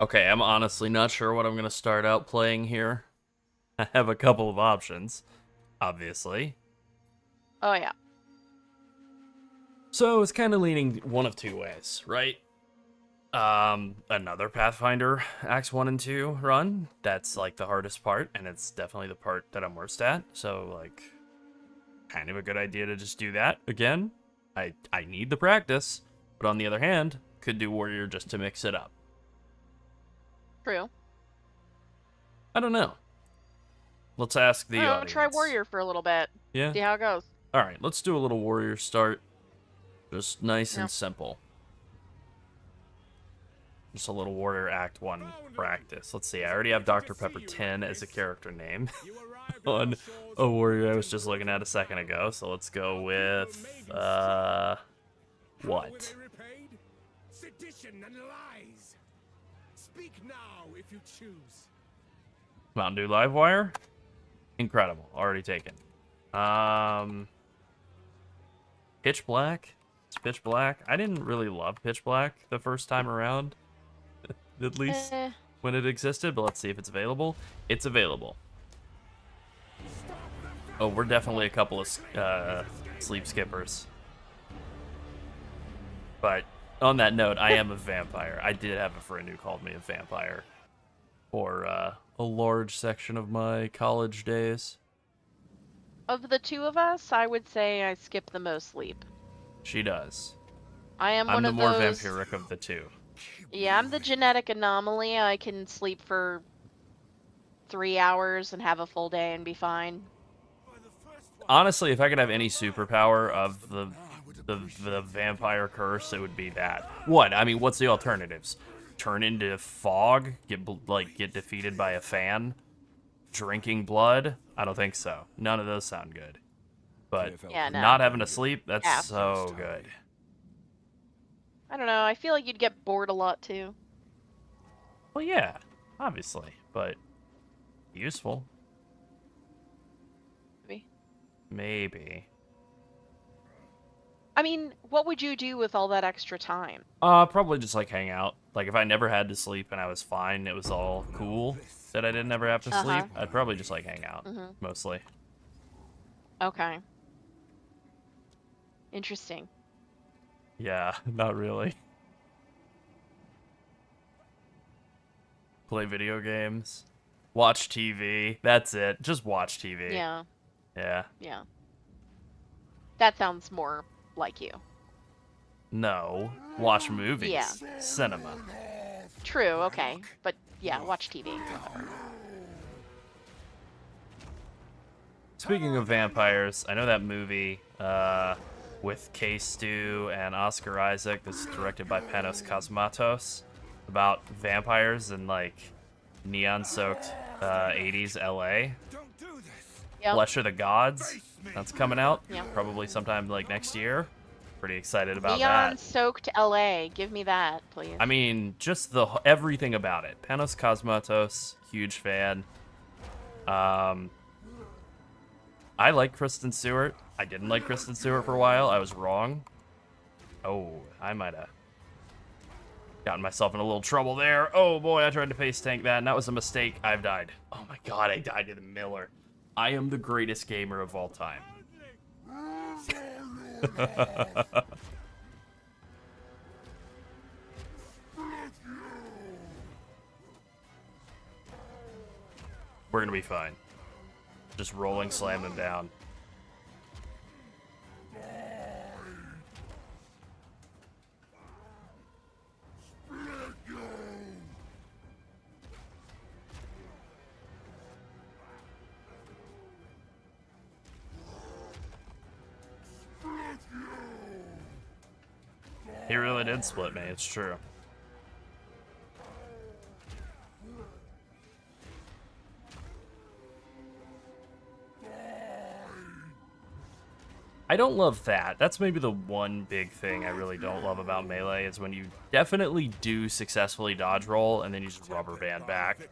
Okay, I'm honestly not sure what I'm going to start out playing here. I have a couple of options, obviously. Oh yeah. So it's kind of leaning one of two ways, right? Another Pathfinder Acts 1 and 2 run. That's like the hardest part, and it's definitely the part that I'm worst at. So, like, kind of a good idea to just do that again. I need the practice, but on the other hand, could do Warrior just to mix it up. True. I don't know. Let's ask the Oh, try audience. warrior for a little bit. Yeah? See how it goes. Alright, let's do a little Warrior start. Just nice Yeah. and simple. Just a little Warrior Act 1 practice. Let's see, I already have Dr. Pepper 10 as a character name on a Warrior I was just looking at a second ago. So let's go with, what? Sedition and lies. Speak now if you choose. Mountain Dew Livewire? Incredible. Already taken. Pitch Black? It's Pitch Black. I didn't really love Pitch Black the first time around. At least when it existed, but let's see if it's available. It's available. Oh, we're definitely a couple of sleep skippers. But on that note, I am a vampire. I did have a friend who called me a vampire for a large section of my college days. Of the two of us, I would say I skip the most sleep. She does. I am I'm one the of more those. vampiric of the two. Yeah, I'm the genetic anomaly. I can sleep for 3 hours and have a full day and be fine. Honestly, if I could have any superpower of the vampire curse, it would be that. What? I mean, what's the alternatives? Turn into fog? Get defeated by a fan? Drinking blood? I don't think so. None of those sound good. But Yeah, no. not having to sleep, that's Yeah. so good. I don't know. I feel like you'd get bored a lot too. Well, yeah, obviously, but useful. Maybe. Maybe. I mean, what would you do with all that extra time? Probably just like hang out. Like if I never had to sleep and I was fine, it was all cool that I didn't ever have to sleep. I'd probably just like hang out mostly. Okay. Interesting. Yeah, not really. Play video games, watch TV. That's it. Just watch TV. Yeah. Yeah. Yeah. That sounds more like you. No. Watch movies. Yeah. Cinema. True, okay. But yeah, watch TV. Whatever. Speaking of vampires, I know that movie with Kay Stu and Oscar Isaac that's directed by Panos Cosmatos about vampires in like neon-soaked 80s LA. Yep. Flesh of the Gods. That's coming out Yeah. probably sometime like next year. Pretty excited about Neon that. soaked LA. Give me that, please. I mean, just everything about it. Panos Cosmatos, huge fan. I like Kristen Stewart. I didn't like Kristen Stewart for a while. I was wrong. Oh, I might have gotten myself in a little trouble there. Oh boy, I tried to pace tank that, and that was a mistake. I've died. Oh my god, I died to the Miller. I am the greatest gamer of all time. We're gonna be fine. Just rolling, slam them down. He really did split me, it's true. I don't love that. That's maybe the one big thing I really don't love about Melee is when you definitely do successfully dodge roll and then you just rubber band back.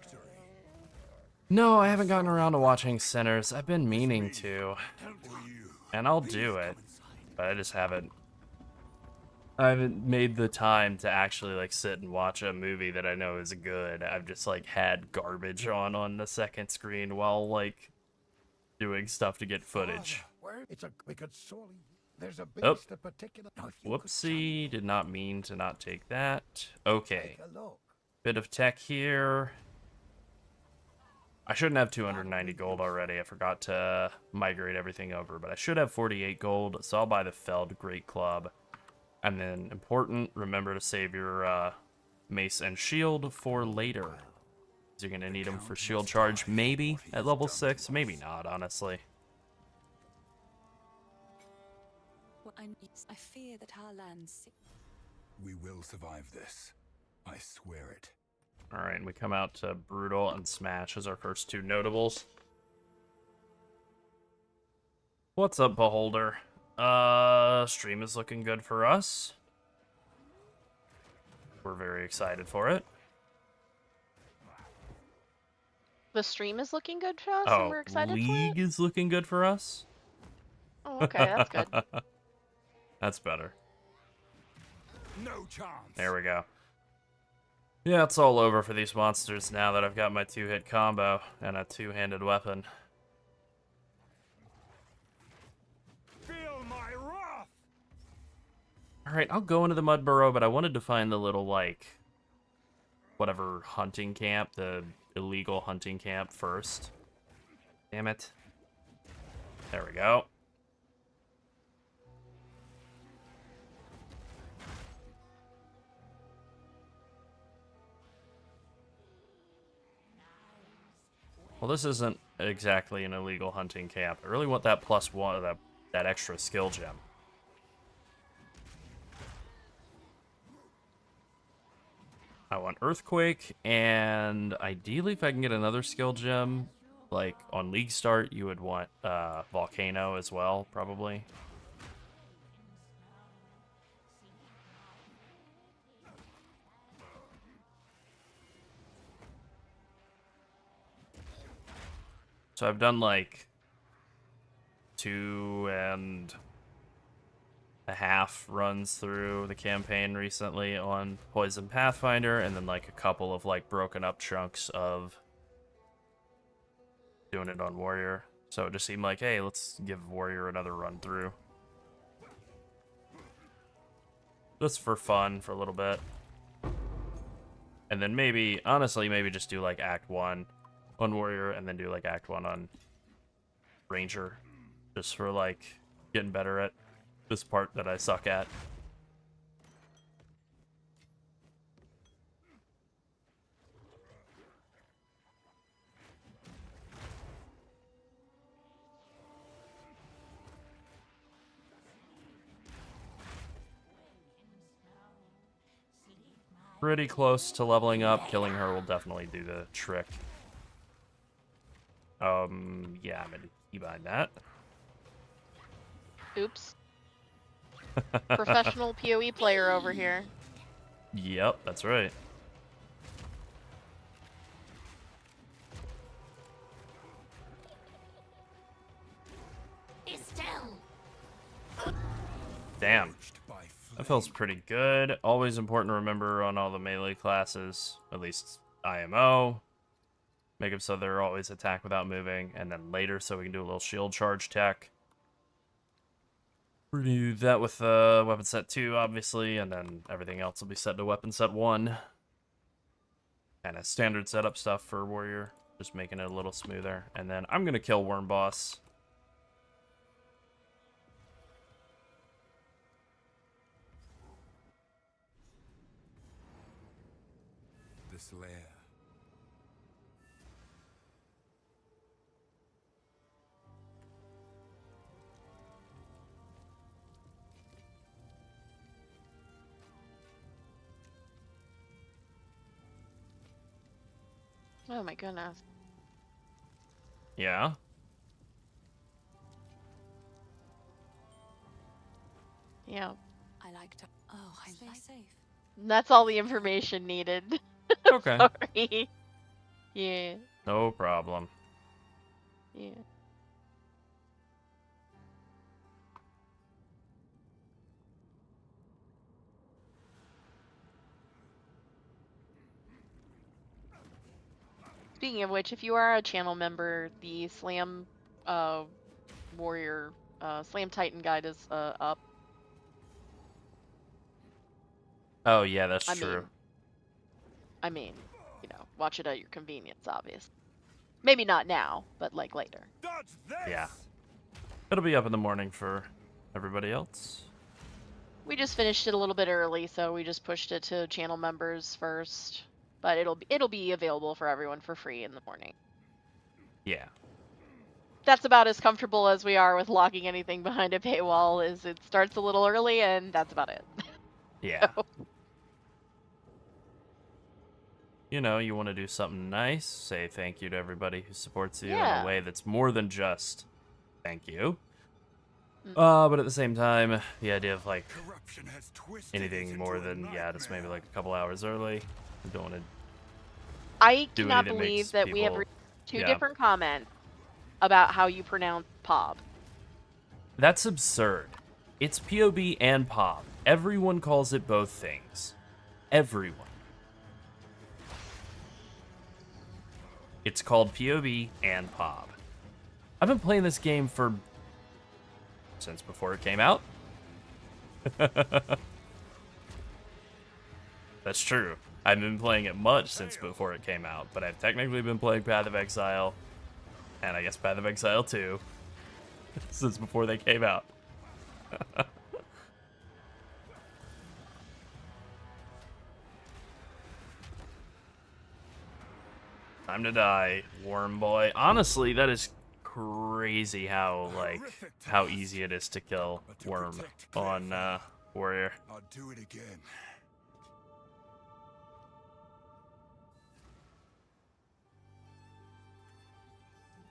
No, I haven't gotten around to watching Sinners. I've been meaning to. And I'll do it, but I just haven't I haven't made the time to actually like sit and watch a movie that I know is good. I've just like had garbage on the second screen while like doing stuff to get footage. Where it's a we could sorely. There's a Oh, beast of particular. Now, if you could whoopsie, did not mean to not take that. Okay, take a look. bit of tech here. I shouldn't have 290 gold already. I forgot to migrate everything over, but I should have 48 gold, so I'll buy the Felled Great Club. And then, important, remember to save your mace and shield for later. You're going to need them for shield charge, maybe at level 6, maybe not, honestly. Well, I fear that our lands. We will survive this. I swear it. Alright, and we come out to Brutal and Smash as our first two notables. What's up, Beholder? Stream is looking good for us. We're very excited for it. The stream is looking good for us, Oh, and we're excited for League it. is looking good for us? Oh, okay, that's good. That's better. No chance. There we go. Yeah, it's all over for these monsters now that I've got my two-hit combo and a two-handed weapon. Feel my wrath. Alright, I'll go into the Mud Burrow, but I wanted to find the little, like, whatever hunting camp, the illegal hunting camp first. Damn it. There we go. Well, this isn't exactly an illegal hunting camp. I really want that +1, that extra skill gem. I want Earthquake, and ideally if I can get another skill gem, like on League Start, you would want Volcano as well, probably. So I've done like 2.5 runs through the campaign recently on Poison Pathfinder, and then like a couple of like broken up chunks of doing it on Warrior. So it just seemed like, hey, let's give Warrior another run through. Just for fun for a little bit. And then maybe, honestly, maybe just do like Act 1 on Warrior, and then do like Act 1 on Ranger. Just for like getting better at this part that I suck at. Pretty close to leveling up. Killing her will definitely do the trick. Yeah, I'm gonna keep behind that. Oops. Professional PoE player over here. Yep, that's right. Damn. That feels pretty good. Always important to remember on all the melee classes, at least IMO. Make them so they're always attack without moving, and then later so we can do a little shield charge tech. We're gonna do that with weapon set 2, obviously, and then everything else will be set to weapon set 1. Kind of standard setup stuff for Warrior, just making it a little smoother. And then I'm gonna kill Worm Boss. This lair. Oh my goodness. Yeah. Yeah. I like to. Oh, stay safe. That's all the information needed. Okay. Sorry. Yeah. No problem. Yeah. Speaking of which, if you are a channel member, the Slam Warrior Slam Titan guide is up. Oh yeah, that's I true. mean, watch it at your convenience, obviously. Maybe not now, but like later. Dodge this! Yeah. It'll be up in the morning for everybody else. We just finished it a little bit early, so we just pushed it to channel members first. But it'll be available for everyone for free in the morning. Yeah. That's about as comfortable as we are with locking anything behind a paywall. Is it starts a little early, and that's about it. Yeah. You know, you want to do something nice, say thank you to everybody who supports you in Yeah. a way that's more than just thank you. Mm. But at the same time, the idea of like Corruption has twisted anything it more into a than just maybe nightmare. like a couple hours early. I don't want to. I Do cannot anything that makes believe that we have people- two yeah. different comments about how you pronounce Pob. That's absurd. It's POB and POB. Everyone calls it both things. Everyone. It's called POB and POB. I've been playing this game since before it came out. That's true. I've been playing it much since before it came out, but I've technically been playing Path of Exile, and I guess Path of Exile 2, since before they came out. Time to die, worm boy. Honestly, that is crazy how easy it is to kill worm on warrior. I'll do it again.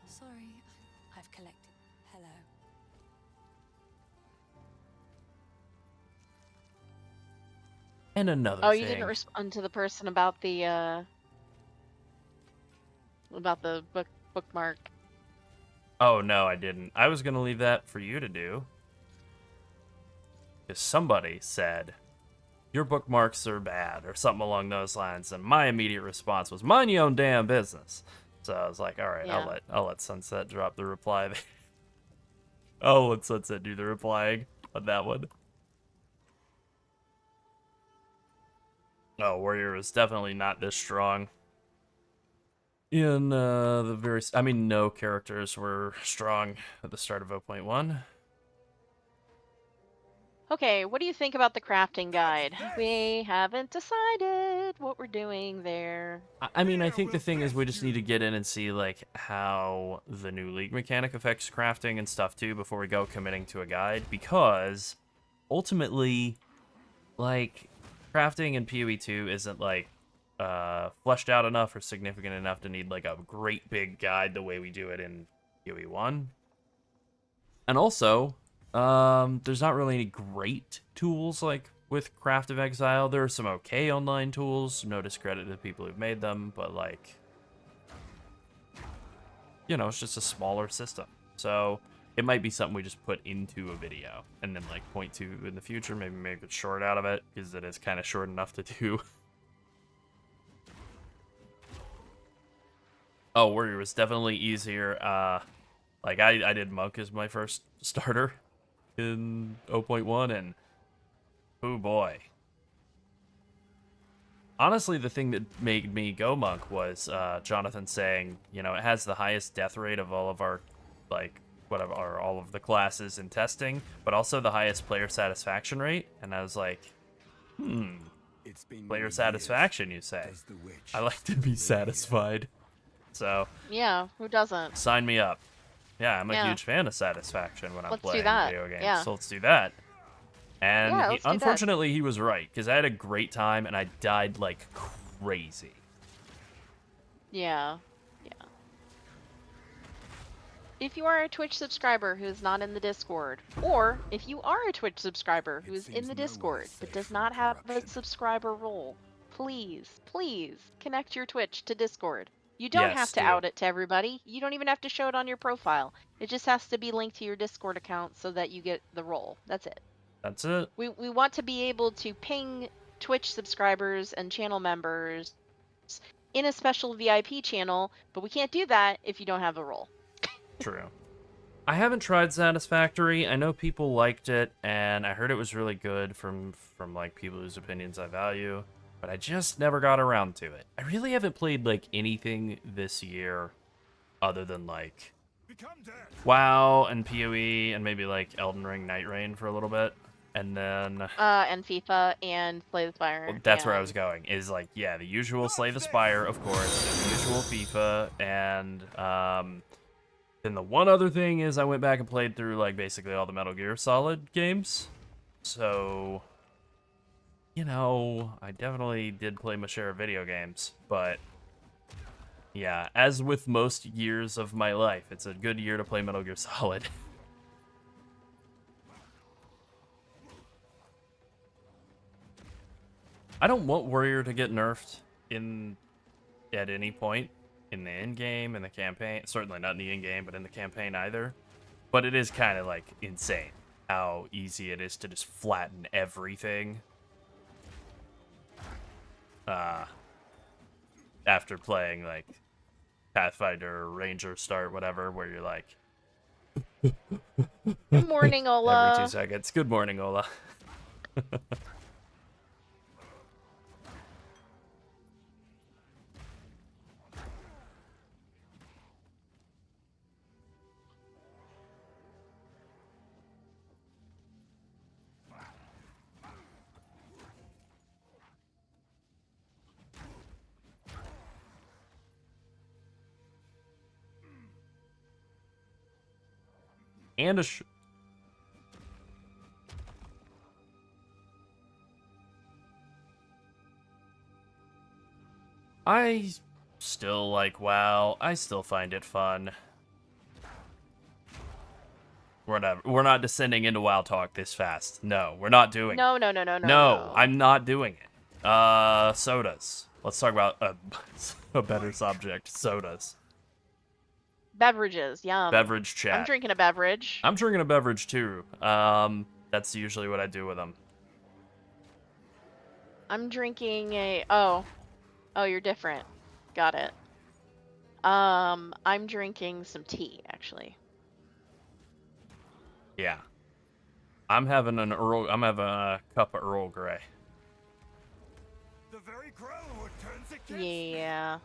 Sorry, I've collected. Hello. And another Oh, thing. you didn't respond to the person about the bookmark. Oh no, I didn't. I was gonna leave that for you to do. Because somebody said your bookmarks are bad or something along those lines, and my immediate response was mind your own damn business. So I was like, all right, Yeah. I'll let Sunset drop the reply. I'll let Sunset do the replying on that one. Oh, Warrior is definitely not this strong. In no characters were strong at the start of 0.1. Okay, what do you think about the crafting guide? We haven't decided what we're doing there. I mean, I think the thing is we just need to get in and see, like, how the new League mechanic affects crafting and stuff, too, before we go committing to a guide, because ultimately, like, crafting in PoE 2 isn't, like, fleshed out enough or significant enough to need, like, a great big guide the way we do it in PoE 1. And also, there's not really any great tools, like, with Craft of Exile. There are some okay online tools, no discredit to the people who've made them, but, like, you know, it's just a smaller system. So it might be something we just put into a video and then, like, point to in the future, maybe make a short out of it, because it is kind of short enough to do. Oh, Warrior was definitely easier. Like, I did Monk as my first starter in 0.1, and oh boy. Honestly, the thing that made me go Monk was Jonathan saying, you know, it has the highest death rate of all of our, like, whatever, all of the classes in testing, but also the highest player satisfaction rate. And I was like, It's been player many satisfaction, you years, say? does the witch I like to be satisfied. So, Yeah, who doesn't? sign me up. Yeah, I'm a Yeah. huge fan of satisfaction when I'm Let's do playing that. video games. Yeah. So let's do that. And Yeah, let's do that. unfortunately, he was right, because I had a great time and I died like crazy. Yeah. If you are a Twitch subscriber who is not in the Discord, or if you are a Twitch subscriber who is in seems the no one Discord is but safe does from not have a corruption. subscriber role, please connect your Twitch to Discord. You don't Yes, have to do. out it to everybody. You don't even have to show it on your profile. It just has to be linked to your Discord account so that you get the role. That's it. That's it. We want to be able to ping Twitch subscribers and channel members in a special VIP channel, but we can't do that if you don't have a role. True. I haven't tried Satisfactory. I know people liked it, and I heard it was really good from like people whose opinions I value, but I just never got around to it. I really haven't played like anything this year other than like Become dead. WoW and PoE and maybe like Elden Ring Night Rain for a little bit. And then And FIFA and Slay the Spire. well, that's where I was and- going. Is like, yeah, the usual Slay the Spire, of course, the usual FIFA, and then the one other thing is I went back and played through like basically all the Metal Gear Solid games. So, you know, I definitely did play my share of video games, but yeah, as with most years of my life, it's a good year to play Metal Gear Solid. I don't want Warrior to get nerfed at any point in the end game, in the campaign. Certainly not in the end game, but in the campaign either. But it is kind of like insane how easy it is to just flatten everything. After playing like Pathfinder or Ranger Start, whatever, where you're like Good morning, Ola. every 2 seconds. Good morning, Ola. And a I still like WoW. I still find it fun. We're not descending into WoW talk this fast. No, we're not doing it. No. No, I'm not doing it. Sodas. Let's talk about a better subject. Sodas. Beverages, yum. Beverage chat. I'm drinking a beverage. I'm drinking a beverage too. That's usually what I do with them. I'm drinking a oh, you're different. Got it. I'm drinking some tea actually. Yeah. I'm having a cup of Earl Grey. The very crow would turns against me. Yeah.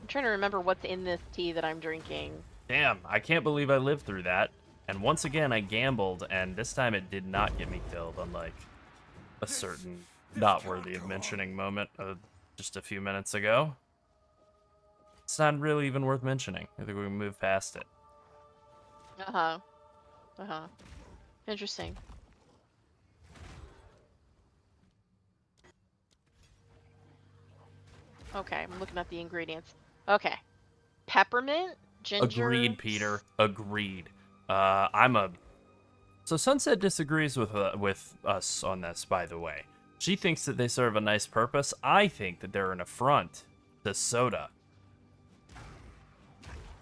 I'm trying to remember what's in this tea that I'm drinking. Damn, I can't believe I lived through that. And once again, I gambled, and this time it did not get me killed, unlike a certain not worthy of mentioning moment just a few minutes ago. It's not really even worth mentioning. I think we can move past it. Interesting. Okay, I'm looking at the ingredients. Okay. Peppermint, ginger. Agreed, Peter. Agreed. So Sunset disagrees with us on this, by the way. She thinks that they serve a nice purpose. I think that they're an affront to soda.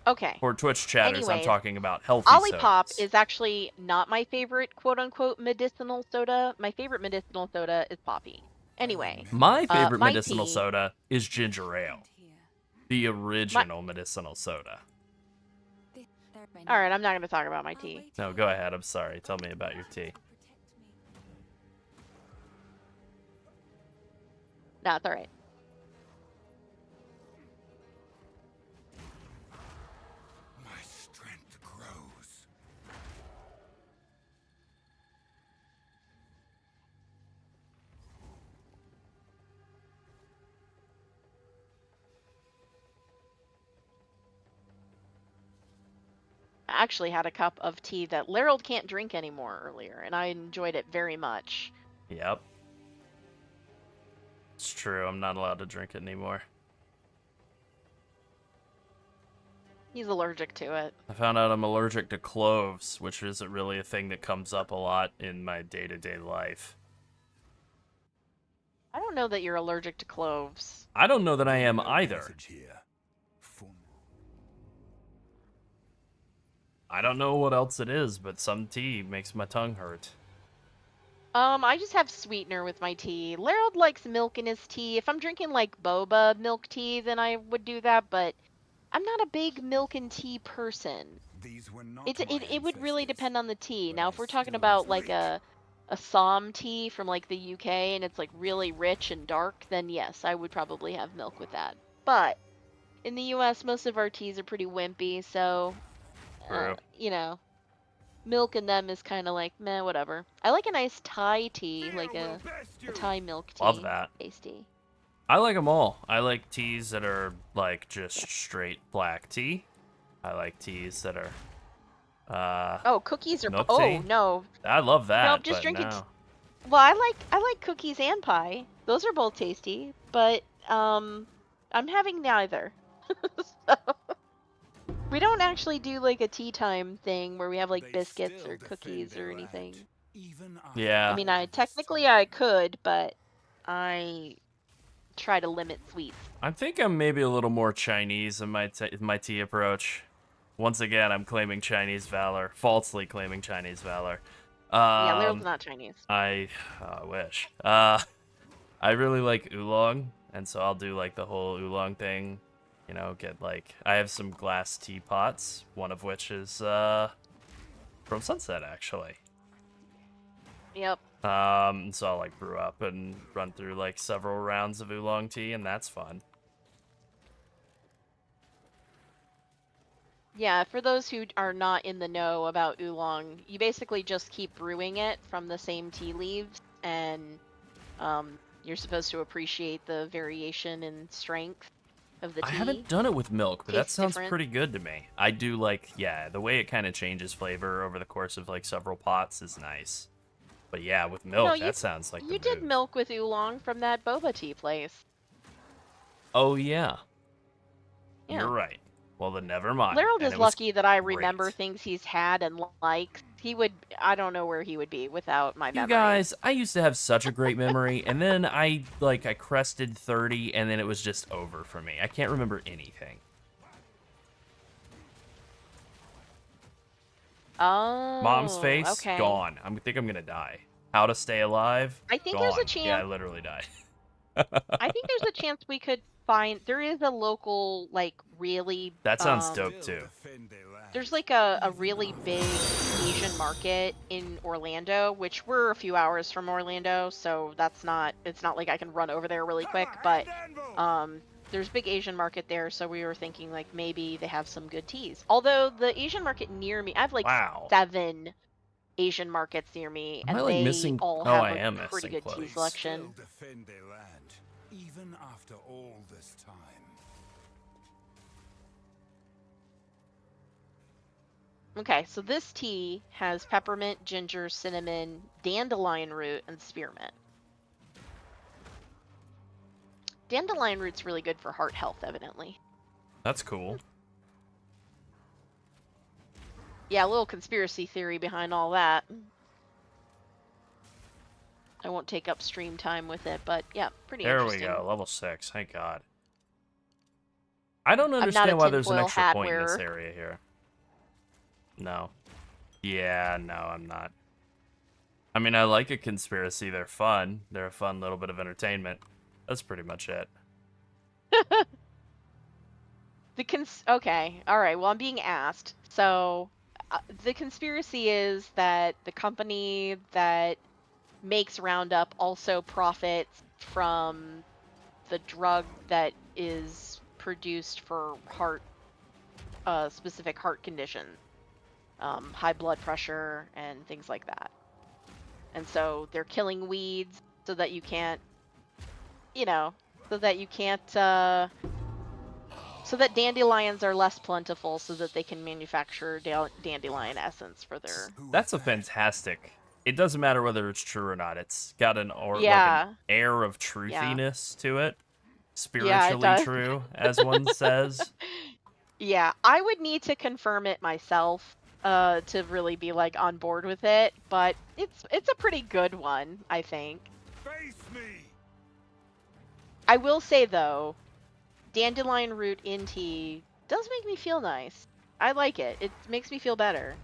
Okay. For Twitch chatters, I'm Anyways, talking about healthy Olipop sodas. is actually not my favorite quote-unquote medicinal soda. My favorite medicinal soda is Poppy. Anyway. My favorite my medicinal tea- soda is ginger ale. Here. The original medicinal soda. All right, I'm not going to talk about my tea. No, go ahead. I'm sorry. Tell me about your tea. No, it's all right. My strength grows. I actually had a cup of tea that Larold can't drink anymore earlier, and I enjoyed it very much. Yep. It's true. I'm not allowed to drink it anymore. He's allergic to it. I found out I'm allergic to cloves, which isn't really a thing that comes up a lot in my day-to-day life. I don't know that you're allergic to cloves. I don't know that I am No either. passage here. For I don't know what else it is, but some tea makes my tongue hurt. I just have sweetener with my tea. Lerald likes milk in his tea. If I'm drinking like boba milk tea, then I would do that, but I'm not a big milk and tea person. These were not It would really ancestors, depend on the tea. but Now, I if we're talking still about like drink. a Somme tea from like the UK and it's like really rich and dark, then yes, I would probably have milk with that. But in the US, most of our teas are pretty wimpy, so True. you know, milk in them is kind of like meh, whatever. I like a nice Thai tea, Fear like will best a you. Thai milk tea. Love that. Tasty. I like them all. I like teas that are like just straight black tea. I like teas that are Oh, cookies are milk oh tea. no. I love that. Nope, just but drink it. no. Well, I like cookies and pie. Those are both tasty, but I'm having neither. So, we don't actually do like a tea time thing where we have like They biscuits still or defend cookies their or land, anything. even after Yeah. I mean, all I this technically time. I could, but I try to limit sweets. I think I'm maybe a little more Chinese in my tea approach. Once again, I'm claiming Chinese valor, falsely claiming Chinese valor. Yeah, Lerald's not Chinese. I wish. I really like oolong, and so I'll do like the whole oolong thing. You know, get like I have some glass teapots, one of which is from Sunset actually. Yep. So I'll like brew up and run through like several rounds of oolong tea, and that's fun. Yeah, for those who are not in the know about oolong, you basically just keep brewing it from the same tea leaves, and you're supposed to appreciate the variation in strength of the tea. I haven't done it with milk, but that Tastes sounds different. pretty good to me. I do like, yeah, the way it kind of changes flavor over the course of like several pots is nice. But yeah, with milk, No, you that sounds like you the did move. milk with oolong from that boba tea place. Oh yeah, Yeah. you're right. Well then, never mind. Lerald And is it was lucky that I remember great. things he's had and likes. He would, I don't know where he would be without my You memory. guys, I used to have such a great memory, and then I crested 30, and then it was just over for me. I can't remember anything. Oh, Mom's face okay. gone. I think I'm gonna die. How to stay alive? I think gone. there's a Yeah, I chance. literally died. I think there's a chance we could find. There is a local, like, really. That sounds dope Still too. defend their land, There's like a even really after big all Asian this market in Orlando, which we're a few hours from Orlando, so that's not. It's not like I can run over there really quick, but there's a big Asian market there, so we were thinking like maybe they have some good teas. Although the Asian market near me, I have like Wow. 7 Asian markets near me, Am I, and like, they missing- all oh, have I a am pretty missing good tea clothes. selection. still defend their land, even after all this time. Okay, so this tea has peppermint, ginger, cinnamon, dandelion root, and spearmint. Dandelion root's really good for heart health, evidently. That's cool. Yeah, a little conspiracy theory behind all that. I won't take up stream time with it, but yeah, pretty There we interesting. go. Level 6. Thank God. I don't not a understand why there's an tinfoil extra hat point in this wearer. area here. No. Yeah, no, I'm not. I mean, I like a conspiracy. They're fun. They're a fun little bit of entertainment. That's pretty much it. Okay, all right. Well, I'm being asked. So, the conspiracy is that the company that makes Roundup also profits from the drug that is produced for specific heart conditions, high blood pressure and things like that. And so they're killing weeds so that you can't, so that dandelions are less plentiful so that they can manufacture dandelion essence for their. That's a fantastic. It doesn't matter whether it's true or not. It's got like Yeah. an air of truthiness to it. Yeah, it Spiritually does. true, as one says. Yeah, I would need to confirm it myself to really be like on board with it, but it's a pretty good one, I think. Face me. I will say though, dandelion root in tea does make me feel nice. I like it. It makes me feel better.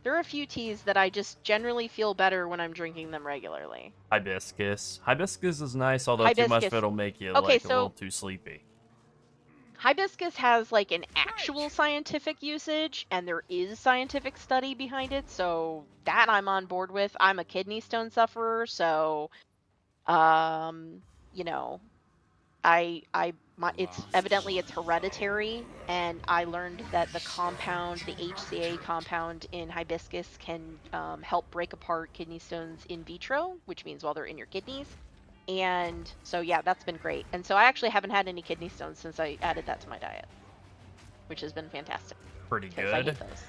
There are a few teas that I just generally feel better when I'm drinking them regularly. Hibiscus. Hibiscus is nice, although too much of Hibiscus. it'll make you Okay, like a little so too sleepy. hibiscus has like an actual scientific usage, and there is scientific study behind it, so that I'm on board with. I'm a kidney stone sufferer, so you know, it's evidently it's hereditary, and I learned that the compound, the HCA compound in hibiscus can help break apart kidney stones in vitro, which means while they're in your kidneys. And so yeah, that's been great. And so I actually haven't had any kidney stones since I added that to my diet, which has been fantastic Pretty because I good. hate those.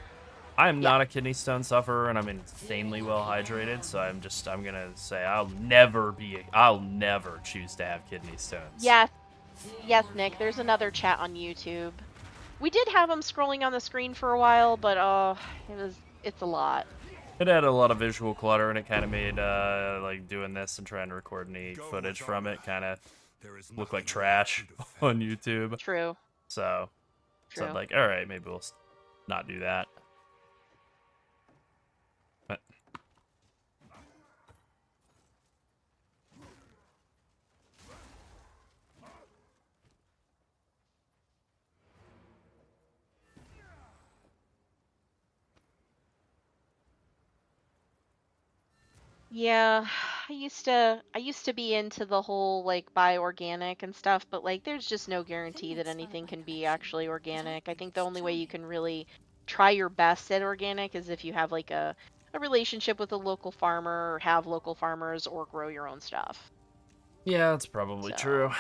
I am Yeah. not a kidney stone sufferer, and I'm insanely well hydrated, so I'm gonna say I'll never choose to have kidney stones. Yes, yes, Nick. There's another chat on YouTube. We did have them scrolling on the screen for a while, but it's a lot. It had a lot of visual clutter, and it kind of made like doing this and trying to record any footage from it kind of look like trash on YouTube. True. So True. I'm like, all right, maybe we'll not do that. But Yeah, I used to be into the whole like buy organic and stuff, but like there's just no guarantee that anything can be actually organic. I think the only way you can really try your best at organic is if you have like a relationship with a local farmer, or have local farmers, or grow your own stuff. yeah, that's probably So, true.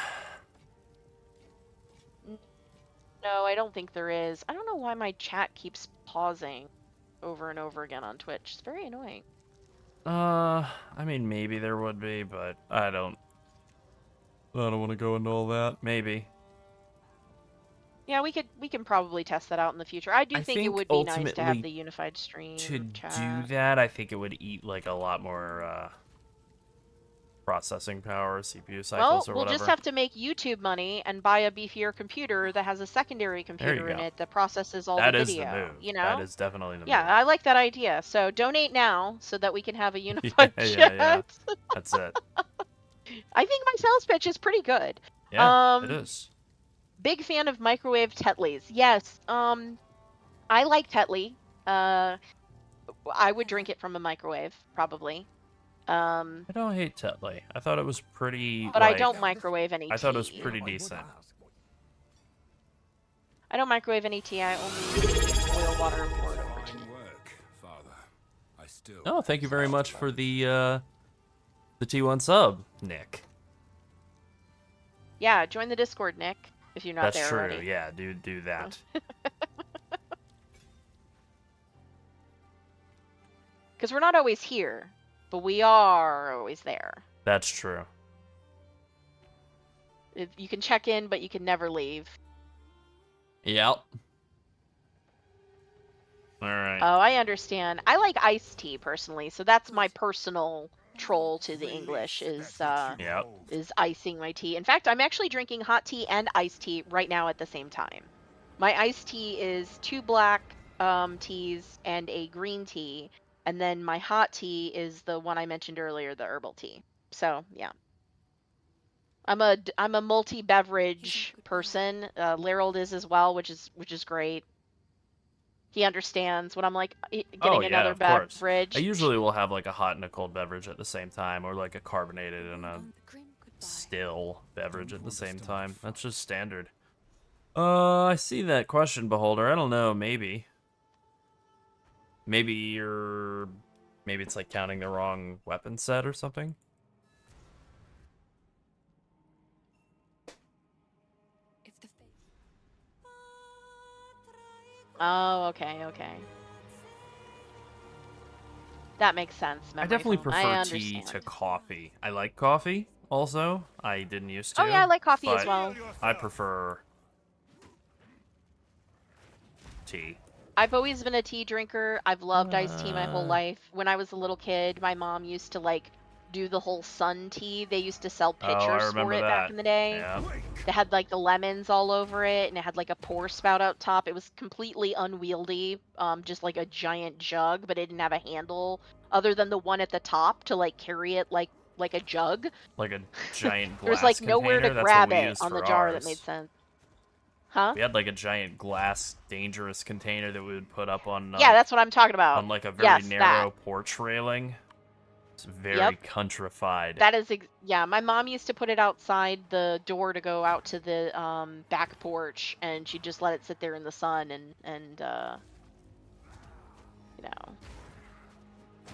no, I don't think there is. I don't know why my chat keeps pausing over and over again on Twitch. It's very annoying. I mean, maybe there would be, but I don't want to go into all that. Maybe. Yeah, we can probably test that out in the future. I do think it think would be nice to have ultimately the unified stream To chat. do that, I think it would eat like a lot more processing power, CPU cycles, or We'll whatever. just have to make YouTube money and buy a beefier computer that has a secondary computer in go. it that processes all That the is video. the move. You know? That is definitely the Yeah, move. I like that idea. So donate now so that we can have a unified chat. Yeah. That's it. I think my sales pitch is pretty good. Yeah, it is. Big fan of microwave Tetleys. Yes. I like Tetley. I would drink it from a microwave, probably. I don't hate Tetley. I thought it was pretty. But I don't microwave any tea. I thought it was pretty decent. I don't microwave any tea. I only boil water and pour it over tea. Oh, thank you very much for the T1 sub, Nick. Yeah, join the Discord, Nick, if you're not That's there true. already. Yeah, do that. Because we're not always here, but we are always there. That's true. You can check in, but you can never leave. Yep. All right. Oh, I understand. I like iced tea personally, so that's my personal troll to the English is icing my tea. In fact, I'm actually drinking hot tea and iced tea right now at the same time. My iced tea is 2 black teas and a green tea, and then my hot tea is the one I mentioned earlier, the herbal tea. So yeah, I'm a multi-beverage person. Larold is as well, which is great. He understands when I'm like getting another beverage. I usually will have like a hot and a cold beverage at the same time, or like a carbonated and a still beverage at the same time. That's just standard. I see that question, Beholder. I don't know. Maybe it's like counting the wrong weapon set or something. Oh, okay. That makes sense. I definitely prefer tea to coffee. I like coffee also. I didn't used to. Oh yeah, I like coffee as well. I prefer tea. I've always been a tea drinker. I've loved iced tea my whole life. When I was a little kid, my mom used to like do the whole sun tea. They used to sell Oh, I pitchers for remember it that. back in the day. Yeah. They had like the lemons all over it, and it had like a pour spout out top. It was completely unwieldy, just like a giant jug, but it didn't have a handle other than the one at the top to like carry it like a jug. Like a giant There was glass like nowhere to container. That's what grab we it used on the for jar ours. that made sense. Huh? We had like a giant glass, dangerous container that we would put up on Yeah, that's what I'm talking about. on like a very Yes, narrow that. porch railing. It's very Yep. countrified. That is, yeah. My mom used to put it outside the door to go out to the back porch, and she'd just let it sit there in the sun, and you know,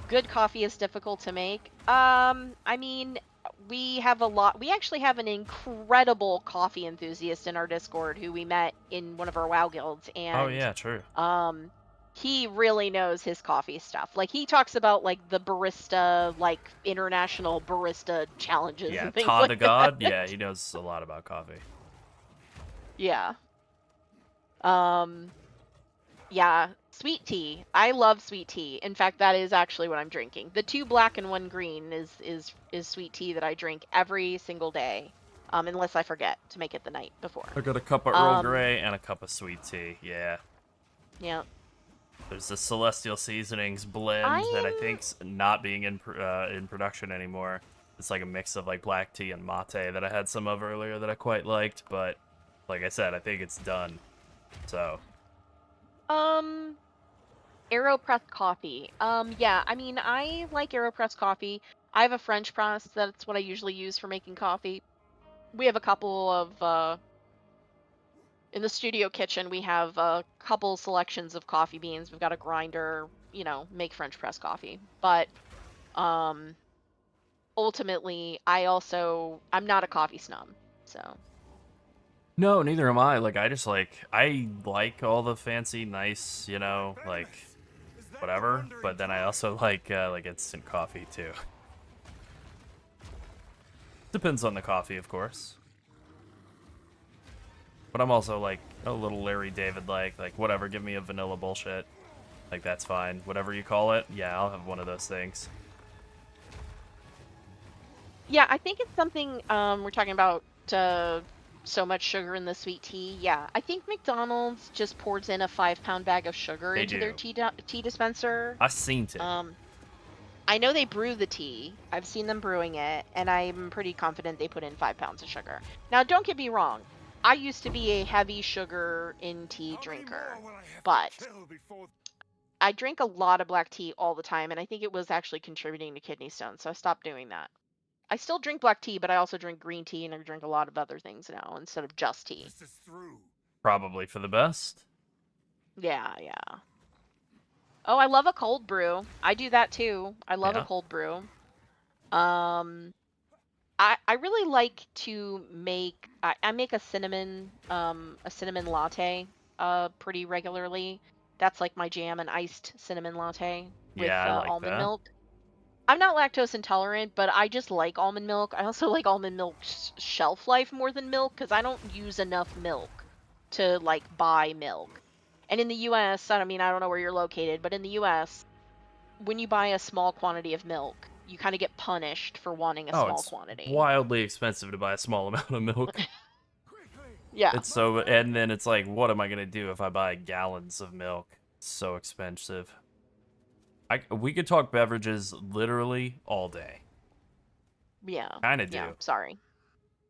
good coffee is difficult to make. I mean, we actually have an incredible coffee enthusiast in our Discord who we met in one of our WoW guilds, and Oh yeah, true. he really knows his coffee stuff. Like, he talks about like the barista, like international barista challenges Yeah, and things Todd like the that. God. Yeah, he knows a lot about coffee. Yeah. Yeah, sweet tea. I love sweet tea. In fact, that is actually what I'm drinking. The 2 black and 1 green is sweet tea that I drink every single day. Unless I forget to make it the night before. I got a cup of Earl Grey and a cup of sweet tea. Yeah. Yeah. There's the Celestial Seasonings blend that I think's not being in production anymore. It's like a mix of like black tea and mate that I had some of earlier that I quite liked, but like I said, I think it's done. So. AeroPress coffee. Yeah, I mean, I like AeroPress coffee. I have a French press. That's what I usually use for making coffee. We have a couple of, in the studio kitchen, we have a couple selections of coffee beans. We've got a grinder, you know, make French press coffee. But, ultimately, I'm not a coffee snob, so. No, neither am I. Like, I like all the fancy, nice, you know, like, whatever. But then I also like instant coffee, too. Depends on the coffee, of course. But I'm also, like, a little Larry David, like, whatever, give me a vanilla bullshit. Like, that's fine. Whatever you call it, yeah, I'll have one of those things. Yeah, I think it's something, we're talking about, so much sugar in the sweet tea. Yeah, I think McDonald's just pours in a 5-pound bag of sugar into their tea dispenser. I seen it. I know they brew the tea. I've seen them brewing it, and I'm pretty confident they put in 5 pounds of sugar. Now, don't get me wrong. I used to be a heavy sugar in tea drinker, but I drink a lot of black tea all the time, and I think it was actually contributing to kidney stones, so I stopped doing that. I still drink black tea, but I also drink green tea, and I drink a lot of other things now instead of just tea. Probably for the best. Yeah, yeah. Oh, I love a cold brew. I do that too. I love a cold brew. I really like to make I make a cinnamon latte pretty regularly. That's like my jam, an iced cinnamon latte with I like almond that. milk. I'm not lactose intolerant, but I just like almond milk. I also like almond milk's shelf life more than milk because I don't use enough milk to like buy milk. And in the US, I mean, I don't know where you're located, but in the US, when you buy a small quantity of milk, you kind of get punished for wanting a small quantity. It's wildly expensive to buy a small amount of milk. Yeah. It's so, and then it's like, what am I gonna do if I buy gallons of milk? It's so expensive. We could talk beverages literally all day. Yeah. Kinda do. Yeah, sorry.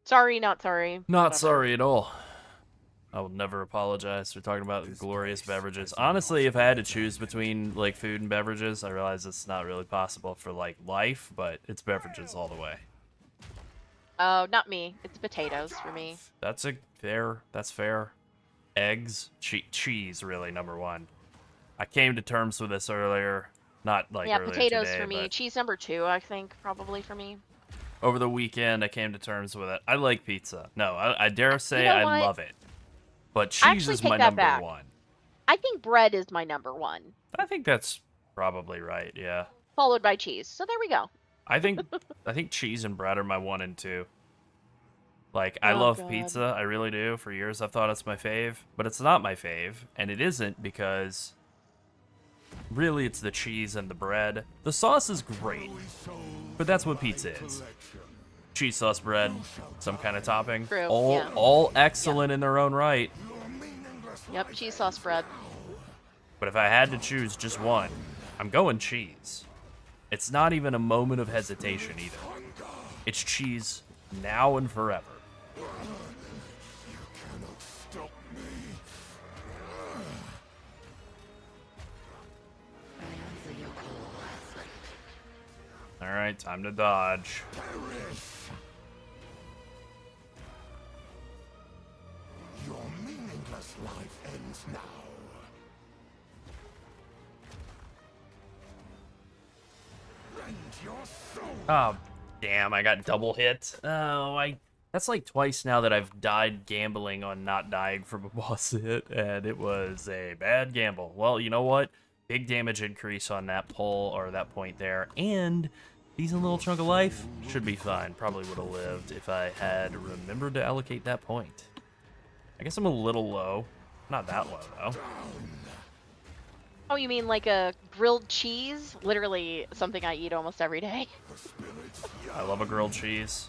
Sorry, not sorry. Not whatever. sorry at all. I will never apologize for talking about glorious beverages. Honestly, if I had to choose between like food and beverages, I realize it's not really possible for like life, but it's beverages all the way. Oh, not me. It's potatoes for me. That's fair. Eggs, cheese, really number one. I came to terms with this earlier, not like Yeah, earlier potatoes today, for me. but Cheese number 2, I think, probably for me. over the weekend I came to terms with it. I like pizza. No, I dare say know I what? love it. But I cheese actually is take my that number back. one. I think bread is my number 1, I think that's probably right, yeah. followed by cheese. So there we go. I think cheese and bread are my 1 and 2. Like, I Oh, love God. pizza, I really do. For years I've thought it's my fave, but it's not my fave, and it isn't because really it's the cheese and the bread. The sauce is great, But that's what pizza is. Cheese sauce bread, some kind of topping. True, All yeah. all excellent in their own right. Yep, cheese sauce bread. But if I had to choose just one, I'm going cheese. It's not even a moment of hesitation either. It's cheese now and forever. All right, time to dodge. Your meaningless life ends now. Rend your soul. Oh, damn, I got double hit. Oh, that's like twice now that I've died gambling on not dying from a boss hit, and it was a bad gamble. Well, you know what? Big damage increase on that pull, or that point there, and decent little chunk of life. Should be fine. Probably would have lived if I had remembered to allocate that point. I guess I'm a little low. Not that low, though. Oh, you mean like a grilled cheese? Literally something I eat almost every day. I love a grilled cheese.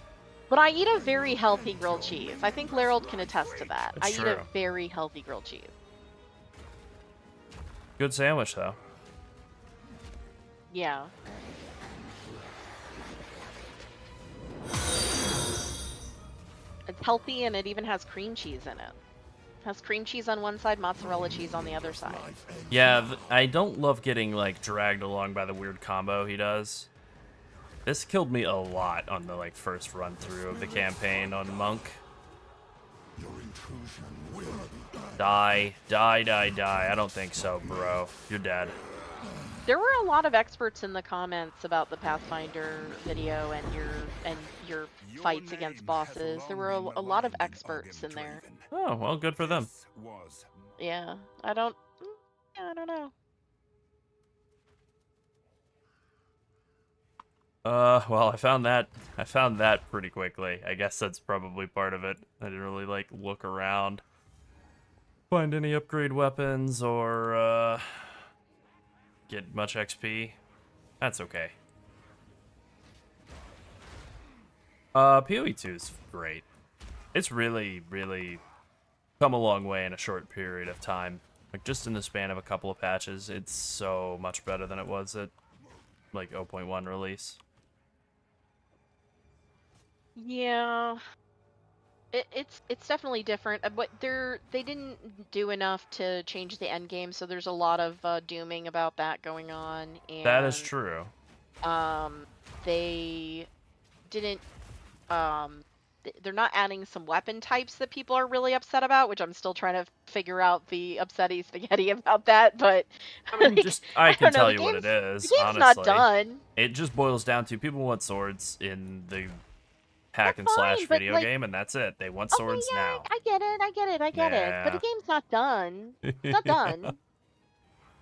But I eat a very healthy grilled cheese. I think Larold can attest to that. That's I eat true. a very healthy grilled cheese. Good sandwich, though. Yeah. It's healthy and it even has cream cheese in it. It has cream cheese on one side, mozzarella cheese on the other side. Yeah, I don't love getting, like, dragged along by the weird combo he does. This killed me a lot on the, like, first run-through of the campaign on Monk. Your intrusion will be done. Die, die, die, die. I don't think so, bro. You're dead. There were a lot of experts in the comments about the Pathfinder video and your fights against bosses. There were a lot of experts in there. Oh, well, good for them. Was Yeah, I don't know. Well, I found that pretty quickly. I guess that's probably part of it. I didn't really, like, look around. Find any upgrade weapons or, get much XP. That's okay. PoE 2 is great. It's really, really come a long way in a short period of time. Like, just in the span of a couple of patches, it's so much better than it was at, like, 0.1 release. Yeah. It's definitely different, but they didn't do enough to change the end game, so there's a lot of dooming about that going on. And That is true. they didn't they're not adding some weapon types that people are really upset about, which I'm still trying to figure out the upsetty spaghetti about that. But I mean, like, I can don't know, tell the you what it game's- is, The game's honestly. not done. It just boils down to people want swords in the hack That's and slash fine, but, video like- game, and that's it. They want Okay, swords yeah, now. I get it. But the game's not done. It's not done.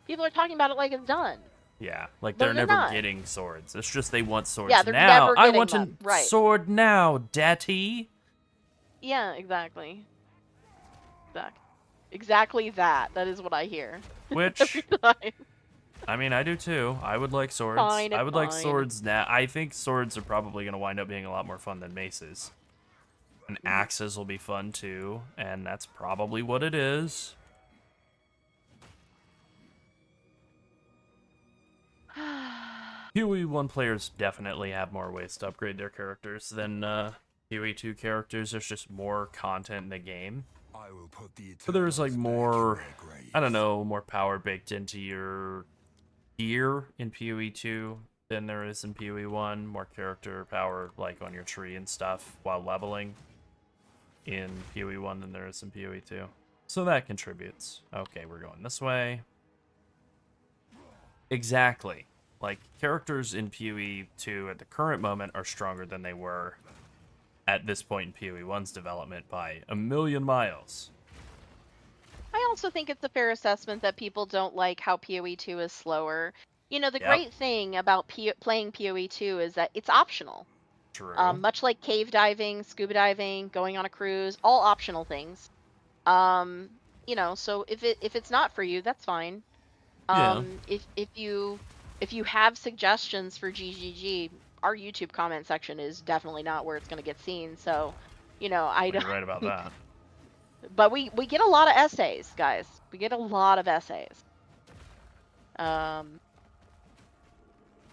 People are talking about it like it's done. Yeah, like No, they're they're never not. getting swords. It's just they want swords Yeah, they're now. never I getting want them, a right. sword now, daddy. Yeah, exactly. Exactly that. That is what I hear. Which, Every time. I mean, I do too. I would like swords. Fine, I would like fine. swords now. I think swords are probably going to wind up being a lot more fun than maces. And axes will be fun too, and that's probably what it is. PoE 1 players definitely have more ways to upgrade their characters than PoE 2 characters. There's just more content in the game. I will put the So there's like Eternals back more, in their graves. I don't know, more power baked into your gear in PoE 2 than there is in PoE 1. More character power like on your tree and stuff while leveling in PoE 1 than there is in PoE 2. So that contributes. Okay, we're going this way. Exactly. Like, characters in PoE 2 at the current moment are stronger than they were at this point in PoE 1's development by a million miles. I also think it's a fair assessment that people don't like how PoE 2 is slower. You know, the Yep. great thing about playing PoE 2 is that it's optional. True. Much like cave diving, scuba diving, going on a cruise, all optional things. You know, so if it's not for you, that's fine. Yeah. If you have suggestions for GGG, our YouTube comment section is definitely not where it's going to get seen. So, you know, I Well, don't. you're right about that. But we get a lot of essays, guys. We get a lot of essays. About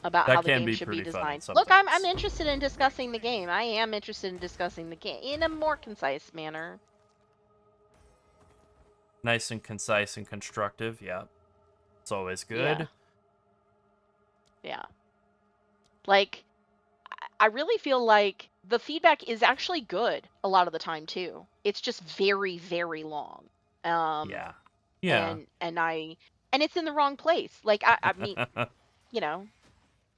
That how the can game be should be pretty fun designed. Look, I'm sometimes. interested in discussing the game. I am interested in discussing the game in a more concise manner. Nice and concise and constructive. Yeah, it's always good. Yeah. Like, I really feel like the feedback is actually good a lot of the time too. It's just very, very long. Yeah. Yeah. And it's in the wrong place. Like I mean, you know.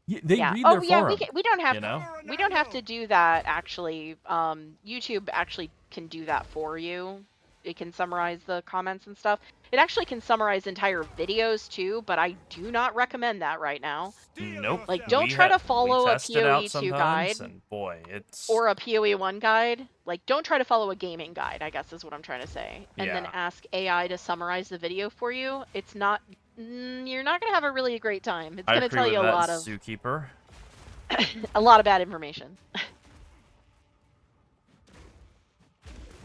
They Yeah. read Oh their yeah, forum. we don't have You know? we don't have to do that actually. YouTube actually can do that for you. It can summarize the comments and stuff. It actually can summarize entire videos too, but I do not recommend that right now. Nope. Like, don't try to follow a test it out PoE 2 sometimes, guide and boy, it's or a PoE 1 guide. Like, don't try to follow a gaming guide, I guess is what I'm trying to say. And then Yeah. ask AI to summarize the video for you. It's not, you're not going to have a really great time. It's I going to agree tell with you a that, lot of Zookeeper. a lot of bad information.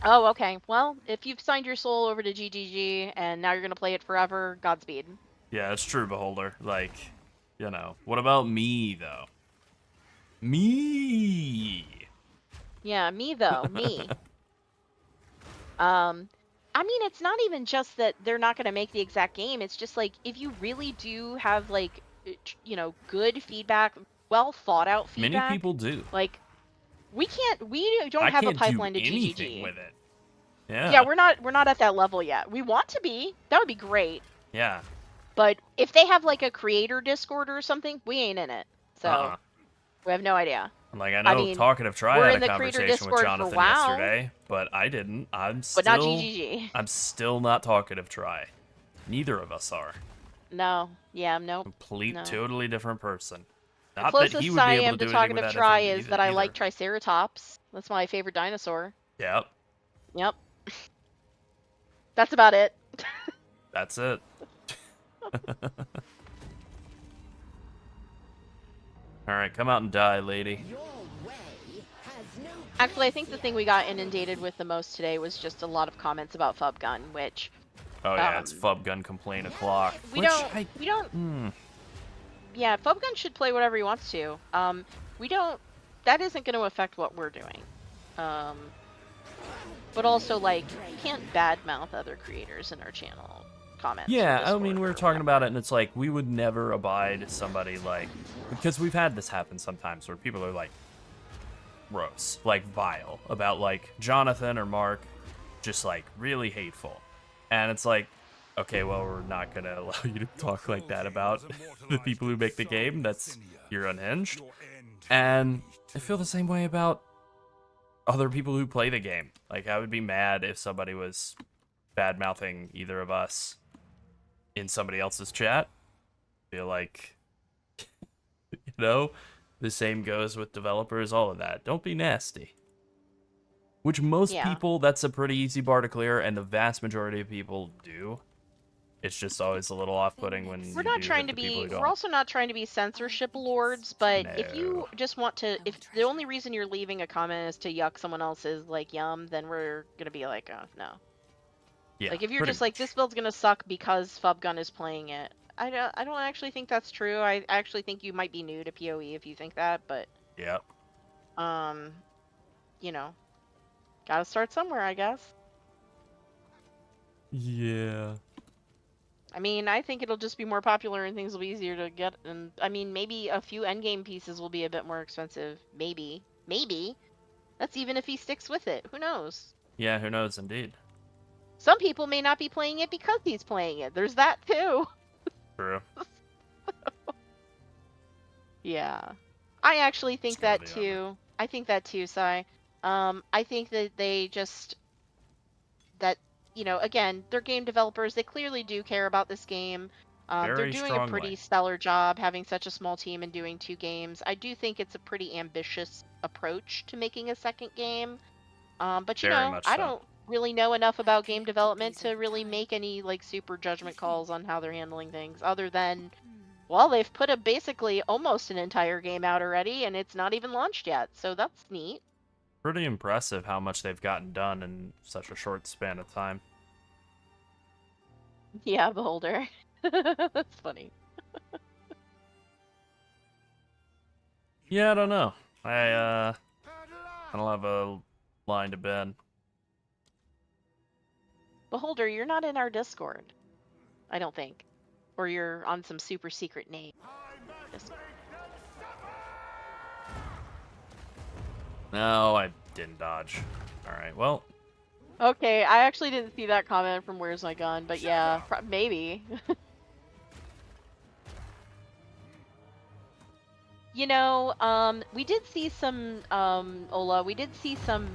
Oh, okay. Well, if you've signed your soul over to GGG and now you're going to play it forever, Godspeed. Yeah, it's true, Beholder. Like, you know, what about me though? Me. Yeah, me though, me. I mean, it's not even just that they're not going to make the exact game. It's just like, if you really do have like, you know, good feedback, well thought out feedback. Many people do. Like, we don't have a pipeline to GGG with it. Yeah. Yeah, we're not at that level yet. We want to be. That would be great. Yeah. But if they have like a creator Discord or something, we ain't in it. So we have no idea. Like, I know mean, Talkative Try we're had in a the creator conversation with Discord for Jonathan WoW. yesterday, but I didn't. But not GGG. I'm still not Talkative Try. Neither of us are. No. Yeah, nope. Totally different person. The Not that he closest would be I able am to to do anything with Talkative that Try info is that I either. like Triceratops. That's my favorite dinosaur. Yep. Yep. That's about it. That's it. Alright, come out and die, lady. Actually, I think the thing we got inundated with the most today was just a lot of comments about Fub Gun, which Oh yeah, it's Fub Gun complaint o'clock. we don't. Yeah, Fub Gun should play whatever he wants to. We don't. That isn't going to affect what we're doing. But also, like, you can't badmouth other creators in our channel comments. Yeah, I mean, we were talking about it, and it's like, we would never abide somebody, like, because we've had this happen sometimes, where people are, like, gross, like, vile, about, like, Jonathan or Mark, just, like, really hateful. And it's like, okay, well, we're not going to allow you to talk like that about the people who make the game. You're unhinged. And I feel the same way about other people who play the game. Like, I would be mad if somebody was bad-mouthing either of us in somebody else's chat. Feel like, you know, the same goes with developers, all of that. Don't be nasty. Which most people, that's a pretty easy bar to clear, and the vast majority of people do. It's just always a little off-putting when we're not trying to be. We're also not trying to be censorship lords. But if you just want to, if the only reason you're leaving a comment is to yuck someone else's like yum, then we're gonna be like, oh no. Yeah. Like if you're just like, this build's gonna suck because Fub Gun is playing it. I don't actually think that's true. I actually think you might be new to PoE if you think that. But yep. You know, gotta start somewhere, I guess. Yeah. I mean, I think it'll just be more popular and things will be easier to get. And I mean, maybe a few endgame pieces will be a bit more expensive. Maybe. Maybe. That's even if he sticks with it. Who knows? Yeah, who knows, indeed. Some people may not be playing it because he's playing it. There's that too. True. Yeah. I actually think that too. I think that too, Sai. I think that they just... That... You know, again, they're game developers. They clearly do care about this game. They're doing a pretty stellar job having such a small team and doing 2 games. I do think it's a pretty ambitious approach to making a second game. But you know, I don't really know enough about game development to really make any like super judgment calls on how they're handling things, other than Well, they've put basically almost an entire game out already, and it's not even launched yet, so that's neat. Pretty impressive how much they've gotten done in such a short span of time. Yeah, Beholder. That's funny. Yeah, I don't know. I don't have a line to bend. Beholder, you're not in our Discord. I don't think. Or you're on some super secret name. Discord. No, I didn't dodge. Alright, well. Okay, I actually didn't see that comment from Where's My Gun, but yeah, maybe. You know, we did see some, Ola, we did see some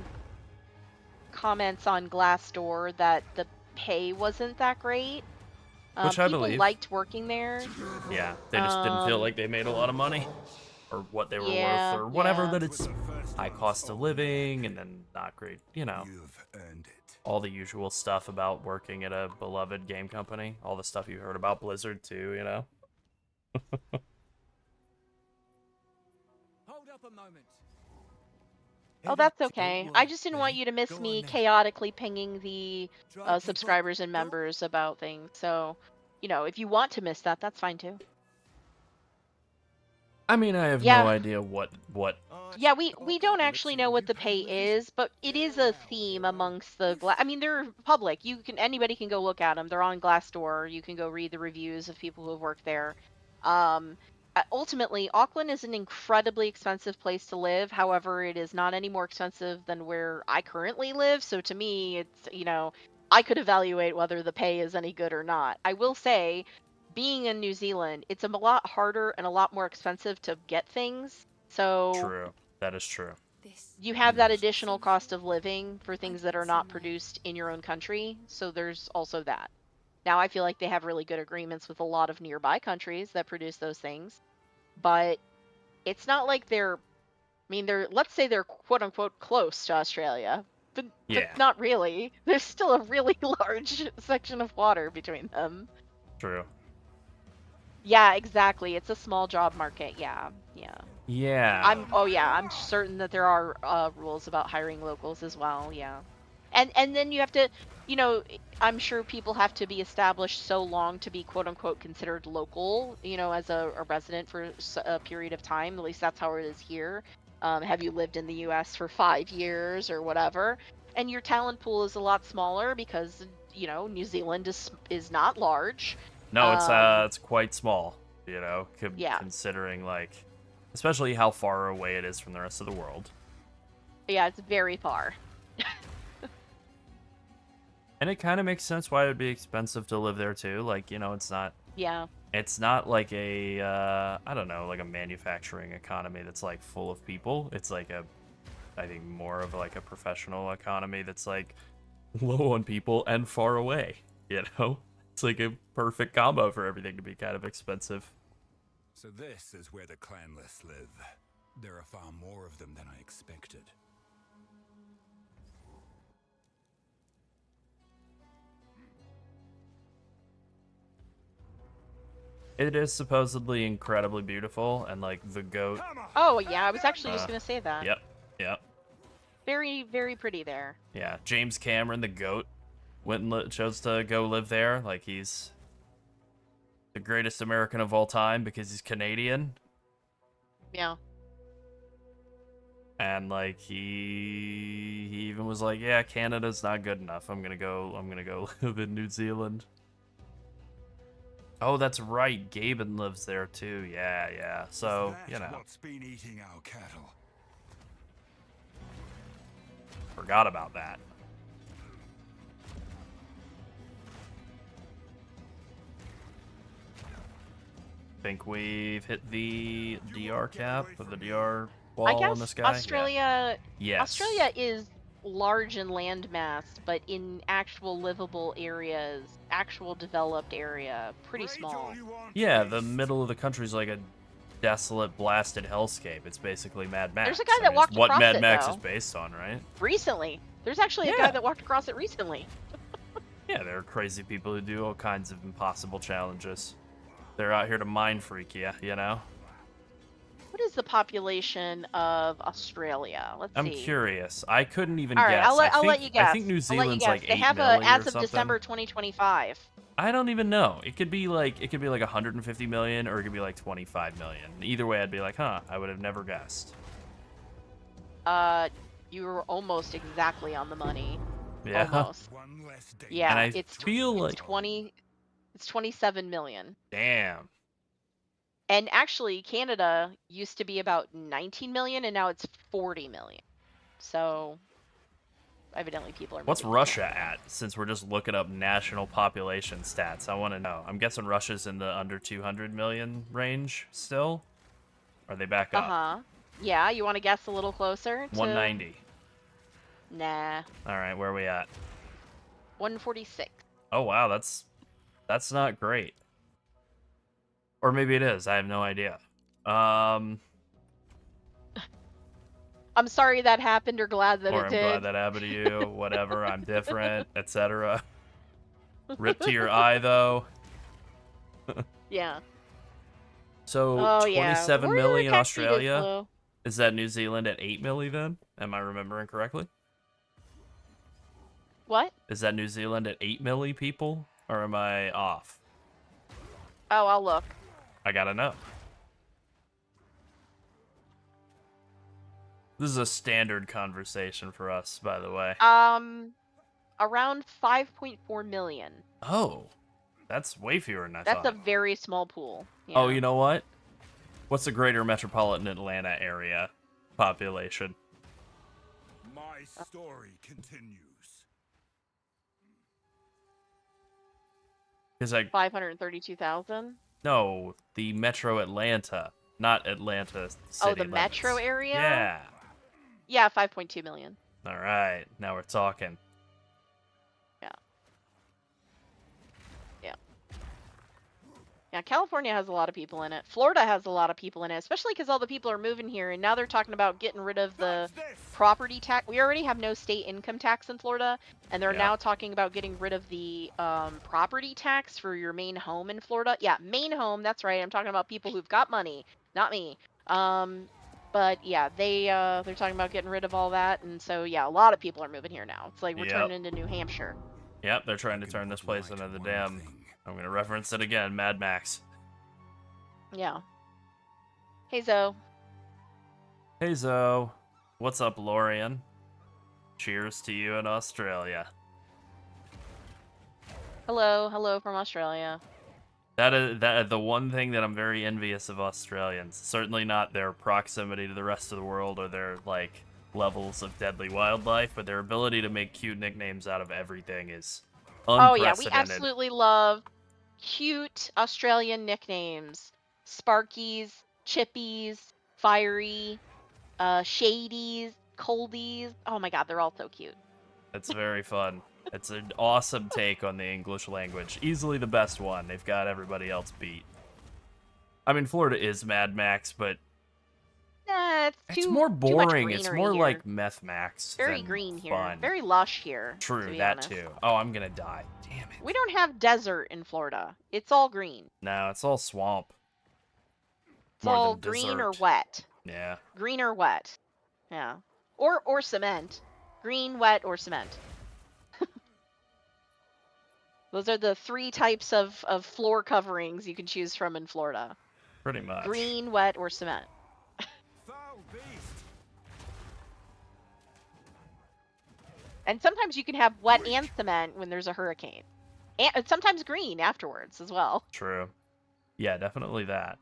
comments on Glassdoor that the pay wasn't that great. Which I people believe. liked working there. Yeah, they just didn't feel like they made a lot of money. Or what they were Yeah, worth, or whatever, yeah. that it's high cost of living, and then not great, you know. You've earned it. All the usual stuff about working at a beloved game company. All the stuff you heard about Blizzard, too, you know? Hold up a moment. Oh, that's okay. I just didn't want you to miss me chaotically pinging the subscribers and members about things. So, you know, if you want to miss that, that's fine too. I mean, I have Yeah. no idea what Yeah, we don't actually know what the pay is, but it is a theme amongst the I mean, they're public. Anybody can go look at them. They're on Glassdoor. You can go read the reviews of people who have worked there. Ultimately, Auckland is an incredibly expensive place to live. However, it is not any more expensive than where I currently live. So to me, it's, you know, I could evaluate whether the pay is any good or not. I will say, being in New Zealand, it's a lot harder and a lot more expensive to get things. So True. That is true. you have that additional cost of living for things that are not produced in your own country. So there's also that. Now, I feel like they have really good agreements with a lot of nearby countries that produce those things. But it's not like they're let's say they're quote unquote close to Australia, but not really. There's still a really large section of water between them. True. Yeah, exactly. It's a small job market. Yeah. Yeah. I'm certain that there are rules about hiring locals as well. Yeah. And then you have to, you know, I'm sure people have to be established so long to be quote unquote considered local, you know, as a resident for a period of time. At least that's how it is here. Have you lived in the US for 5 years or whatever? And your talent pool is a lot smaller because, you know, New Zealand is not large. No, it's quite small, you know, considering, like, especially how far away it is from the rest of the world. Yeah, it's very far. And it kind of makes sense why it would be expensive to live there too. Like, you know, it's not. Yeah. It's not like a I don't know, like a manufacturing economy that's like full of people. It's like I think more of like a professional economy that's like low on people and far away. You know, it's like a perfect combo for everything to be kind of expensive. So this is where the clanless live. There are far more of them than I expected. It is supposedly incredibly beautiful, and like the goat. Oh yeah, I was actually just gonna say that. Yep. Very, very pretty there. Yeah, James Cameron, the goat, went and chose to go live there. Like, he's the greatest American of all time because he's Canadian. Yeah. And like he even was like, yeah, Canada's not good enough. I'm gonna go live in New Zealand. Oh, that's right. Gaben lives there too. Yeah. So, you know. What's been eating our cattle? Forgot about that. Think we've hit the DR cap or the DR wall I guess on this guy? Australia. Yeah. Yes. Australia is large in landmass, but in actual livable areas, actual developed area, pretty small. Yeah, the middle of the country's like a desolate, blasted hellscape. It's basically Mad Max. There's a guy that walked what across Mad it, Max though. is based on, right? Recently. There's actually a guy that walked across it recently. Yeah, there are crazy people who do all kinds of impossible challenges. They're out here to mind freak you, you know? What is the population of Australia? Let's I'm see. curious. I couldn't even All right, guess. I'll let you I guess. think New I'll let you Zealand's guess. like They 8 have million or as of something. December 2025. I don't even know. It could be like 150 million or it could be like 25 million. Either way, I'd be like, huh, I would have never guessed. You were almost exactly on the money. Yeah. Almost. One less day. Yeah, And I it's feel it's like 20. It's 27 million. damn. And actually, Canada used to be about 19 million, and now it's 40 million. So, evidently, people are. What's moving to Russia Canada. at? Since we're just looking up national population stats, I want to know. I'm guessing Russia's in the under 200 million range still. Are they back up? Yeah, you want to guess a little closer? 190. Nah, All right, where are we at? 146. Oh wow, that's not great. Or maybe it is. I have no idea. I'm sorry that happened, or glad that Or it I'm did. glad that happened to you. Whatever. I'm different, etc. Rip to your eye, though. Yeah. So Oh 27 yeah. million Tax rate is Australia. low. Is that New Zealand at 8 milli then? Am I remembering correctly? What? Is that New Zealand at 8 milli people? Or am I off? Oh, I'll look. I gotta know. This is a standard conversation for us, by the way. Around 5.4 million. Oh, that's way fewer than I That's thought. a very small pool. Oh, Yeah. you know what? What's the greater metropolitan Atlanta area population? My story continues. Because 532,000. no, the Metro Atlanta, not Atlanta City. Oh, the metro limits. area? Yeah. Yeah, 5.2 million. All right, now we're talking. Yeah, California has a lot of people in it. Florida has a lot of people in it, especially because all the people are moving here, and now they're talking about getting rid of the property tax. We already have no state income tax in Florida, and they're Yeah. now talking about getting rid of the property tax for your main home in Florida. Yeah, main home. That's right. I'm talking about people who've got money, not me. But yeah, they're talking about getting rid of all that, and so yeah, a lot of people are moving here now. It's like we're Yep. turning into New Hampshire. Yep, they're trying to turn this place into the damn. I'm gonna reference it again, Mad Max. Yeah. Hey Zoe. Hey Zoe, what's up, Lorian? Cheers to you in Australia. Hello from Australia. That is the one thing that I'm very envious of Australians. Certainly not their proximity to the rest of the world or their like levels of deadly wildlife, but their ability to make cute nicknames out of everything is Oh unprecedented. yeah, we absolutely love cute Australian nicknames. Sparkies, Chippies, Fiery, Shadies, Coldies. Oh my god, they're all so cute. It's very fun. It's an awesome take on the English language. Easily the best one. They've got everybody else beat. I mean, Florida is Mad Max, but Nah, it's more too much boring. It's greenery more here. like Meth Max. Very than green here. fun. Very lush here. to True, be that honest. too. Oh, I'm gonna die. Damn it. We don't have desert in Florida. It's all green. No, it's all swamp. It's More all than green or desert. wet. Yeah. Green or wet. Yeah. Or cement. Green, wet, or cement. Those are the three types of floor coverings you can choose from in Florida. Pretty much. Green, wet, or cement. Foul beast. And sometimes you can have wet and cement when there's a hurricane. And sometimes green afterwards as well. True. Yeah, definitely that.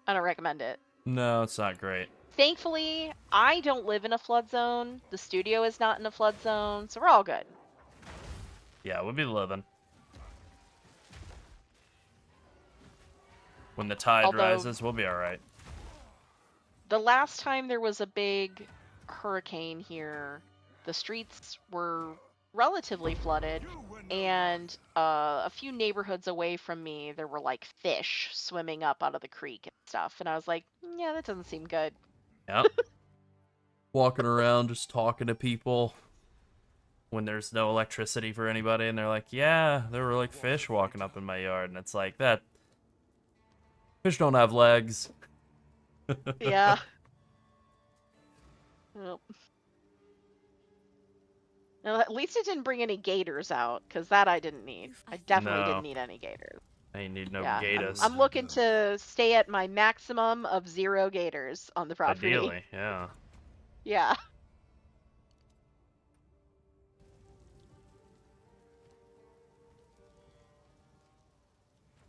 I don't recommend it. No, it's not great. Thankfully, I don't live in a flood zone. The studio is not in a flood zone, so we're all good. Yeah, we'll be living. When the tide Although- rises, we'll be alright. The last time there was a big hurricane here, the streets were relatively flooded, and a few neighborhoods away from me, there were like fish swimming up out of the creek and stuff. And I was like, yeah, that doesn't seem good. Yep. Walking around, just talking to people. when there's no electricity for anybody, and they're like, yeah, there were like fish walking up in my yard, and it's like that. Fish don't have legs. Yeah. Well, no, at least it didn't bring any gators out, because that I didn't need. I definitely No. didn't need any gators. I ain't need no Yeah, gators. I'm looking to stay at my maximum of 0 gators on the property. Ideally, yeah. Yeah.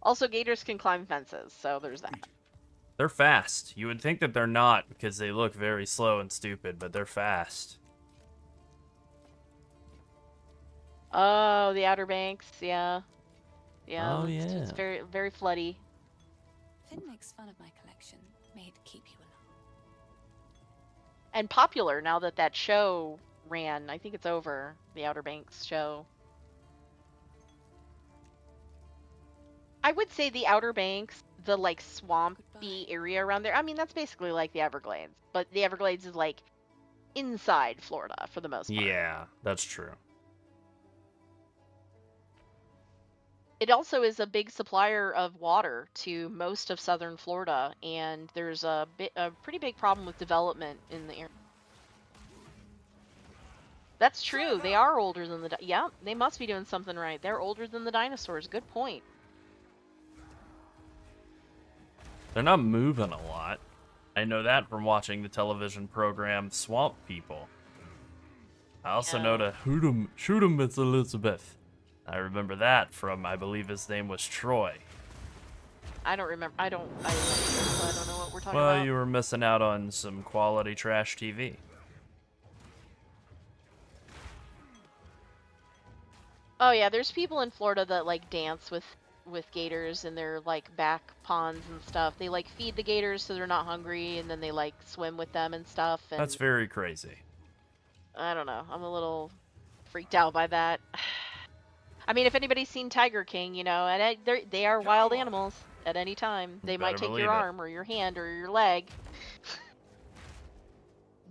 Also, gators can climb fences, so there's that. They're fast. You would think that they're not because they look very slow and stupid, but they're fast. Oh, the Outer Banks, yeah. Yeah, Oh, it's yeah. very, very floody. Finn makes fun of my collection. May it keep you along. And popular now that that show ran. I think it's over, the Outer Banks show. I would say the Outer Banks, the like swampy area around there. I mean, that's basically like the Everglades, but the Everglades is like inside Florida for the most part. Yeah, that's true. It also is a big supplier of water to most of southern Florida, and there's a pretty big problem with development in the area. That's true. They are older than the yeah. They must be doing something right. They're older than the dinosaurs. Good point. They're not moving a lot. I know that from watching the television program Swamp People. I also know to shoot 'em, Miss Elizabeth. I remember that from, I believe his name was Troy. I don't remember. I don't know what we're talking Well, about. you were missing out on some quality trash TV. Oh yeah, there's people in Florida that like dance with gators in their like back ponds and stuff. They like feed the gators so they're not hungry, and then they like swim with them and stuff. And That's very crazy. I don't know. I'm a little freaked out by that. I mean, if anybody's seen Tiger King, you know, and they are wild animals at any time. They might Better take believe your it. arm or your hand or your leg.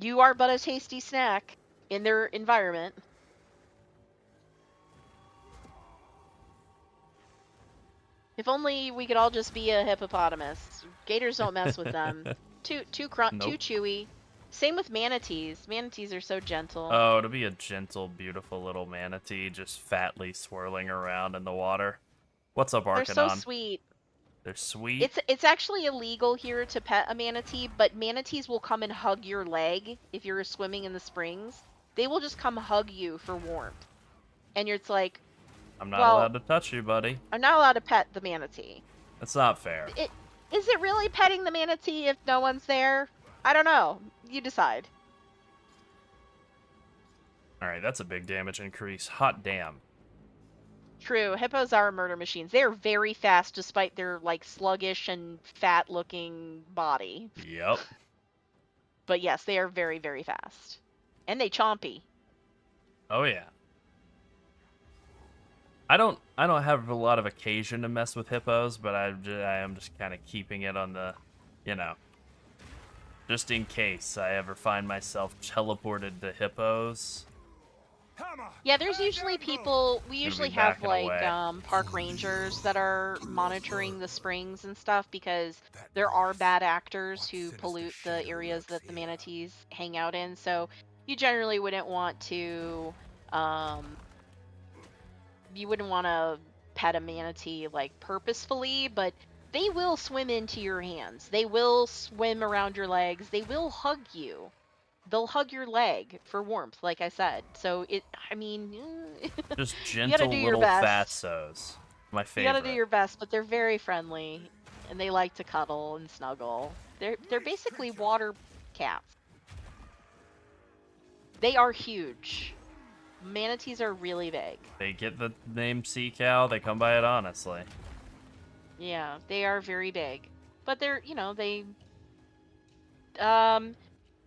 You are but a tasty snack in their environment. If only we could all just be a hippopotamus. Gators don't mess with them. Too Nope. chewy. Same with manatees. Manatees are so gentle. Oh, to be a gentle, beautiful little manatee just fatly swirling around in the water. What's up, They're so Arcanon? sweet. They're sweet. It's actually illegal here to pet a manatee, but manatees will come and hug your leg if you're swimming in the springs. They will just come hug you for warmth. And it's like, I'm not well, allowed to touch you, buddy. I'm not allowed to pet the manatee. That's not fair. Is it really petting the manatee if no one's there? I don't know. You decide. Alright, that's a big damage increase. Hot damn. True, hippos are murder machines. They are very fast despite their like sluggish and fat looking body. Yep. But yes, they are very, very fast. And they chompy. Oh yeah. I don't have a lot of occasion to mess with hippos, but I am just kind of keeping it on the, you know, just in case I ever find myself teleported to hippos. Hammer! Yeah, there's usually people, we usually have backing like away. park rangers that are monitoring the springs and stuff because there are bad actors who pollute the areas that the manatees hang out in. So you generally wouldn't want to pet a manatee like purposefully, but they will swim into your hands. They will swim around your legs. They will hug you. They'll hug your leg for warmth, like I said. So I mean, Just gotta gentle do your little best. fatsos. My you favorite. gotta do your best, but they're very friendly, and they like to cuddle and snuggle. They're basically water cats. They are huge. Manatees are really big. They get the name sea cow. They come by it honestly. Yeah, they are very big. But they're, you know,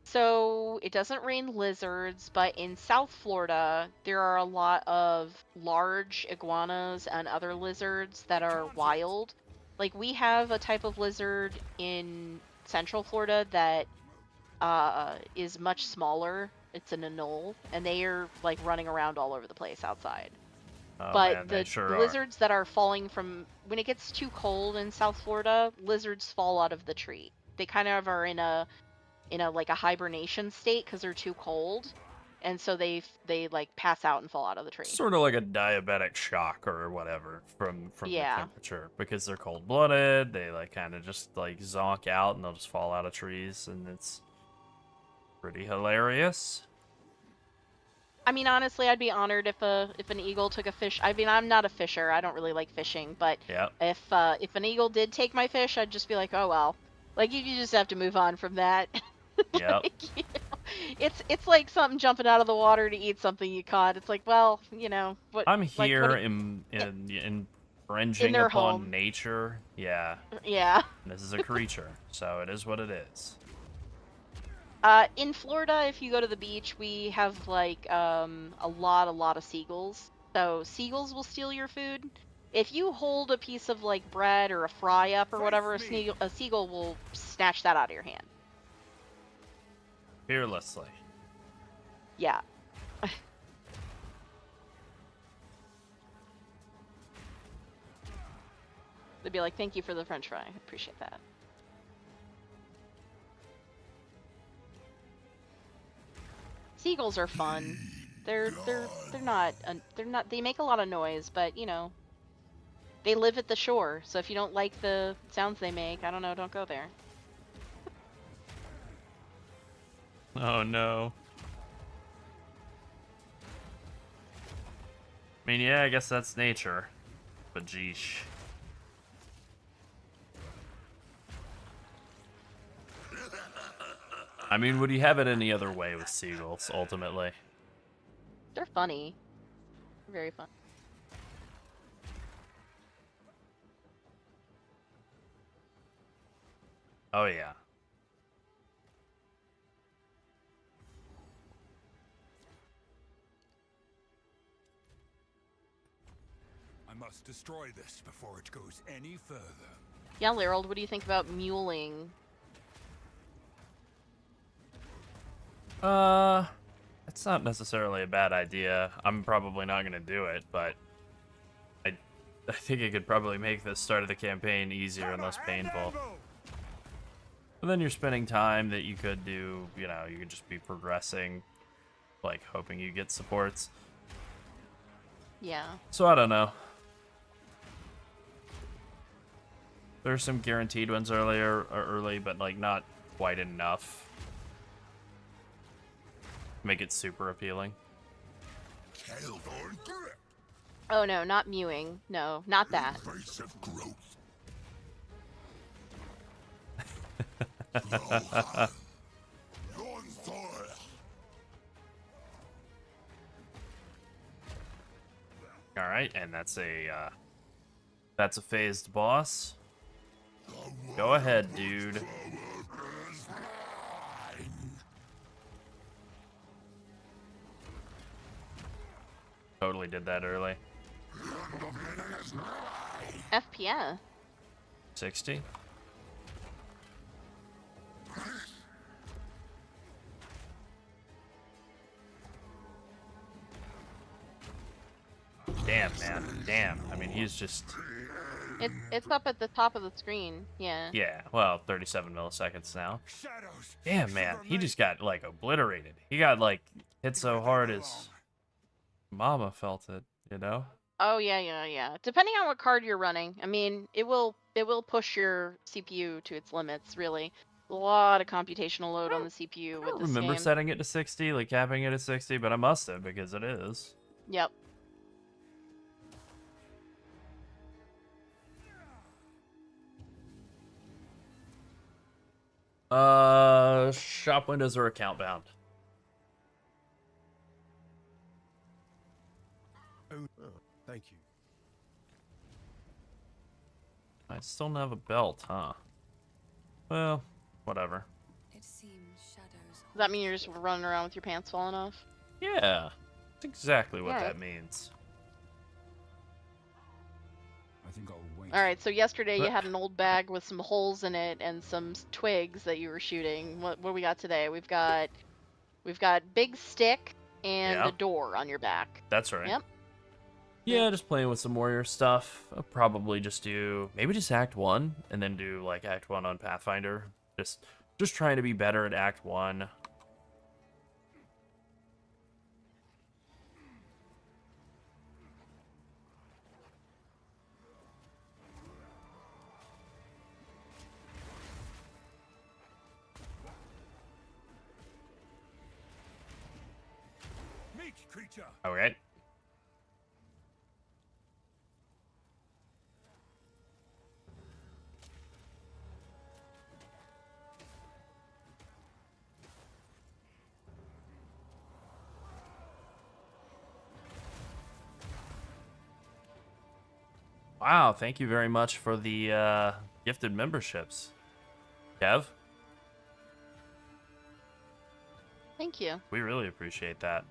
so it doesn't rain lizards, but in South Florida, there are a lot of large iguanas and other lizards that are wild. Like we have a type of lizard in Central Florida that is much smaller it's in a knoll, and they are like running around all over the place outside. Oh, But man, they the sure are. lizards that are falling from when it gets too cold in South Florida, lizards fall out of the tree. They kind of are in a like a hibernation state because they're too cold, and so they like pass out and fall out of the tree. Sort of like a diabetic shock or whatever from the Yeah. temperature, because they're cold-blooded. They like kind of just like zonk out and they'll just fall out of trees, and it's pretty hilarious. I mean, honestly, I'd be honored if an eagle took a fish. I mean, I'm not a fisher. I don't really like fishing, but Yep. if an eagle did take my fish, I'd just be like, oh well. Like you just have to move on from that. Yep. Like, you know, it's like something jumping out of the water to eat something you caught. It's like, well, you know, what I'm like, here what, infringing their upon home. nature. Yeah. yeah. This is a creature, so it is what it is. In Florida, if you go to the beach, we have like a lot of seagulls. So seagulls will steal your food. If you hold a piece of like bread or a fry up or whatever, a seagull will snatch that out of your hand. Fearlessly. Yeah. They'd be like, "Thank you for the French fry. I appreciate that." Seagulls are fun. They're not they make a lot of noise, but you know, they live at the shore. So if you don't like the sounds they make, I don't know, don't go there. Oh no. I mean, yeah, I guess that's nature, but geesh. I mean, would you have it any other way with seagulls, ultimately? They're funny. They're very fun. Oh, yeah. I must destroy this before it goes any further. Yeah, Larold, what do you think about muling? It's not necessarily a bad idea. I'm probably not gonna do it, but I think it could probably make the start of the campaign easier and less painful. But then you're spending time that you could do, you know, you could just be progressing, like hoping you get supports. Yeah. So I don't know. There's some guaranteed ones early, but like not quite enough. Make it super appealing. Oh no, not mewing. No, not that. All right, and that's a phased boss. Go ahead, dude. Totally did that early. FPS. 60. Damn, man. Damn. I mean, he's just... It's up at the top of the screen. Yeah. Yeah, well, 37 milliseconds now. Shadows. Damn, man. He just got, like, obliterated. He got, like, hit so hard his mama felt it, you know? Oh yeah. Depending on what card you're running, I mean, it will push your CPU to its limits. Really, a lot of computational load on the CPU I with don't this remember game. setting it to 60, like capping it at 60, but I must have because it is. Yep. Shop windows are account bound. Oh, thank you. I still don't have a belt, huh? Well, whatever. It seems shadows. Does that mean you're just running around with your pants falling off? Yeah, that's exactly what Yeah. that means. I think I'll wait. All right. So yesterday you But- had an old bag with some holes in it and some twigs that you were shooting. What we got today? We've got We've got big stick and Yeah. a door on your back. That's right. Yep. Yeah, just playing with some warrior stuff. I'll probably just do maybe just Act 1 and then do like Act 1 on Pathfinder. Just trying to be better at Act 1. Meek creature. Okay. Wow, thank you very much for the gifted memberships. Kev, Thank you. we really appreciate that.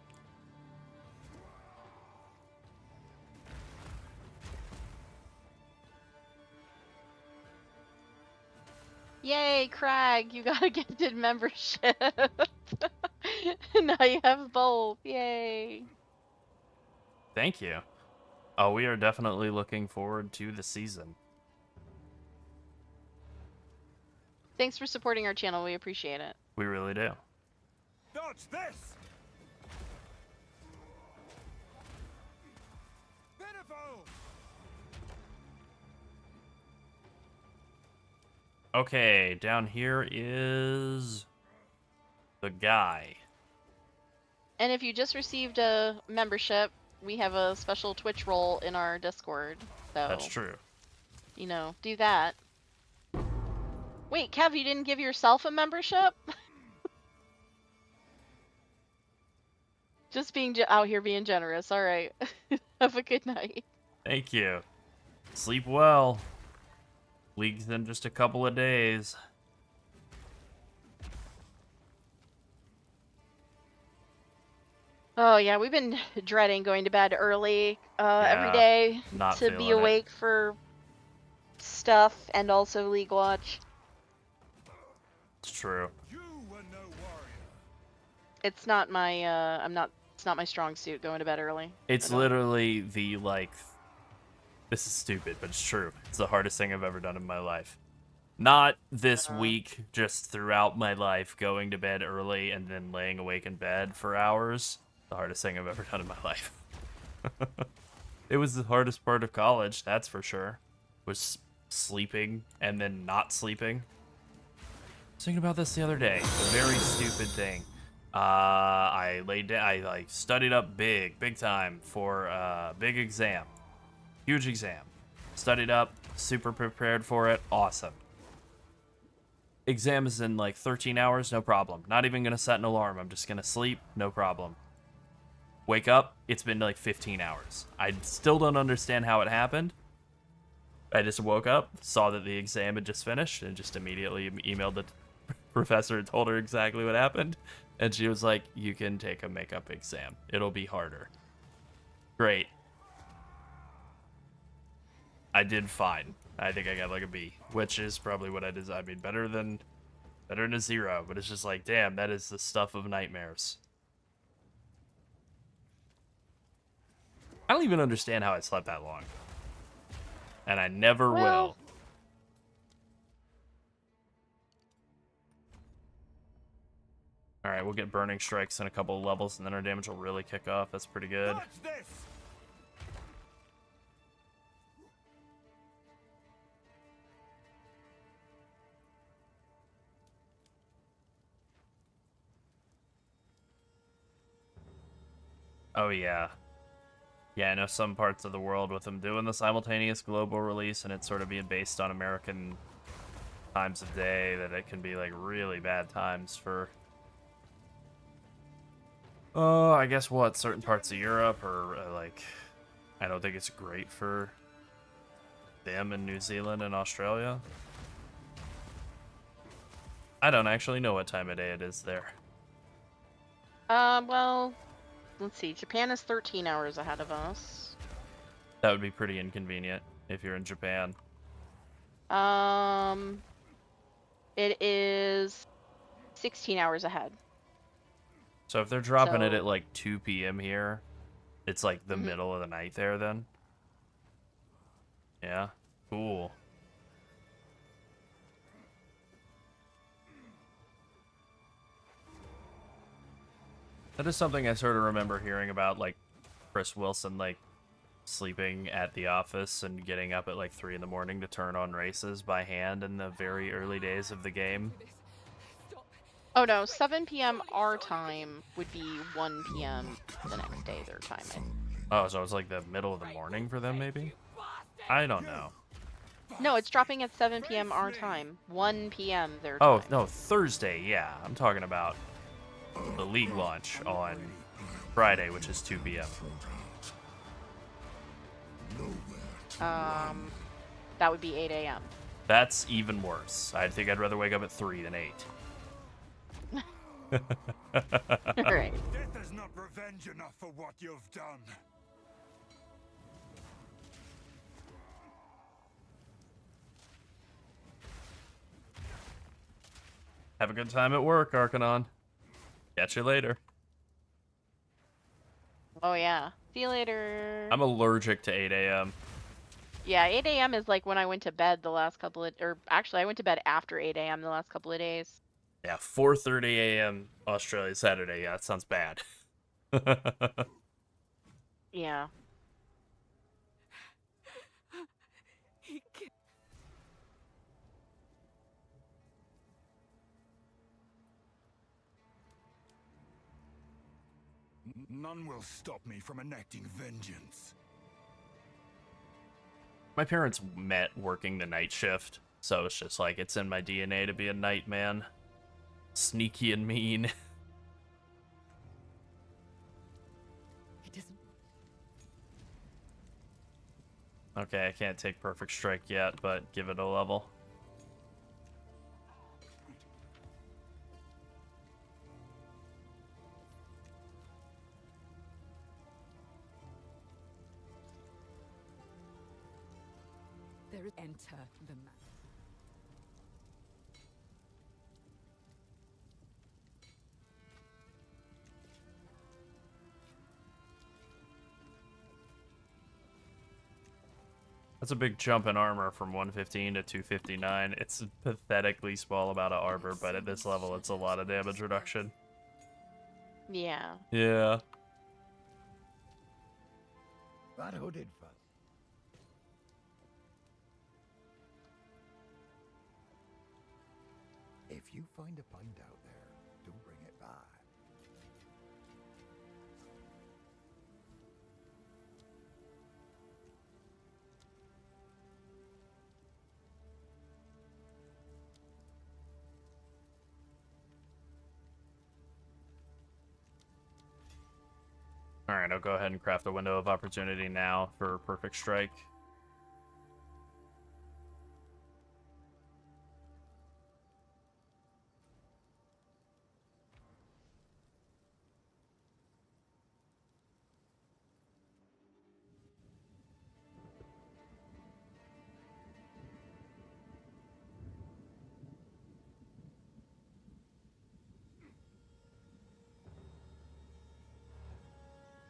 Yay, Crag, you got a gifted membership. Now you have both. Yay. Thank you. Oh, we are definitely looking forward to the season. Thanks for supporting our channel. We appreciate it. We really do. Dodge this! Pitiful! Okay, down here is the guy. And if you just received a membership, we have a special Twitch role in our Discord. So, That's true. you know, do that. Wait, Kev, you didn't give yourself a membership? Just being out here being generous. All right. Have a good night. Thank you. Sleep well. League's in just a couple of days. Oh yeah, we've been dreading going to bed early every Yeah, day not to be feeling it. awake for stuff and also League Watch. It's true. You were no warrior. It's not my it's not my strong suit going to bed early. It's at all. literally the, like, this is stupid, but it's true. It's the hardest thing I've ever done in my life. Not this week, just throughout my life, going to bed early and then laying awake in bed for hours. The hardest thing I've ever done in my life. It was the hardest part of college, that's for sure. Was sleeping and then not sleeping. I was thinking about this the other day. A very stupid thing. I laid down, I like studied up big time for a big exam. Huge exam. Studied up, super prepared for it, awesome. Exam is in like 13 hours, no problem. Not even gonna set an alarm, I'm just gonna sleep, no problem. Wake up, it's been like 15 hours. I still don't understand how it happened. I just woke up, saw that the exam had just finished, and just immediately emailed the professor and told her exactly what happened. And she was like, you can take a makeup exam. It'll be harder. Great. I did fine. I think I got like a B, which is probably what I deserve. I mean, better than a 0, but it's just like, damn, that is the stuff of nightmares. I don't even understand how I slept that long. And I never Well, will. Alright, we'll get Burning Strikes in a couple of levels, and then our damage will really kick off. That's pretty good. Dodge this! Oh, yeah. Yeah, I know some parts of the world with them doing the simultaneous global release and it sort of being based on American times of day, that it can be, like, really bad times for... Oh, I guess what? Certain parts of Europe or, like... I don't think it's great for them in New Zealand and Australia. I don't actually know what time of day it is there. well, let's see. Japan is 13 hours ahead of us. That would be pretty inconvenient if you're in Japan. It is 16 hours ahead. So if they're dropping it So- at like 2 p.m. here, it's like the middle of the night there then? Yeah. Cool. That is something I sort of remember hearing about, like Chris Wilson, like sleeping at the office and getting up at like 3 in the morning to turn on races by hand in the very early days of the game. Oh no, 7 p.m. our time would be 1 p.m. the next day their time. Oh, so it's like the middle of the morning for them, maybe? I don't know. No, it's dropping at 7 p.m. our time, 1 p.m. their Oh, time. no, Thursday, yeah. I'm talking about the league launch on Friday, which is 2 p.m. That would be 8 a.m. That's even worse. I think I'd rather wake up at 3 than 8. Right. Death is not revenge enough for what you've done. Have a good time at work, Arcanon. Catch you later. Oh yeah. See you later. I'm allergic to 8 a.m. Yeah, 8 a.m. is like when I went to bed the last couple of, or actually I went to bed after 8 a.m. the last couple of days. Yeah, 4:30 a.m. Australia Saturday. Yeah, that sounds bad. Yeah. None will stop me from enacting vengeance. My parents met working the night shift, so it's just like it's in my DNA to be a night man. Sneaky and mean. It isn't. Okay, I can't take Perfect Strike yet, but give it a level. There is enter the man. That's a big jump in armor from 115 to 259. It's a pathetically small amount of armor, but at this level, it's a lot of damage reduction. Yeah. Yeah. That hooded fuzz. If you find a pint out there, do bring it back. Alright, I'll go ahead and craft a window of opportunity now for Perfect Strike.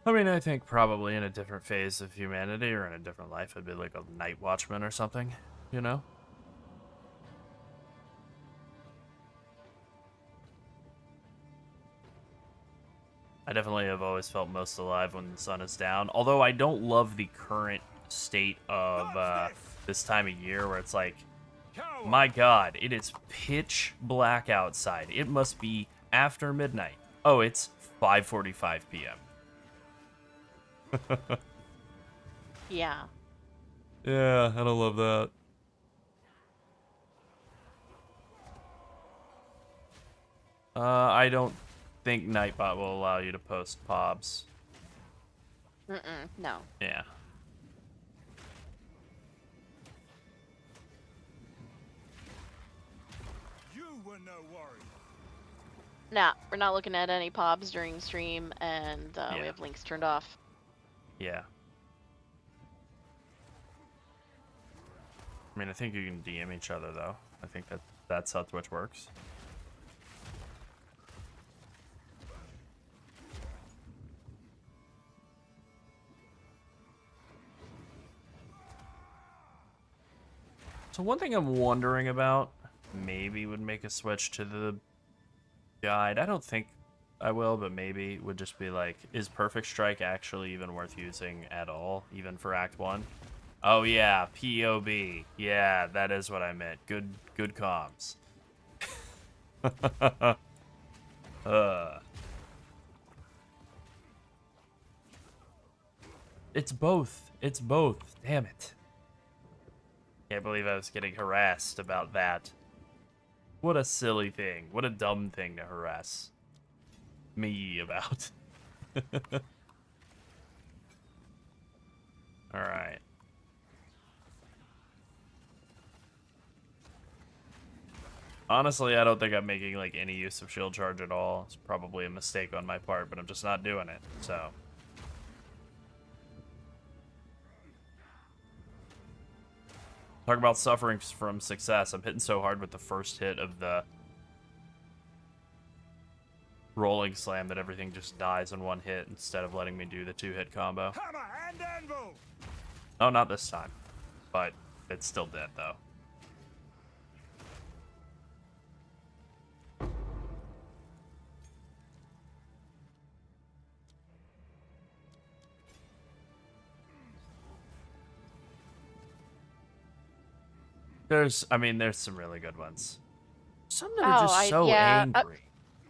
I mean, I think probably in a different phase of humanity or in a different life, I'd be like a night watchman or something, you know? I definitely have always felt most alive when the sun is down, although I don't love the current state of this time of year where it's like, my god, it is pitch black outside. It must be after midnight. Oh, it's 5:45 p.m. Yeah. Yeah, I don't love that. I don't think Nightbot will allow you to post POBs. No. Yeah. You were no worry. Nah, we're not looking at any pobs during stream, and Yeah. we have links turned off. Yeah. I mean, I think you can DM each other, though. I think that's how Twitch works. So one thing I'm wondering about, maybe would make a switch to the guide. I don't think I will, but maybe would just be like, is Perfect Strike actually even worth using at all, even for Act 1? Oh yeah, POB. Yeah, that is what I meant. Good comms. It's both. It's both. Damn it. Can't believe I was getting harassed about that. What a silly thing. What a dumb thing to harass me about. Alright. Honestly, I don't think I'm making like any use of shield charge at all. It's probably a mistake on my part, but I'm just not doing it, so. Talk about suffering from success. I'm hitting so hard with the first hit of the rolling slam that everything just dies in one hit instead of letting me do the 2-hit combo. Hammer and anvil. Oh, not this time. But it's still dead, though. There's some really good ones. Some that are just so angry.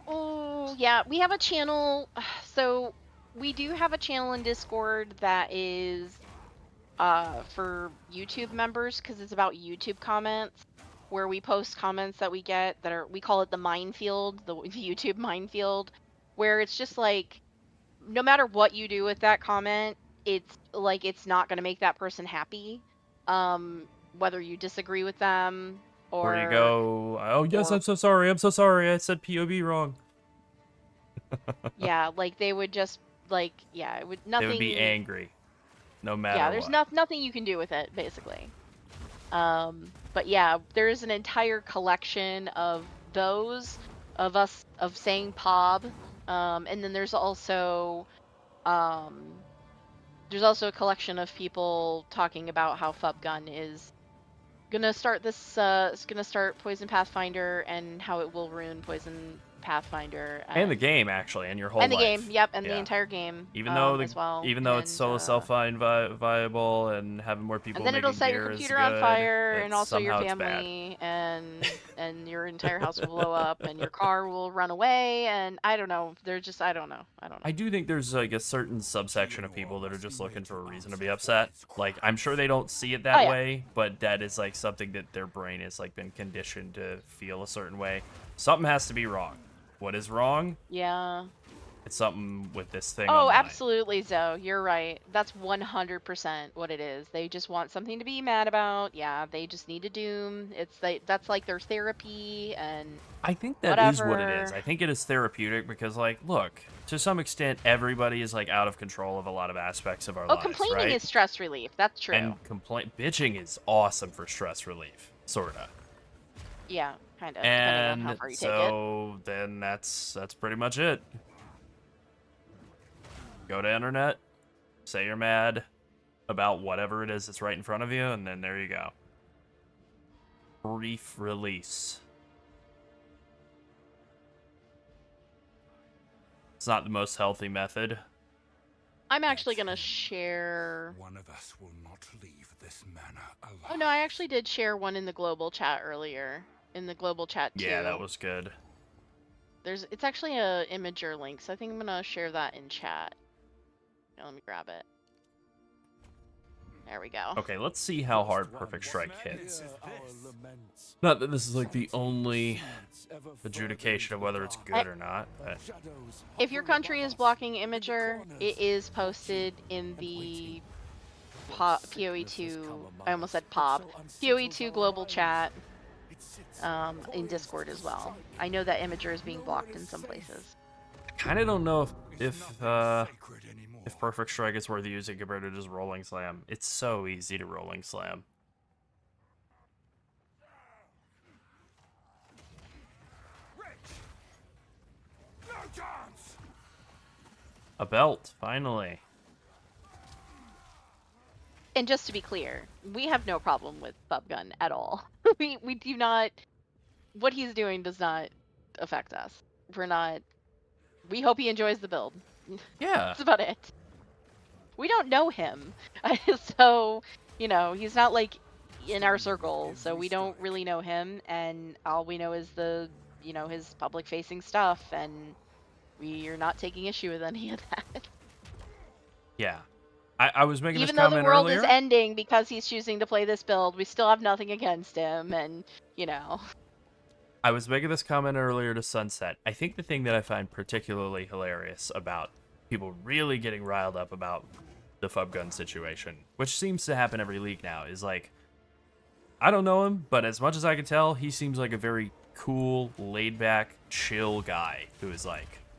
Oh, yeah. We have a channel. So we do have a channel in Discord that is for YouTube members because it's about YouTube comments where we post comments that we get that are, we call it the minefield, the YouTube minefield, where it's just like, no matter what you do with that comment, it's like, it's not going to make that person happy. Whether you disagree with them or Where you go, oh yes, or- I'm so sorry, I said POB wrong. yeah, like they would just like, yeah, it would nothing. They would be angry, no matter Yeah, there's what. nothing you can do with it, basically. But yeah, there's an entire collection of those of us of saying POB, and then there's also a collection of people talking about how Fub Gun is gonna start this. It's gonna start Poison Pathfinder and how it will ruin Poison Pathfinder And the game, actually, and your whole and the life. game. Yep, and the Yeah. entire game. Even though as well. even though it's solo viable and having more people and then it'll making set your gear is computer on good, fire and it's also your somehow it's bad. family and your entire house will blow up and your car will run away and I don't know. They're just I don't know. I do think there's like a certain subsection of people that are just looking for a reason to be upset. Like, I'm sure they don't see it that way, but that is like something that their brain has like been conditioned to feel a certain way. Something has to be wrong. What is wrong? Yeah. It's something with this thing. Oh, online. absolutely, Zoe. You're right. That's 100% what it is. They just want something to be mad about. Yeah, they just need a doom. It's like that's like their therapy and I think that is what it is. I think it is therapeutic because, like, look, to some extent, everybody is like out of control of a lot of aspects of our lives. Complaining right? is stress relief. That's true. And bitching is awesome for stress relief, sorta. Yeah, kind of. And depending on how far you take it. so then that's pretty much it. Go to internet, say you're mad about whatever it is that's right in front of you, and then there you go. Brief release. It's not the most healthy method. I'm actually gonna share. One of us will not leave this manor alive. Oh no, I actually did share one in the global chat earlier. In the global chat too. Yeah, that was good. It's actually a imager link, so I think I'm gonna share that in chat. Now, let me grab it. There we go. Okay, let's see how hard Perfect Strike hits. Not that this is like the only adjudication of whether it's good or not, but If your country is blocking imager, it is posted in the PoE2. I almost said POB. PoE2 global chat. In Discord as well. I know that imager is being blocked in some places. I kind of don't know if Perfect Strike is worth using compared to just Rolling Slam. It's so easy to Rolling Slam. No chance. A belt, finally. And just to be clear, we have no problem with Fub Gun at all. we do not. What he's doing does not affect us. We're not. We hope he enjoys the build. Yeah. That's about it. We don't know him, so he's not like in our circle, so we don't really know him, and all we know is his public facing stuff, and we are not taking issue with any of that. Yeah. I was making Even this though the comment world earlier. is ending because he's choosing to play this build, we still have nothing against him, and I was making this comment earlier to Sunset. I think the thing that I find particularly hilarious about people really getting riled up about the Fub Gun situation, which seems to happen every league now, is like, I don't know him, but as much as I can tell, he seems like a very cool, laid-back, chill guy who is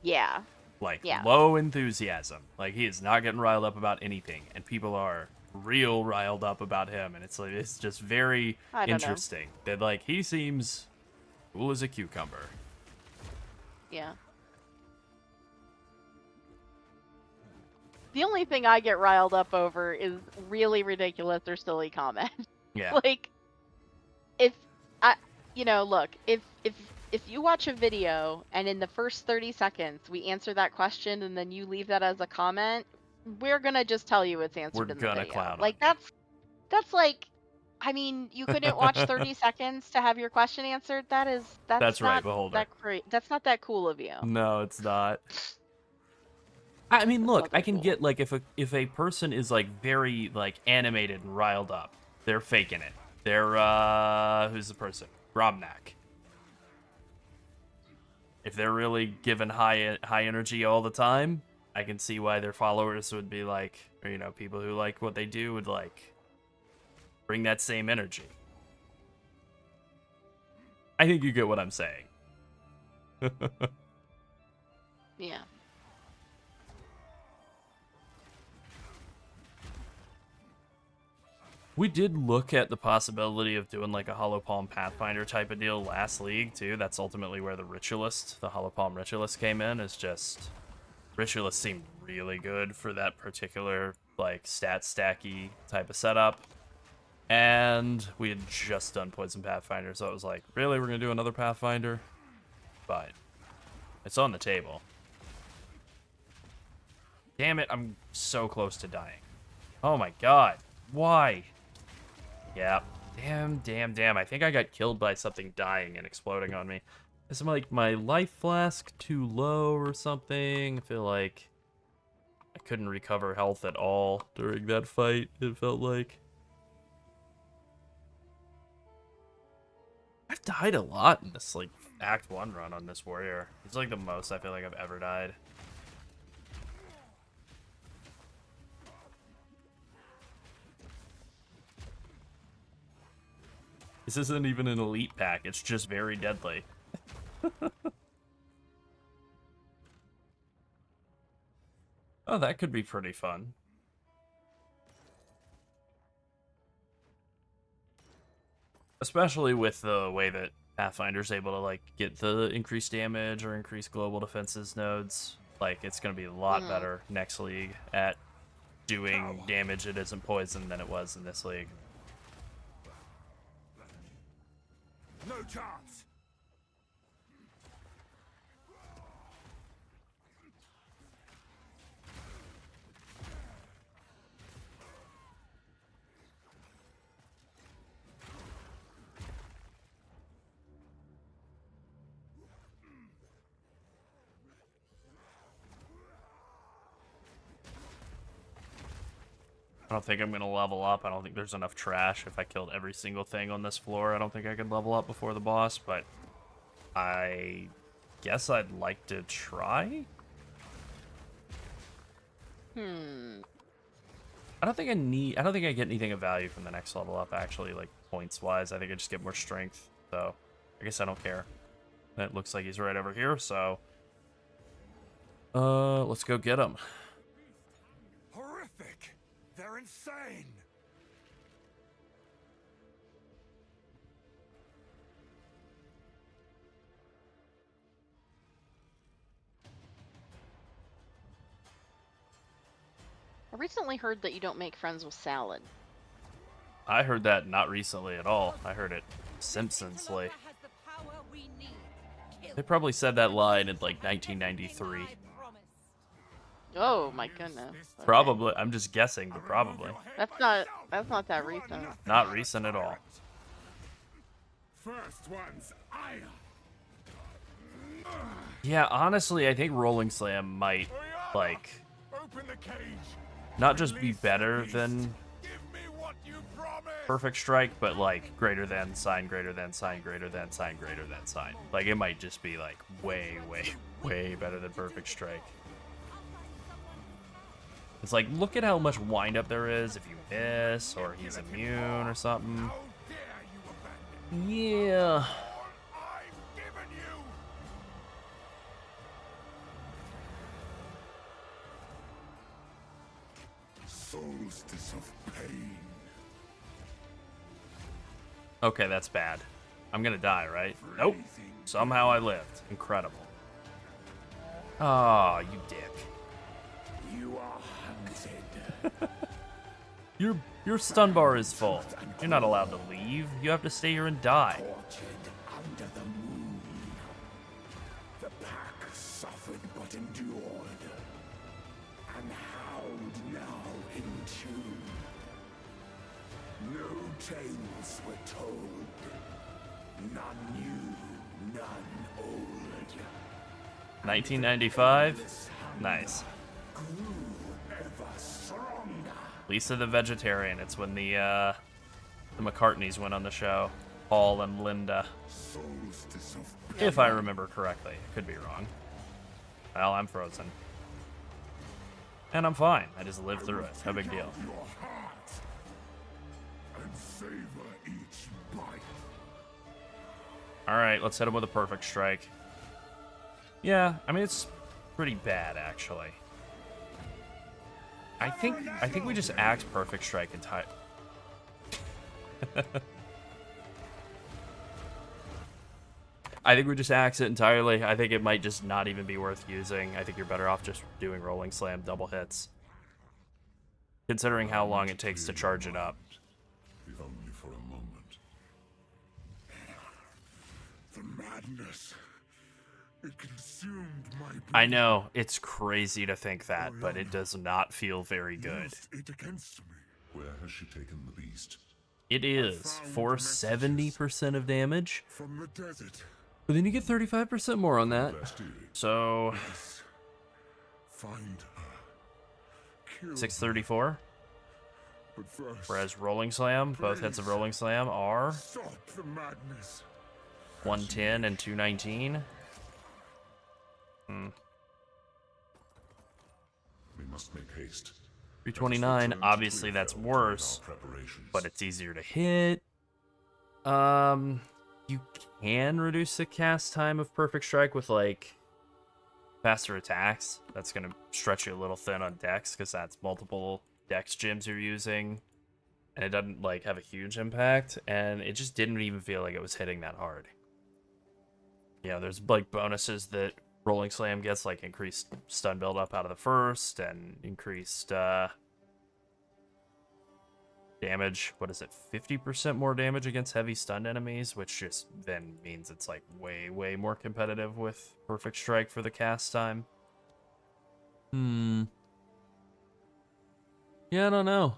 yeah. low enthusiasm. Like, he is not getting riled up about anything, and people are real riled up about him, and it's just very I don't know. interesting that he seems cool as a cucumber. Yeah. The only thing I get riled up over is really ridiculous or silly comments. Yeah. If look, if you watch a video and in the first 30 seconds we answer that question and then you leave that as a comment, we're gonna just tell you it's answered in the video. Clown That's I mean, you couldn't watch 30 seconds to have your question answered. That's right, not Beholder. that great. That's not that cool of you. No, it's not. I mean, look, I can cool. get if a person is very animated and riled up, they're faking it. They're who's the person? Gromnak. If they're really giving high energy all the time, I can see why their followers would be or people who like what they do would bring that same energy. I think you get what I'm saying. Yeah. We did look at the possibility of doing a Hollow Palm Pathfinder type of deal last league too. That's ultimately where the Hollow Palm Ritualist came in. Is just Ritualist seemed really good for that particular stat stacky type of setup. And we had just done Poison Pathfinder, so it was really, we're gonna do another Pathfinder? But it's on the table. Damn it, I'm so close to dying. Oh my god. Why? Yeah. Damn. I think I got killed by something dying and exploding on me. Is my life flask too low or something? I feel like I couldn't recover health at all during that fight, it felt like. I've died a lot in this Act 1 run on this warrior. It's the most I feel like I've ever died. This isn't even an elite pack, it's just very deadly. Oh, that could be pretty fun. Especially with the way that Pathfinder's able to get the increased damage or increased global defenses nodes. It's gonna be a lot better next league at doing damage that isn't poison than it was in this league. No chance. I don't think I'm gonna level up. I don't think there's enough trash. If I killed every single thing on this floor, I don't think I could level up before the boss, but I guess I'd like to try. I don't think I get anything of value from the next level up, actually, points wise. I think I just get more strength, so I guess I don't care. It looks like he's right over here, so let's go get him. Horrific. They're insane. I recently heard that you don't make friends with salad. I heard that not recently at all. I heard it Simpsonsly. They probably said that line in like 1993. Oh my goodness. Okay. Probably. I'm just guessing, but probably. That's not that recent. Not recent at all. First one's iron. Yeah, honestly, I think Rolling Slam might, like, Open the cage. not just be better than Give me what you promised. Perfect Strike, but like greater than sign, greater than sign, greater than sign, greater than sign. Like it might just be like way, way, way better than Perfect Strike. It's like, look at how much windup there is if you miss, or he's immune or something. How dare you abandon Yeah. all I've given you? Solstice of pain. Okay, that's bad. I'm gonna die, right? Nope. Somehow I lived. Incredible. Oh, you dick. You are hunted. Your stun bar is full. You're not allowed to leave. You have to stay here and die. Tortured under the moon. The pack suffered but endured. And howled now in tune. No tales were told. None new, none old. 1995. Nice. Grew ever stronger. Lisa the Vegetarian. It's when the McCartneys went on the show. Paul and Linda. Solstice of If I remember correctly. Could be wrong. Well, I'm frozen. And I'm fine. I just lived through it. No big deal. your heart and savor each bite. Alright, let's hit him with a Perfect Strike. Yeah, I mean, it's pretty bad, actually. I think we just axe Perfect Strike entire. I think we just axe it entirely. I think it might just not even be worth using. I think you're better off just doing Rolling Slam double hits. Considering how long it takes to charge it up. If only for a moment. The madness. It consumed my blood. I know, it's crazy to think that, but it does not feel very good. Used it against me. Where has she taken the beast? It is for 70% of damage, From the desert. but then you get 35% more on that. Investigate. So, Find her. Kill 634. But first, Whereas Rolling Slam, both hits of Rolling Slam are stop the madness. 110 and 219. We must make haste. 329, obviously that's worse, but it's easier to hit. You can reduce the cast time of Perfect Strike with, like, faster attacks. That's going to stretch you a little thin on dex, because that's multiple dex gems you're using. And it doesn't, like, have a huge impact, and it just didn't even feel like it was hitting that hard. You know, there's, like, bonuses that Rolling Slam gets, like increased stun buildup out of the first, and increased, damage. What is it? 50% more damage against heavy stunned enemies, which just then means it's like way, way more competitive with Perfect Strike for the cast time. Yeah, I don't know.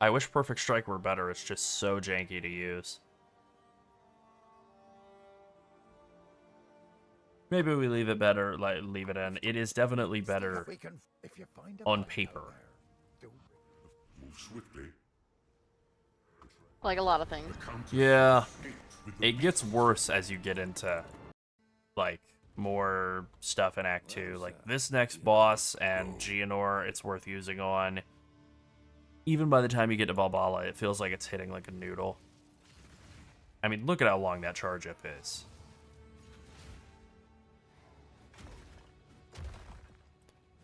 I wish Perfect Strike were better. It's just so janky to use. Maybe we leave it better, like leave it in. It is definitely better on paper. Move swiftly. Like a lot of things. Yeah, it gets worse as you get into like more stuff in Act 2. Like this next boss and Geonor, it's worth using on. Even by the time you get to Balbala, it feels like it's hitting like a noodle. I mean, look at how long that charge up is.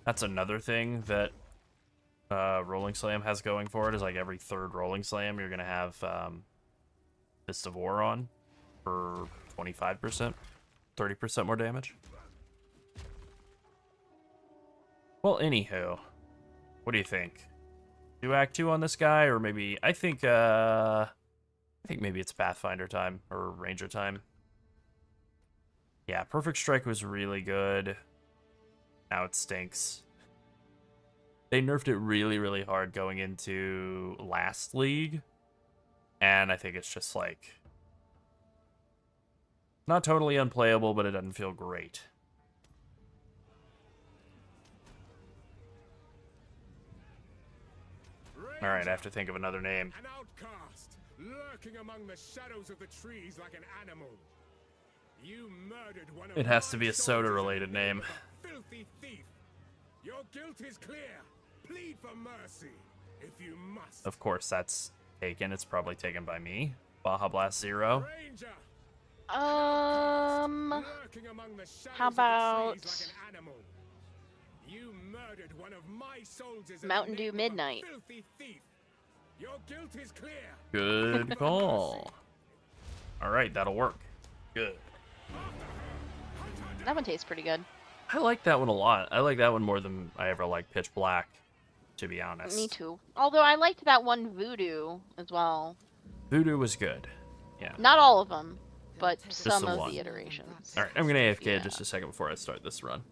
That's another thing that Rolling Slam has going for it, is like every third Rolling Slam you're going to have Fist of War on for 25%, 30% more damage. Well, anywho, what do you think? do Act 2 on this guy, or maybe I think maybe it's Pathfinder time or Ranger time. Yeah, Perfect Strike was really good. Now it stinks. They nerfed it really, really hard going into last league, and I think it's just like not totally unplayable, but it doesn't feel great. All right, I have to think of another name. An outcast, lurking among the shadows of the trees like an animal. You murdered one of It has to my be a soldiers soda-related in the name name. of a filthy thief. Your guilt is clear. Plead for mercy, if you must. Of course, that's taken. It's probably taken by me. Baja Blast Zero. Ranger, Lurking among the shadows how of the about trees like an animal. You murdered one of my soldiers in Mountain the Dew name Midnight? Of a filthy thief. Your guilt is clear. Good call. All right, that'll work. Good. That one tastes pretty good. I like that one a lot. I like that one more than I ever liked Pitch Black, to be honest. Me too. Although I liked that one Voodoo as well. Voodoo was good. Yeah. Not all of them, but Just some the of one. the iterations. All right, I'm gonna AFK Yeah. just a second before I start this run.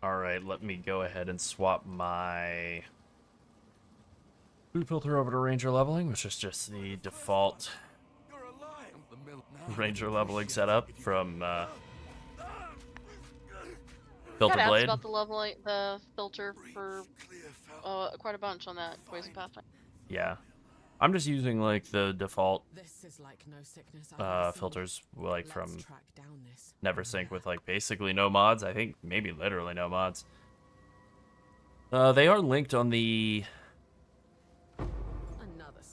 Alright, let me go ahead and swap my food filter over to Ranger leveling, which is just the default Ranger leveling setup from Filter Got asked Blade. about the leveling, the filter for quite a bunch on that Poison Pathfinder. Yeah. I'm just using like the default This is like no sickness I've ever seen. filters like Let's from track down this. Neversink with like basically no mods. I think maybe literally no mods. They are linked on the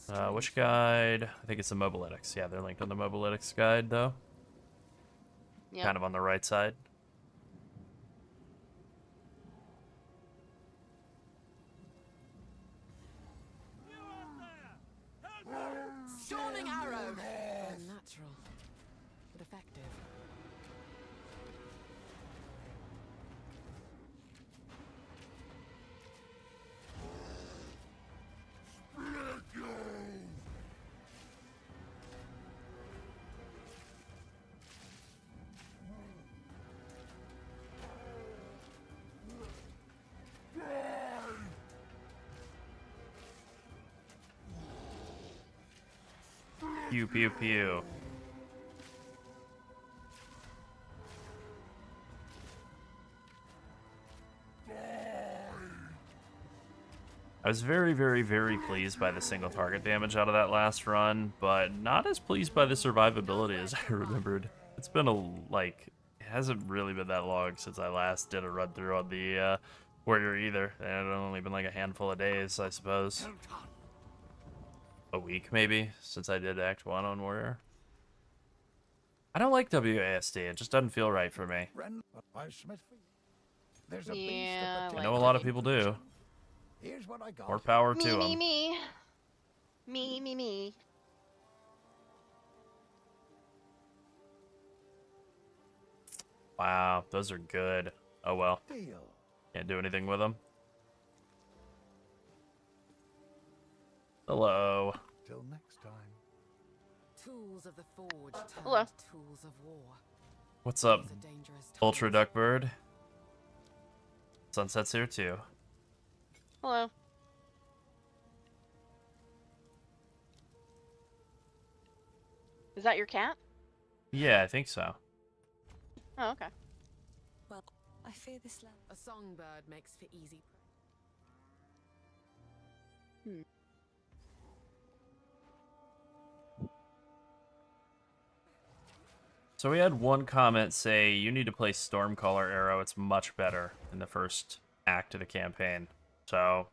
Another which guide? I think it's the Mobilytics. Yeah, they're linked on the Mobilytics guide though. Yeah. Kind of on the right side. Storming arrow. Unnatural, but effective. Pew pew pew. I was very, very, very pleased by the single target damage out of that last run, but not as pleased by the survivability as I remembered. It's been like, it hasn't really been that long since I last did a run through on the Warrior either. And it had only been like a handful of days, I suppose. A week maybe since I did Act 1 on Warrior. I don't like WASD. It just doesn't feel right for me. There's a Yeah, I know a lot of people do. Here's what I got. More power Me, to me, them. me. Me, me, me. Wow, those are good. Oh well. Deal. Can't do anything with them. Hello. Till next time. Tools of the forge turned Hello. tools of war. What's up, It's a dangerous time. Ultra Duckbird? Sunset's here too. Hello. Is that your cat? Yeah, I think so. Oh, okay. Well, I fear this land. A songbird makes for easy prey. So we had one comment say, you need to play Stormcaller Arrow. It's much better in the first act of the campaign. So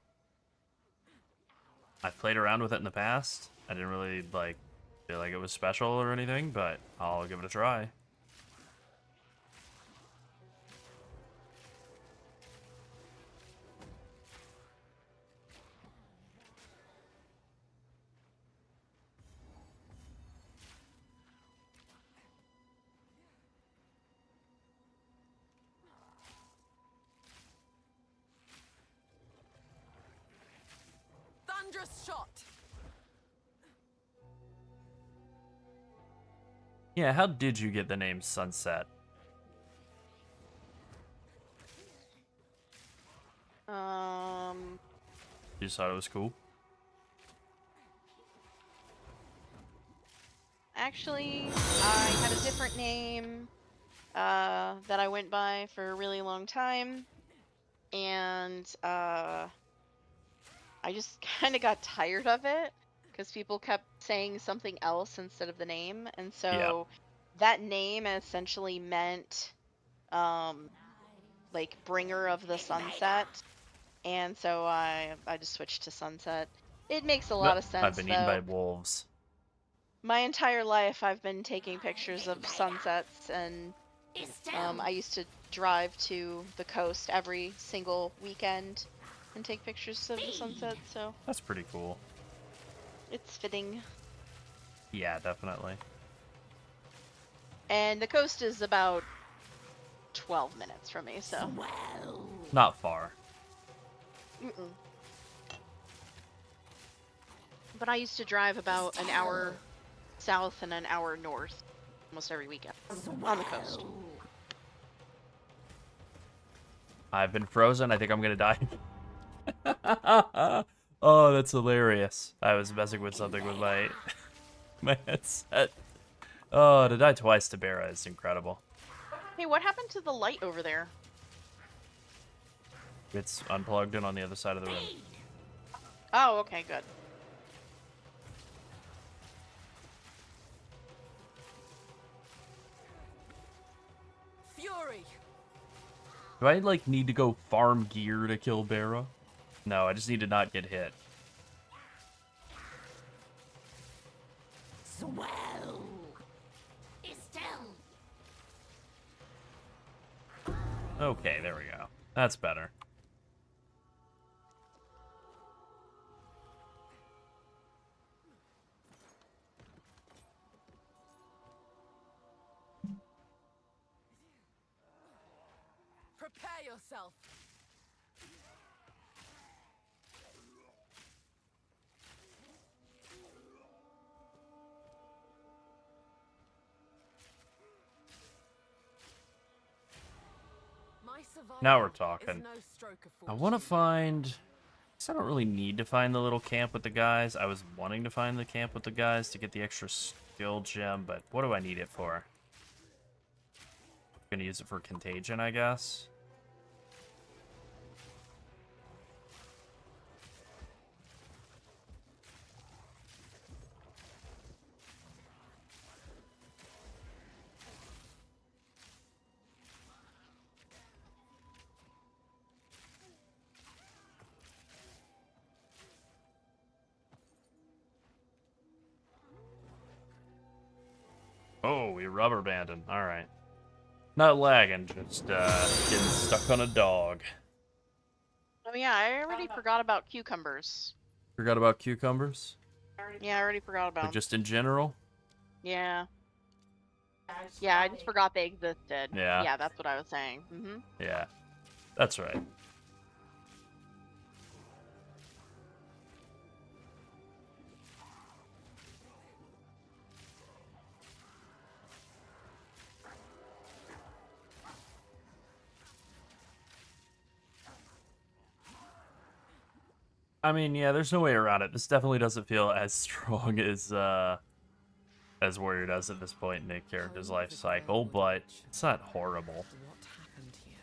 I've played around with it in the past. I didn't really like feel like it was special or anything, but I'll give it a try. Thunderous shot! Yeah, how did you get the name Sunset? You just thought it was cool? Actually, I had a different name that I went by for a really long time, and I just kind of got tired of it because people kept saying something else instead of the name, and so that name essentially meant like bringer of the sunset, and so I just switched to Sunset. It makes a lot of sense. I've been eaten by though. wolves. My entire life, I've been taking pictures of sunsets, and I used to drive to the coast every single weekend and take pictures of the sunset, so That's pretty cool. it's fitting. Yeah, definitely. And the coast is about 12 minutes from me, so. Not far. Mm-mm. But I used to drive about an hour south and an hour north almost every weekend on the coast. I've been frozen. I think I'm gonna die. Oh, that's hilarious. I was messing with something with my my headset. Oh, to die twice to Bera is incredible. Hey, what happened to the light over there? It's unplugged and on the other side of the room. Oh, okay, good. Fury! Do I like need to go farm gear to kill Bera? No, I just need to not get hit. Okay, there we go. That's better. Prepare yourself! My Now we're survival talking. is no stroke of I want to fortune. find... I guess I don't really need to find the little camp with the guys. I was wanting to find the camp with the guys to get the extra skill gem, but what do I need it for? I'm gonna use it for contagion, I guess. we rubber banding. All right. Not lagging, just getting stuck on a dog. Oh yeah, I already forgot about cucumbers. Forgot about cucumbers? Yeah, I already forgot about Like 'em. just in general? Yeah. Yeah, I just forgot they existed. Yeah. Yeah, that's what I was saying. Mm-hmm. Yeah. That's right. I mean, yeah, there's no way around it. This definitely doesn't feel as strong as Warrior does at this point in a character's life cycle, but it's not horrible. What happened here?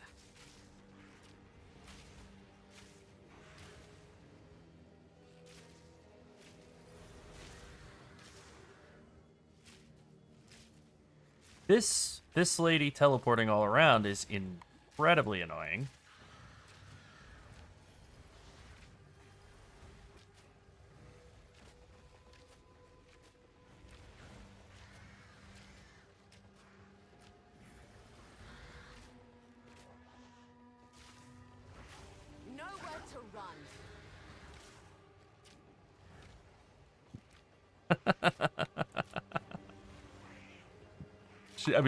This lady teleporting all around is incredibly annoying. Nowhere to run.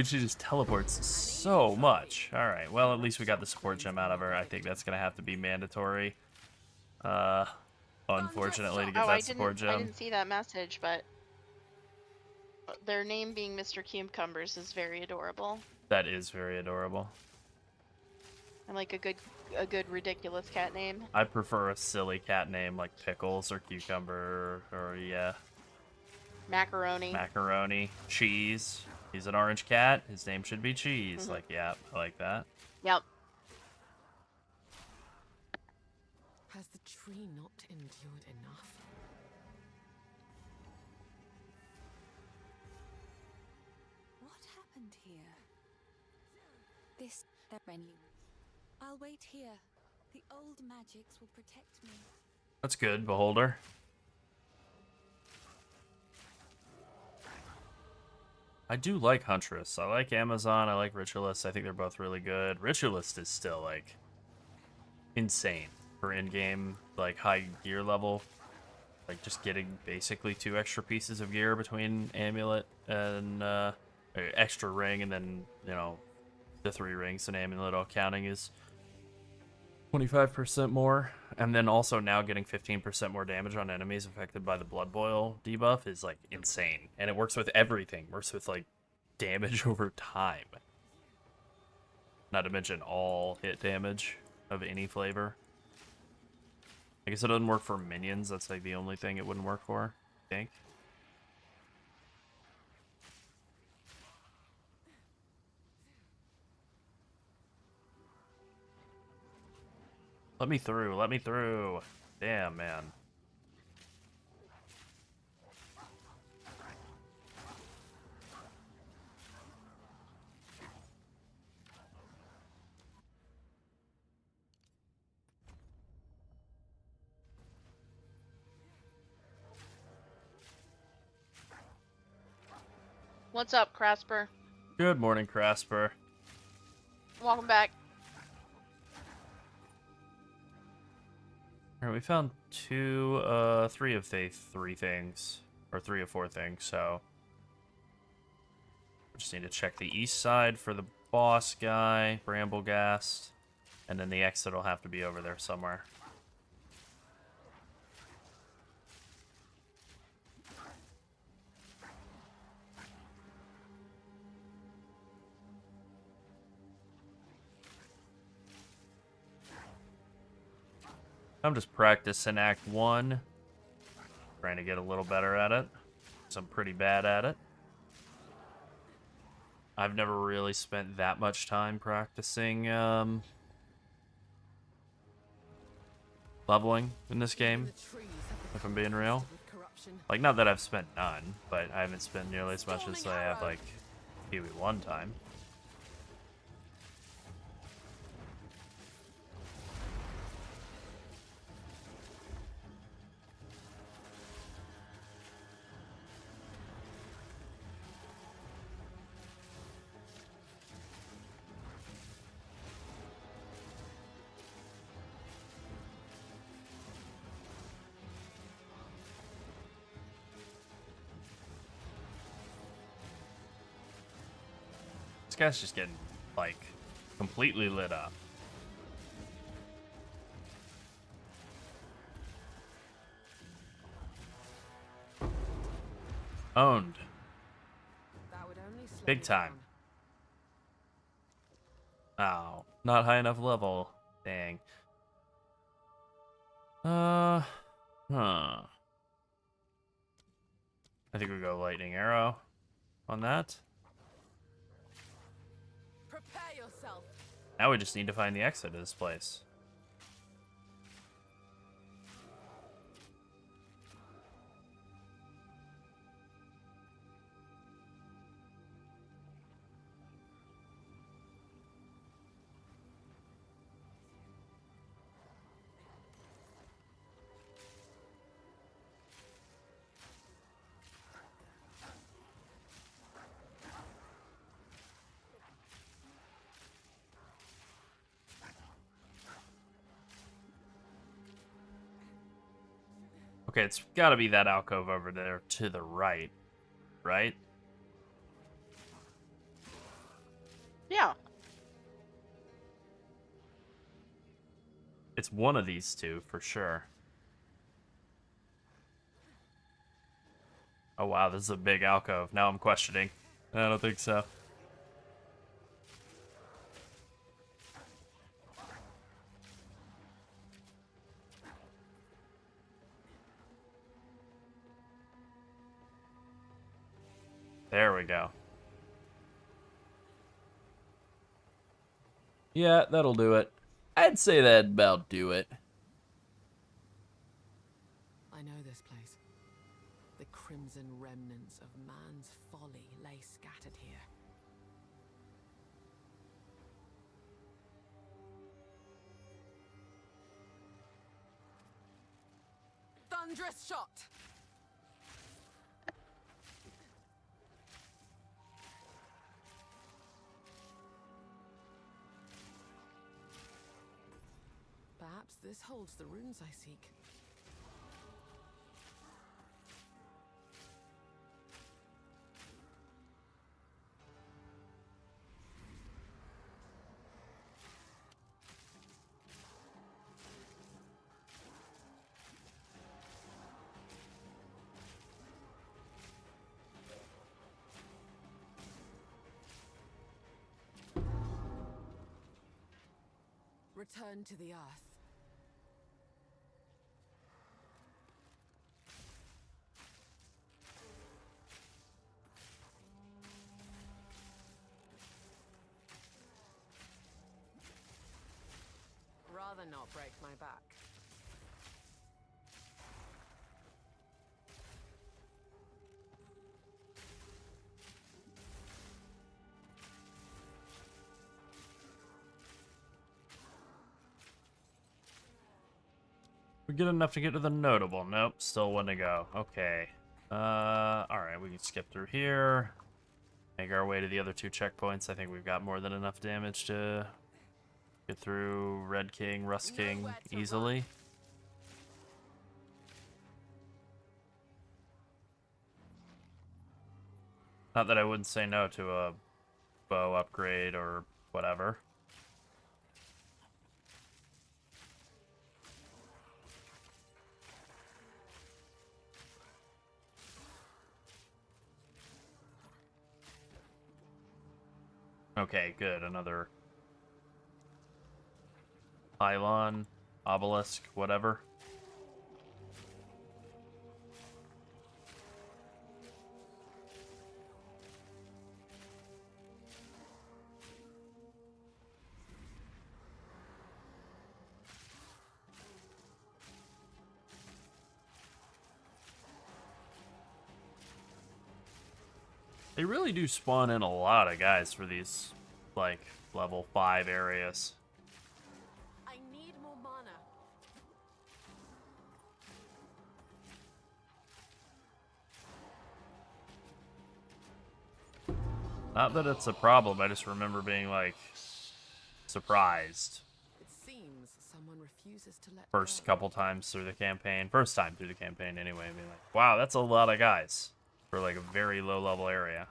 She just teleports so much. All right, well, at least we got the support gem out of her. I think that's gonna have to be mandatory. Unfortunately, to get that support I gem. didn't see that message, but their name being Mr. Cucumbers is very adorable. That is very adorable. And like a good ridiculous cat name. I prefer a silly cat name like Pickles or Cucumber or yeah, Macaroni. Macaroni, Cheese. He's an orange cat. His name should be Cheese. Mhm. Like, yeah, I like that. Yep. Has the tree not endured enough? What happened here? This, they're friendly. I'll wait here. The old magics will protect me. That's good, Beholder. I do like Huntress. I like Amazon. I like Ritualist. I think they're both really good. Ritualist is still, like, insane for in-game, like, high gear level. Like, just getting basically 2 extra pieces of gear between Amulet and, extra ring, and then, you know, the 3 rings and Amulet all counting is 25% more. And then also now getting 15% more damage on enemies affected by the Blood Boil debuff is, like, insane. And it works with everything. Works with, like, damage over time. Not to mention all hit damage of any flavor. I guess it doesn't work for minions. That's, like, the only thing it wouldn't work for, I think. Let me through. Let me through. Damn, man. What's up, Crasper? Good morning, Crasper. Welcome back. Alright, we found 3 of the 3 things. Or 3 of 4 things, so... we just need to check the east side for the boss guy, Bramblegast. And then the exit will have to be over there somewhere. I'm just practicing Act 1. Trying to get a little better at it. 'Cause I'm pretty bad at it. I've never really spent that much time practicing leveling in this game, The trees have if I'm being real. with corruption. Like, not that I've spent none, but I haven't spent nearly as much as I have, like, maybe one time. guy's just getting, like, completely lit up. Owned. That would only slow Big you time. down. Oh, not high enough level. Dang. Huh. I think we go lightning arrow on that. Prepare yourself. Now we just need to find the exit of this place. Okay, it's gotta be that alcove over there to the right, right? Yeah. It's one of these two, for sure. Oh wow, this is a big alcove. Now I'm questioning. I don't think so. There we go. Yeah, that'll do it. I'd say that'd about do it. I know this place. The crimson remnants of man's folly lay scattered here. Thunderous shot! Perhaps this holds the runes I seek. Return to the earth. Rather not break my back. We get enough to get to the notable. Nope, still one to go. Okay. Alright, we can skip through here. Make our way to the other two checkpoints. I think we've got more than enough damage to get through Red King, Rust King easily. Not that I wouldn't say no to a bow upgrade or whatever. Okay, good. Another pylon, obelisk, whatever. They really do spawn in a lot of guys for these, like, level 5 areas. I need more mana. Not that it's a problem, I just remember being, like, surprised. It seems someone refuses to let First go. couple times through the campaign. First time through the campaign, anyway. Being like, wow, that's a lot of guys for, like, a very low-level area.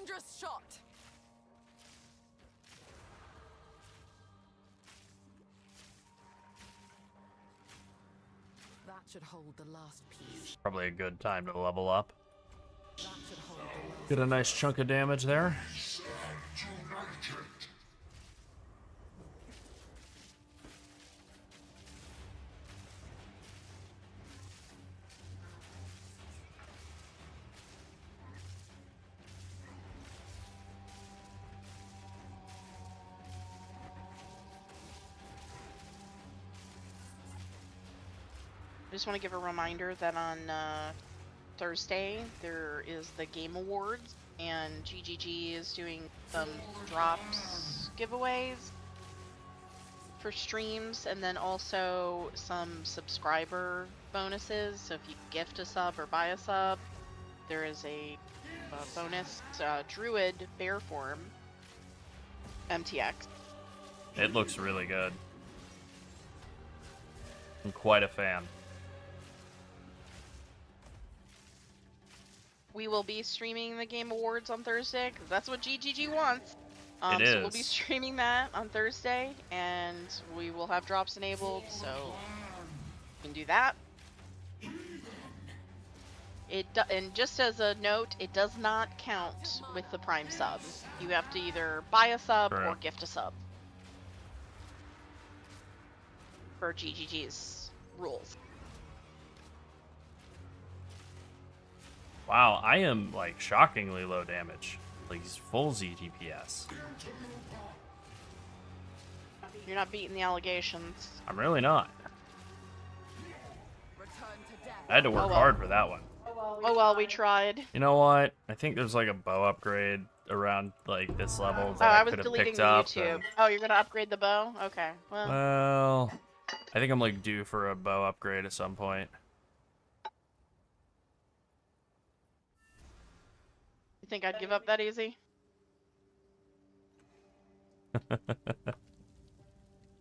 Thunderous shot. That should hold the last piece. Probably a good time to level up. That should hold the last. Get a nice chunk of damage there. I just want to give a reminder that on Thursday there is the Game Awards, and GGG is doing some drops giveaways for streams, and then also some subscriber bonuses. So if you gift a sub or buy a sub, there is a bonus Druid bear form MTX. It looks really good. I'm quite a fan. We will be streaming the Game Awards on Thursday, because that's what GGG wants. It So we'll be is. streaming that on Thursday, and we will have drops enabled, so you can do that. And just as a note, it does not count with the Prime sub. You have to either buy a sub or Correct. gift a sub for GGG's rules. Wow, I am like shockingly low damage. Like he's full ZTPS. You're not beating the allegations. I'm really not. Return to death. I had to work Oh, well. hard for that one. Oh well, we tried. You know what? I think there's like a bow upgrade around like this level Oh, that I I was could have deleting picked the up. YouTube. and- Oh, you're gonna upgrade the bow? Okay. Well, Well, I think I'm like due for a bow upgrade at some point. you think I'd give up that easy?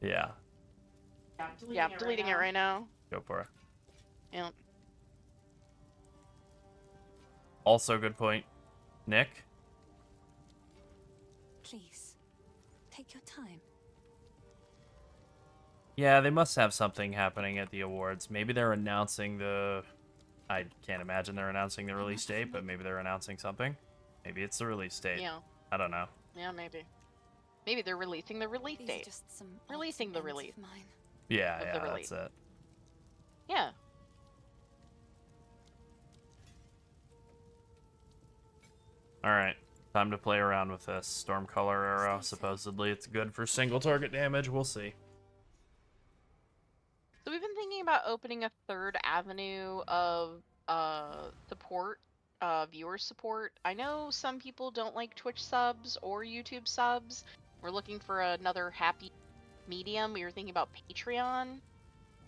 Yeah, Yeah, I'm deleting it right now. go for it. Yeah. Also, good point, Nick. Please, take your time. Yeah, they must have something happening at the awards. Maybe they're announcing the... I can't imagine they're announcing the release date, but maybe they're announcing something. Maybe it's the release date. Yeah. I don't know. Yeah, maybe. Maybe they're releasing the release These are date. just some Releasing odds the and ends release. of mine. Yeah, Of the yeah, release. that's it. Yeah. Alright, time to play around with this. Stormcolor arrow, supposedly it's good for single target damage, we'll see. So we've been thinking about opening a third avenue of support, viewer support. I know some people don't like Twitch subs or YouTube subs. We're looking for another happy medium. We were thinking about Patreon.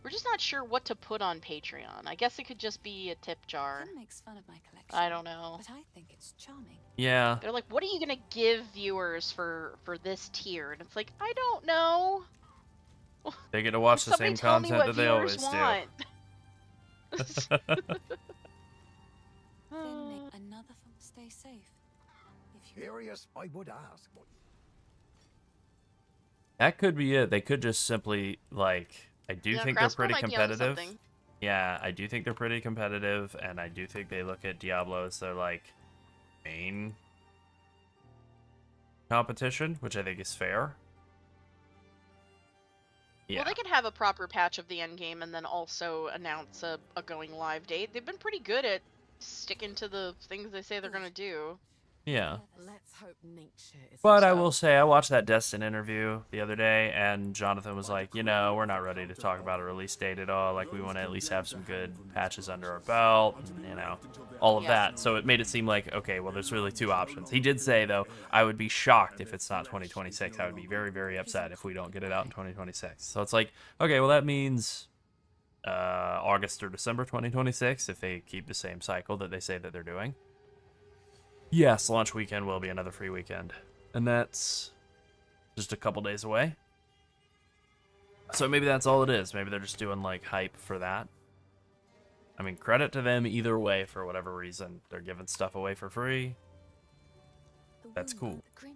We're just not sure what to put on Patreon. I guess it could just be a tip jar. Finn makes fun of my collection. I don't know. But I think it's charming. Yeah, They're like, what are you gonna give viewers for this tier? And it's like, I don't know. they get to watch the Somebody same tell me content what that they always viewers do. want. Finn, make another from stay safe. If you Curious, I would ask. That could be it. They could just simply, like, I do Yeah, think they're Craspo pretty might be onto competitive. something. Yeah, I do think they're pretty competitive, and I do think they look at Diablo as their, like, main competition, which I think is fair. Yeah. Well, they could have a proper patch of the endgame and then also announce a going live date. They've been pretty good at sticking to the things they say they're gonna do. Yeah. Let's hope nature is. But I will say, I watched that Destin interview the other day, and Jonathan was like, you know, we're not ready to talk about a release date at all. Like, we want to at least have some good patches under our belt, and, you know, all of Yeah. that. So it made it seem like, okay, well, there's really two options. He did say, though, I would be shocked if it's not 2026. I would be very, very upset if we don't get it out in 2026. So it's like, okay, well, that means August or December 2026 if they keep the same cycle that they say that they're doing. Yes, launch weekend will be another free weekend. And that's just a couple days away. So maybe that's all it is. Maybe they're just doing, like, hype for that. I mean, credit to them either way for whatever reason. They're giving stuff away for free. the That's womb cool. of the Grim.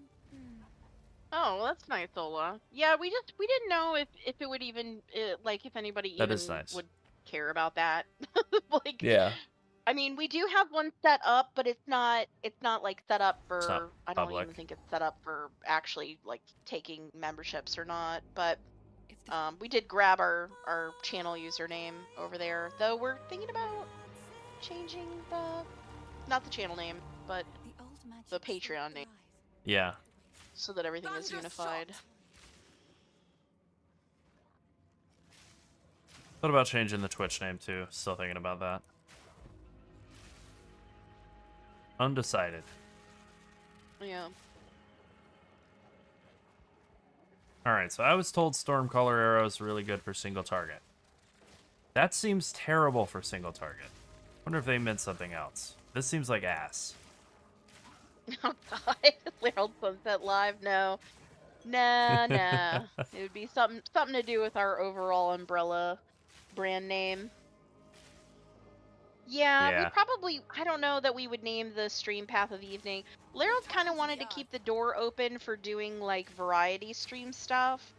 Oh, well, that's nice, Ola. Yeah, we didn't know if it would even like if anybody That even is nice. would care about that. Like, Yeah. I mean, we do have one set up, but it's not like set up It's not for. I don't public. even think it's set up for actually like taking memberships or not. But If the we did grab our channel username over there, though we're thinking about changing not the channel name, but the old magic the still Patreon name, thrive. Yeah. so that everything is unified. What about changing the Twitch name too? Still thinking about that. Undecided. Yeah. Alright, so I was told Stormcaller Arrow is really good for single target. That seems terrible for single target. Wonder if they meant something else. This seems like ass. Oh God, Herald Sunset Live? No, nah. It would be something to do with our overall umbrella brand name. Yeah, we Yeah. probably. I don't know that we would name the stream Path of Evening. Lerald kind of wanted to keep the door open for doing like variety stream stuff,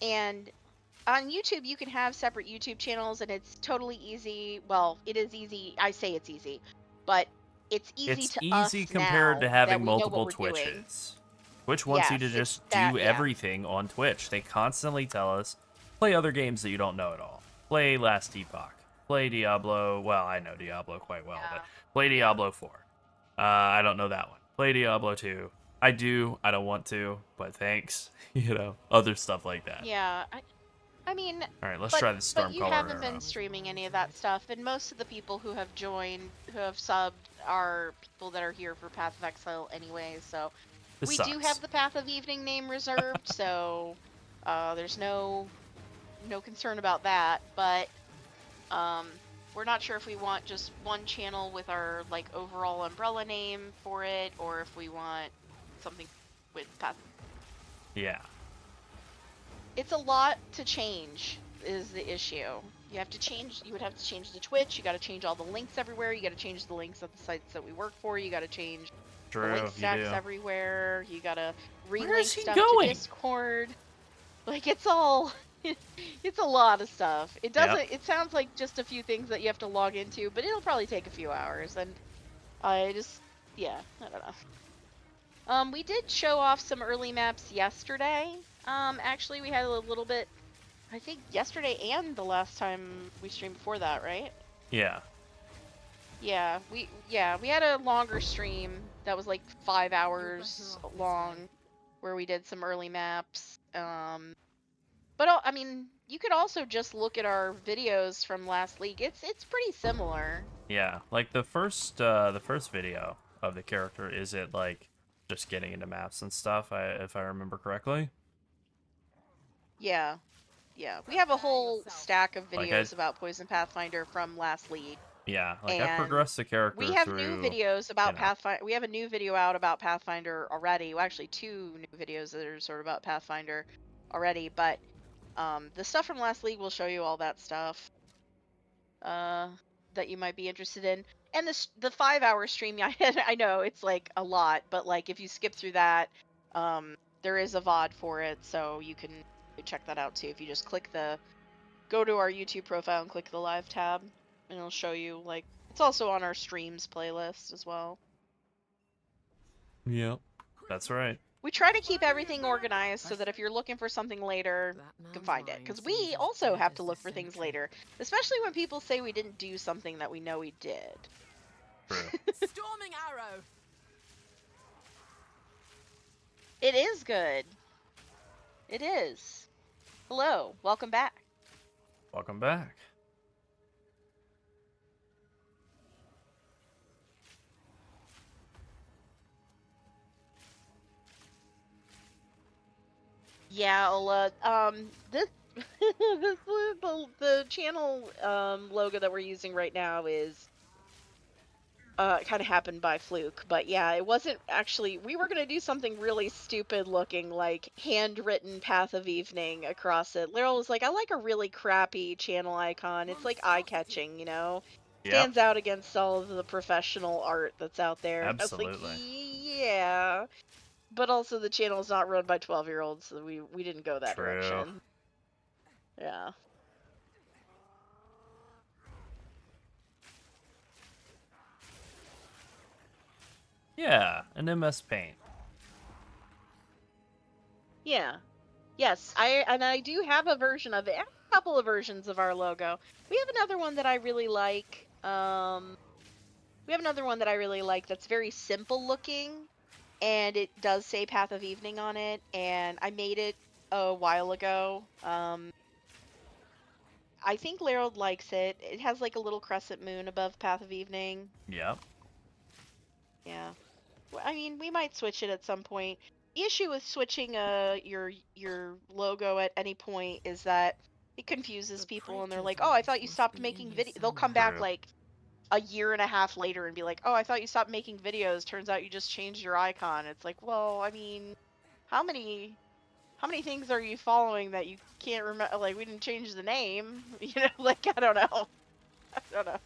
and on YouTube you can have separate YouTube channels, and it's totally easy. Well, it is easy. I say it's easy, but it's easy It's to easy us compared now to that having we know what multiple we're doing. Twitches. Twitch wants you Yes, to it's just that, do yeah. everything on Twitch. They constantly tell us, play other games that you don't know at all. Play Last Epoch. Play Diablo. Well, I know Diablo quite well, Yeah. but play Diablo 4. I don't know that one. Play Diablo 2. I do. I don't want to, but thanks. You know, other stuff like that. Yeah, I mean, All right, let's but try the but you Stormcaller haven't Arrow. been streaming any of that stuff, and most of the people who have joined, who have subbed, are people that are here for Path of Exile anyway. So This we sucks. do have the Path of Evening name reserved, so there's no concern about that. But we're not sure if we want just one channel with our like overall umbrella name for it, or if we want something with Path. Yeah. It's a lot to change is the issue. You have to change. You would have to change the Twitch. You got to change all the links everywhere. You got to change the links of the sites that we work for. You got to change the True, link you stacks do. everywhere. You got to Where relink is he stuff going? to Discord. Like it's all. It's a lot of stuff. It doesn't. Yep. It sounds like just a few things that you have to log into, but it'll probably take a few hours. And I just, yeah, I don't know. We did show off some early maps yesterday. Actually, we had a little bit, I think yesterday and the last time we streamed before that, right? Yeah. Yeah, we had a longer stream that was like 5 hours long, where we did some early maps. But I mean, you could also just look at our videos from last league. It's pretty similar. Yeah. Like the first video of the character, is it like just getting into maps and stuff, if I remember correctly? Yeah. We have a whole stack of Like videos about Poison Pathfinder from last league. Yeah, like I And progressed the character We have through, new videos about you know. Pathfinder. We have a new video out about Pathfinder already. Well, actually, 2 new videos that are sort of about Pathfinder already. But the stuff from last league will show you all that stuff that you might be interested in. And the 5-hour stream, I know it's like a lot, but like if you skip through that, there is a VOD for it, so you can check that out too. If you just go to our YouTube profile and click the live tab, and it'll show you, like, it's also on our streams playlist as well. Yep. That's right. We try to keep everything organized so that if you're looking for something later, you can find it. Because we also have to look for things later, especially when people say we didn't do something that we know we did. True. Storming arrow. It is good. It is. Hello, welcome back. Welcome back. Yeah, Ola. This this the channel logo that we're using right now is kind of happened by fluke, but yeah, it wasn't actually. We were gonna do something really stupid looking, like handwritten Path of Evening across it. Laryl was like, "I like a really crappy channel icon. It's like eye-catching, you know." Yep. Stands out against all of the professional art that's out there. I was Absolutely. like, yeah. But also the channel's not run by 12-year-olds, so we didn't go that True. direction. Yeah. Yeah, an MS Paint. Yeah. Yes, I do have a version of it. I have a couple of versions of our logo. We have another one that I really like. We have another one that I really like that's very simple looking, and it does say Path of Evening on it, and I made it a while ago. I think Larold likes it. It has like a little crescent moon above Path of Evening. Yep. Yeah. I mean, we might switch it at some point. The issue with switching your logo at any point is that it confuses people, and they're like, "Oh, I thought you stopped making video." They'll come back True. like a year and a half later and be like, "Oh, I thought you stopped making videos. Turns out you just changed your icon." It's like, well, I mean, how many things are you following that you can't remember? Like, we didn't change the name, you know? Like, I don't know. I don't know.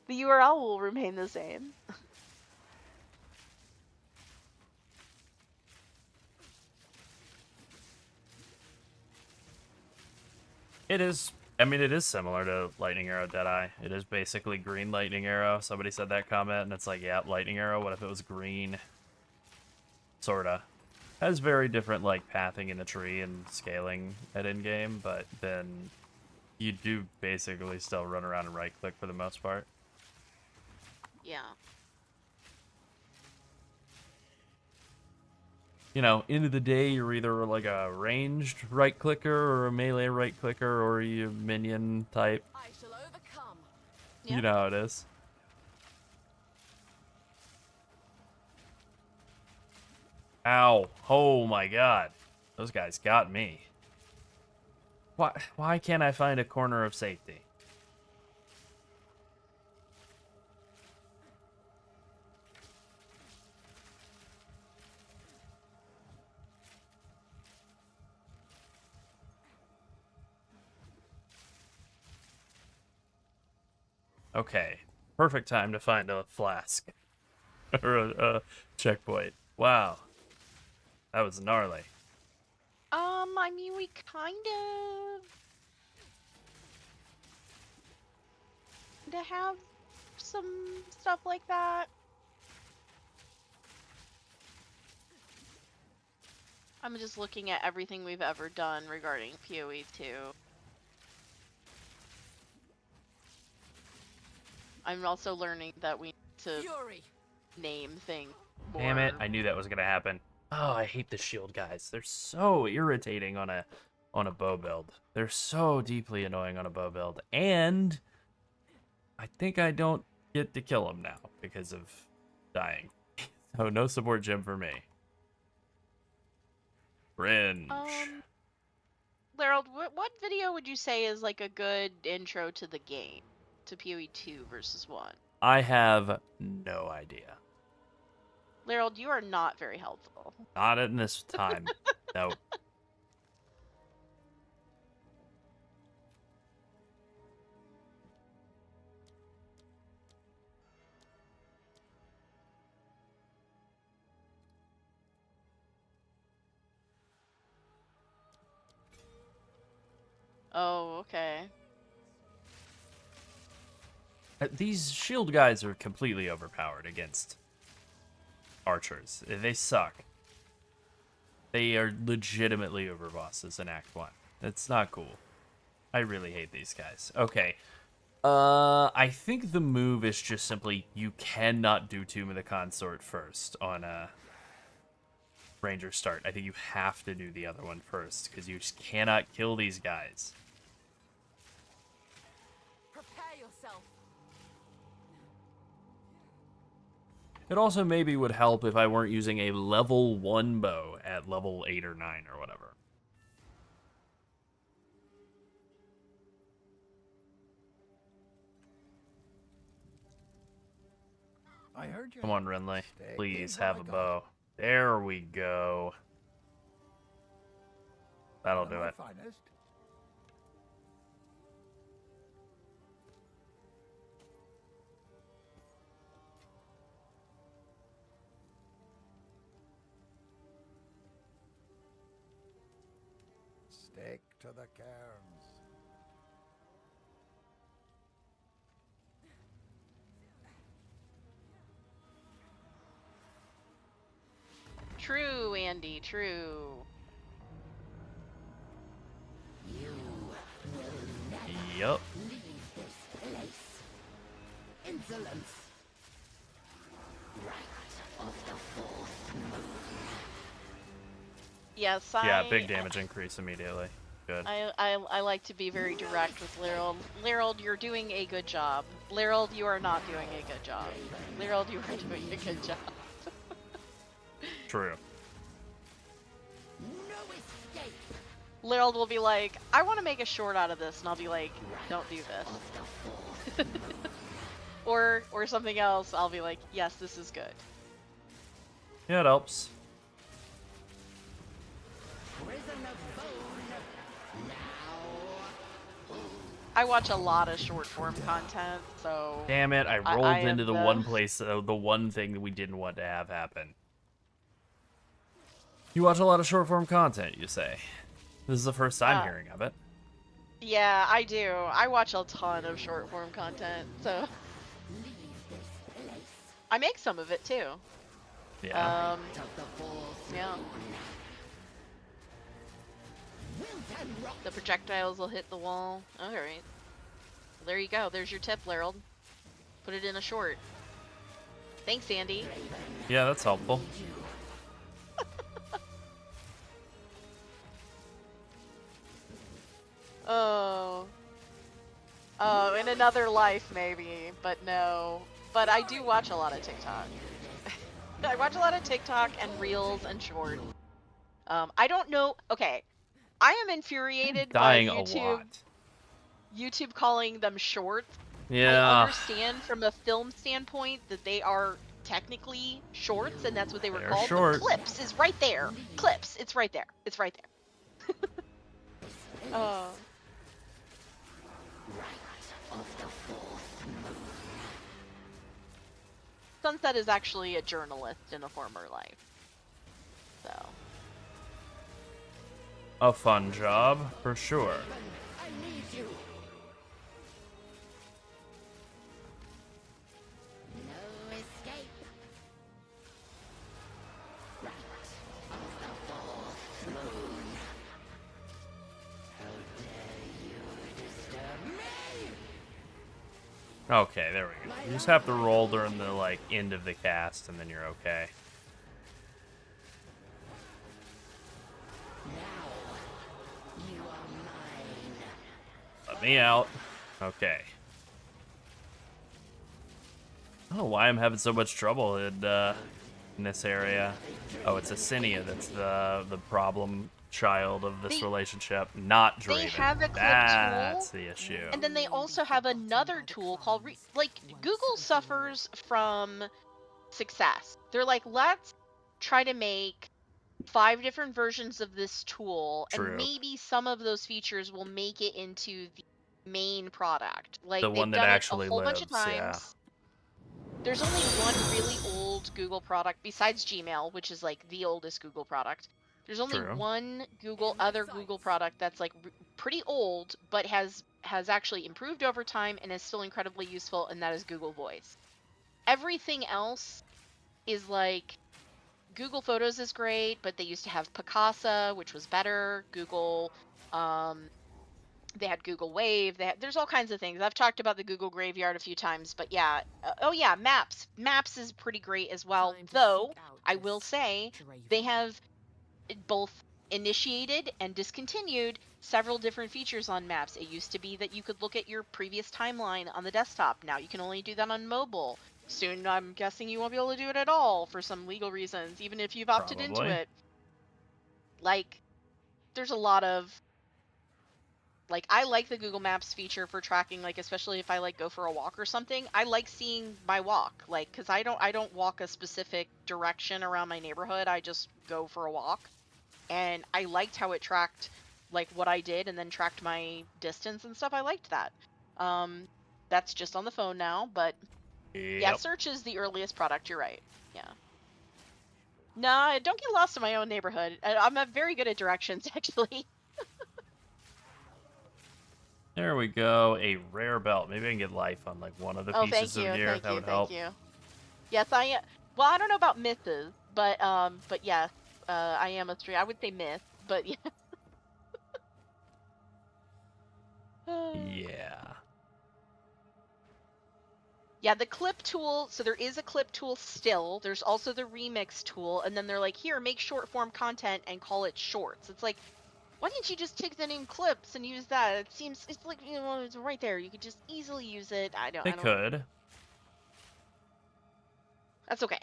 The URL will remain the same. It is. I mean, it is similar to Lightning Arrow Deadeye. It is basically green Lightning Arrow. Somebody said that comment, and it's like, yeah, Lightning Arrow. What if it was green? Sorta. Has very different like pathing in the tree and scaling at endgame, but then you do basically still run around and right click for the most part. Yeah. You know, end of the day, you're either like a ranged right clicker or a melee right clicker or you minion type. I shall overcome. You know how it is. Ow. Oh my god. Those guys got me. Why can't I find a corner of safety? Okay. Perfect time to find a flask. Or a checkpoint. Wow. That was gnarly. I mean, we kind of have some stuff like that. I'm just looking at everything we've ever done regarding PoE 2. I'm also learning that we need to Fury. name things more. Damn it, I knew that was gonna happen. Oh, I hate the shield guys. They're so irritating on a bow build. They're so deeply annoying on a bow build. And I think I don't get to kill them now because of dying. So no support gem for me. Cringe. Larold, what video would you say is like a good intro to the game? To PoE 2 versus 1? I have no idea. Larold, you are not very helpful. Not in this time. Nope. Oh, okay. These shield guys are completely overpowered against archers. They suck. They are legitimately overbosses in Act 1. It's not cool. I really hate these guys. Okay. I think the move is just simply you cannot do Tomb of the Consort first on a Ranger start. I think you have to do the other one first because you just cannot kill these guys. Prepare yourself. It also maybe would help if I weren't using a level 1 bow at level 8 or 9 or whatever. I heard you. Come on, Renly. Stay Please is what have I a got. bow. There we go. That'll One of do my it. finest. Take to the cairns. True, Andy, true. Yup. Yes, Yeah, big damage increase immediately. Good. I like to be very direct with Lerold. Lerold, you're doing a good job. Lerold, you are not doing a good job. Lerold, you are doing a good job. True. Lerold will be like, I want to make a short out of this, and I'll be like, don't do this. or something else, I'll be like, yes, this is good. Yeah, it helps. I watch a lot of short form content, so Damn it, I rolled I am into the one place, the one thing that we didn't want to have happen. You watch a lot of short form content, you say? This is the first time hearing of it. yeah, I do. I watch a ton of short form content, so I make some of it too. Yeah. Yeah. The projectiles will hit the wall. Alright. There you go. There's your tip, Lerold. Put it in a short. Thanks, Andy. Yeah, that's helpful. Oh. Oh, in another life, maybe. But no. But I do watch a lot of TikTok. I watch a lot of TikTok and Reels and Shorts. I don't know. Okay. I am infuriated by Dying a YouTube. lot. YouTube calling them shorts. Yeah. I understand from a film standpoint that they are technically shorts, and that's what they were They're called. short. But Clips is right there. Clips, it's right there. It's right there. Oh. Sunset is actually a journalist in a former life. So. A fun job, for sure. Okay, there we go. You just have to roll during the, like, end of the cast, and then you're okay. Let me out. Okay. I don't know why I'm having so much trouble in this area. Oh, it's Acinia that's the problem child of this relationship, not Draven. They have a clip That's tool, the issue. and then they also have another tool called Google suffers from success. They're like, let's try to make 5 different versions of this tool, True. and maybe some of those features will make it into the main product. Like, The they've one that done actually it a whole bunch of lives, times. yeah. There's only one really old Google product besides Gmail, which is like the oldest Google product. There's only True. one other Google product that's like pretty old, but has actually improved over time and is still incredibly useful, and that is Google Voice. Everything else is like, Google Photos is great, but they used to have Picasa, which was better. Google, they had Google Wave. There's all kinds of things. I've talked about the Google Graveyard a few times, but yeah. Oh yeah, Maps. Maps is pretty great as well. Though I will say they have both initiated and discontinued several different features on Maps. It used to be that you could look at your previous timeline on the desktop. Now you can only do that on mobile. Soon, I'm guessing you won't be able to do it at all for some legal reasons, even if you've opted into it. Like, there's a lot of, like, I like the Google Maps feature for tracking, like, especially if I, like, go for a walk or something. I like seeing my walk, like, because I don't walk a specific direction around my neighborhood. I just go for a walk. And I liked how it tracked, like, what I did and then tracked my distance and stuff. I liked that. That's just on the phone now, but yeah, search is the earliest product. You're right. Yeah. Nah, don't get lost in my own neighborhood. I'm very good at directions, actually. There we go. A rare belt. Maybe I can get life on like one of the Oh, pieces thank you, of gear. thank That you, would thank help. you. Yes, I am. Well, I don't know about misses, but yes, I am a stream. I would say miss, but yeah. Yeah. Yeah, the clip tool, so there is a clip tool still. There's also the remix tool, and then they're like, here, make short form content and call it shorts. It's like, why didn't you just take the name clips and use that? It seems, it's like, you know, it's right there. You could just easily use it. I They don't. could. That's okay.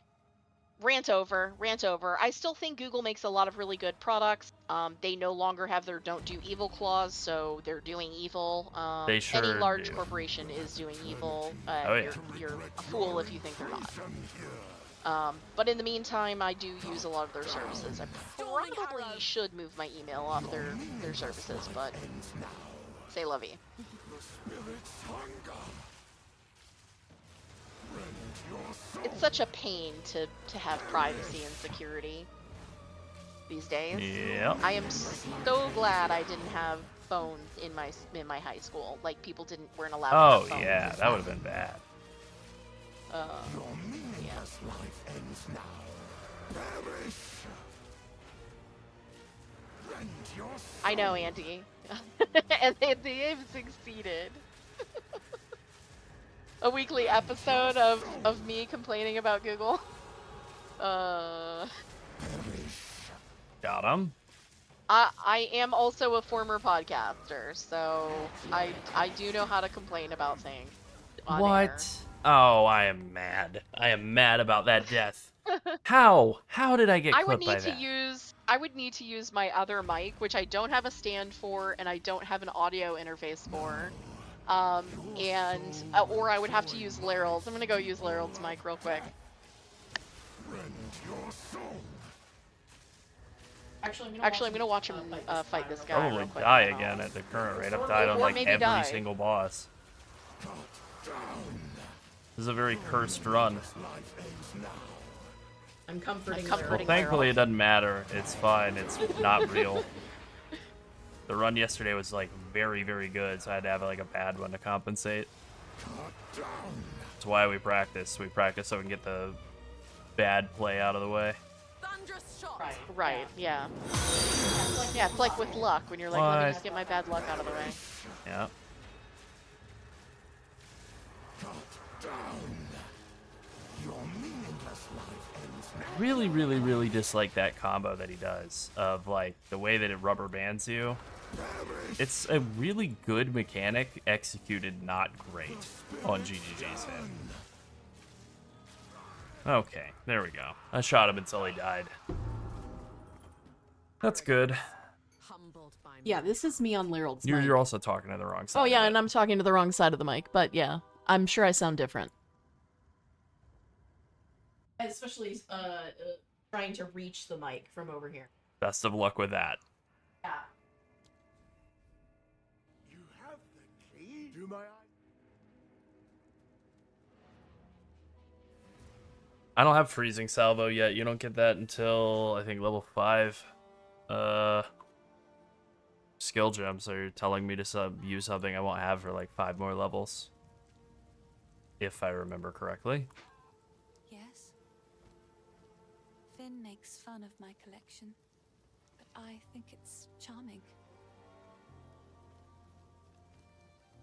Rant over, rant over. I still think Google makes a lot of really good products. They no longer have their don't do evil clause, so they're doing evil. They Any sure large do. corporation is doing evil. Oh, yeah. You're a fool if you think they're not. But in the meantime, I do use a lot of their services. I probably should move my email off their services, but say lovey. It's such a pain to have privacy and security these days. Yeah. I am so glad I didn't have phones in my high school. Like people weren't allowed to Oh have phones. yeah, that would have been bad. Yeah. I know, Andy. And they've succeeded. A weekly episode of me complaining about Google. Got him. I am also a former podcaster, so I do know how to complain about things on air. What? Oh, I am mad. I am mad about that death. How? How did I get I would clipped by need to that? I would need to use my other mic, which I don't have a stand for and I don't have an audio interface for. Or I would have to use Leryl's. I'm gonna go use Leryl's mic real quick. Actually, I'm gonna watch him fight this guy. Probably real quick, die and then again I'll- at the current rate. I've died on Or like maybe every die. single boss. This is a very cursed run. I'm comforting. I'm comforting Well, thankfully Meryl. it doesn't matter. It's fine. It's not real. The run yesterday was like very, very good, so I had to have like a bad one to compensate. That's why we practice. We practice so we can get the bad play out of the way. Thunderous shot. Right, yeah. Yeah, it's like with luck, when you're like, let me What? just get my bad luck out of the way. Yeah. Really, really, really dislike that combo that he does of like the way that it rubber bands you. It's a really good mechanic executed not great on GGG's head. Okay, there we go. I shot him until he died. That's good. Humbled by Yeah, this is me on Leryl's You're, mic. you're also talking to the wrong side. Oh yeah, of and it. I'm talking to the wrong side of the mic, but yeah, I'm sure I sound different. Especially trying to reach the mic from over here. Best of luck with that. Yeah. You have the key to my I don't have freezing salvo yet. You don't get that until I think level 5. Skill gems are telling me to use something I won't have for like 5 more levels. If I remember correctly. Yes. Finn makes fun of my collection, but I think it's charming.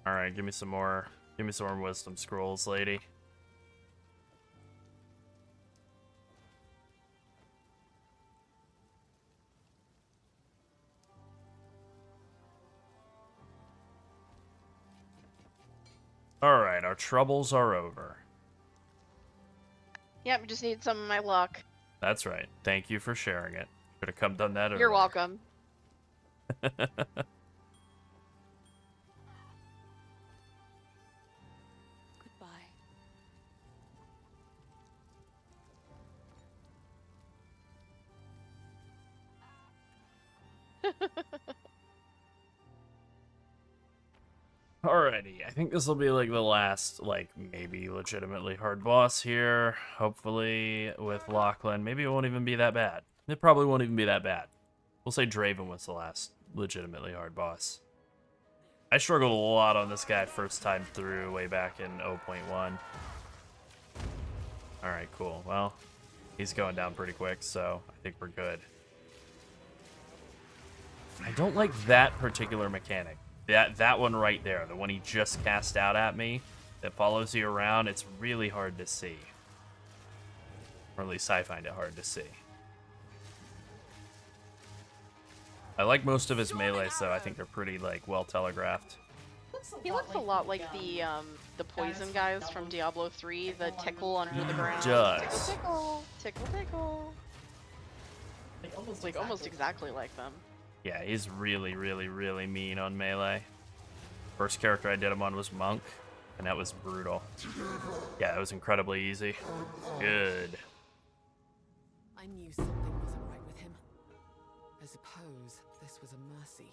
All right, give me some more wisdom scrolls, lady. All right, our troubles are over. Yep, just need some of my luck. That's right. Thank you for sharing it. Could have come done that earlier. You're welcome. Goodbye. Alrighty, I think this will be like the last, like, maybe legitimately hard boss here. Hopefully with Lachlan. Maybe it won't even be that bad. It probably won't even be that bad. We'll say Draven was the last legitimately hard boss. I struggled a lot on this guy first time through way back in 0.1. Alright, cool. Well, he's going down pretty quick, so I think we're good. I don't like that particular mechanic. That one right there, the one he just cast out at me, that follows you around, it's really hard to see. Or at least I find it hard to see. I like most of his melees, though. I think they're pretty, like, well telegraphed. He looks a lot like the poison guys from Diablo 3, the tickle under the ground. Does. Tickle, tickle, tickle, tickle. Like Almost exactly like them. Yeah, he's really, really, really mean on melee. First character I did him on was Monk, and that was brutal. Yeah, it was incredibly easy. Good. I knew something wasn't right with him. I suppose this was a mercy.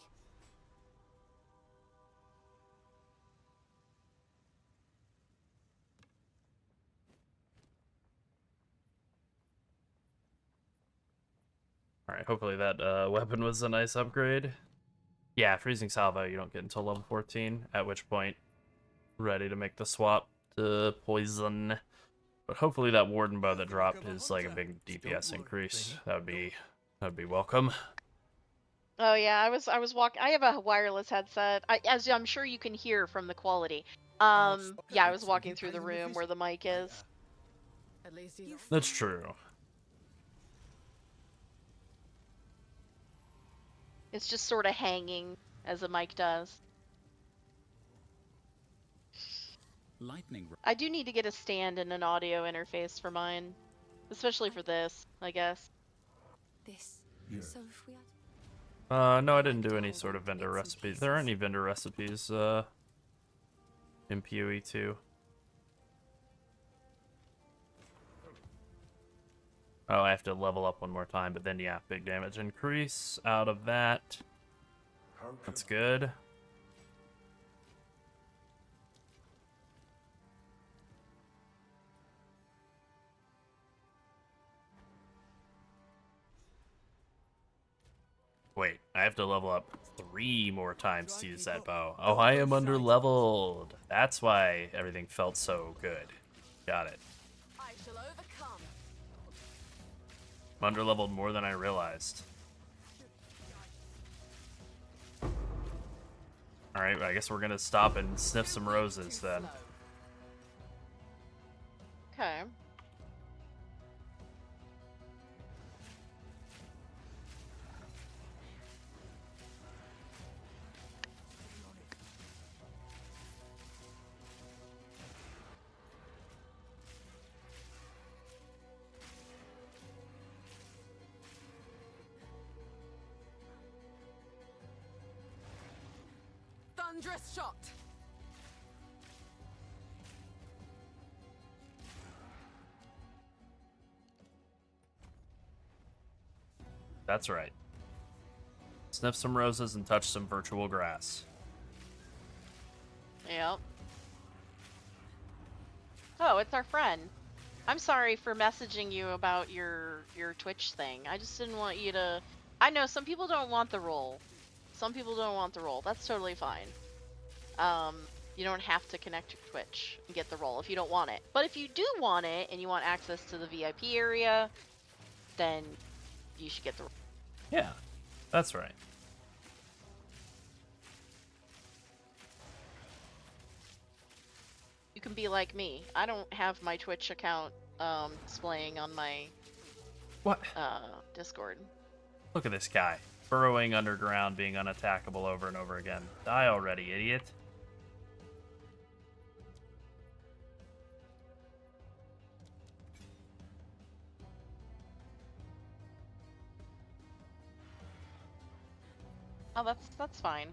Alright, hopefully that weapon was a nice upgrade. Yeah, Freezing Salvo you don't get until level 14, at which point, ready to make the swap to Poison. But hopefully that Warden Bow that dropped is like a big DPS increase. That'd be welcome. Oh yeah, I was walking. I have a wireless headset. As I'm sure you can hear from the quality. Yeah, I was walking through the room where the mic is. At least he's That's true. It's just sort of hanging as a mic does. Lightning. I do need to get a stand and an audio interface for mine, especially for this, I guess. This. So if we No, I didn't do any sort of vendor recipes. There aren't any vendor recipes, in PoE 2. Oh, I have to level up one more time, but then yeah, big damage increase out of that. That's good. Wait, I have to level up 3 more times to use that bow. Oh, I am under leveled. That's why everything felt so good. Got it. I shall overcome. I'm under leveled more than I realized. Alright, I guess we're gonna stop and sniff some roses then. Okay. Thunderous shot. That's right. Sniff some roses and touch some virtual grass. Yep. Oh, it's our friend. I'm sorry for messaging you about your Twitch thing. I just didn't want you to... I know some people don't want the role. Some people don't want the role. That's totally fine. You don't have to connect to Twitch and get the role if you don't want it. But if you do want it and you want access to the VIP area, then you should get the role. Yeah, that's right. You can be like me. I don't have my Twitch account displaying on my What? Discord. Look at this guy. Burrowing underground, being unattackable over and over again. Die already, idiot. Oh, that's fine.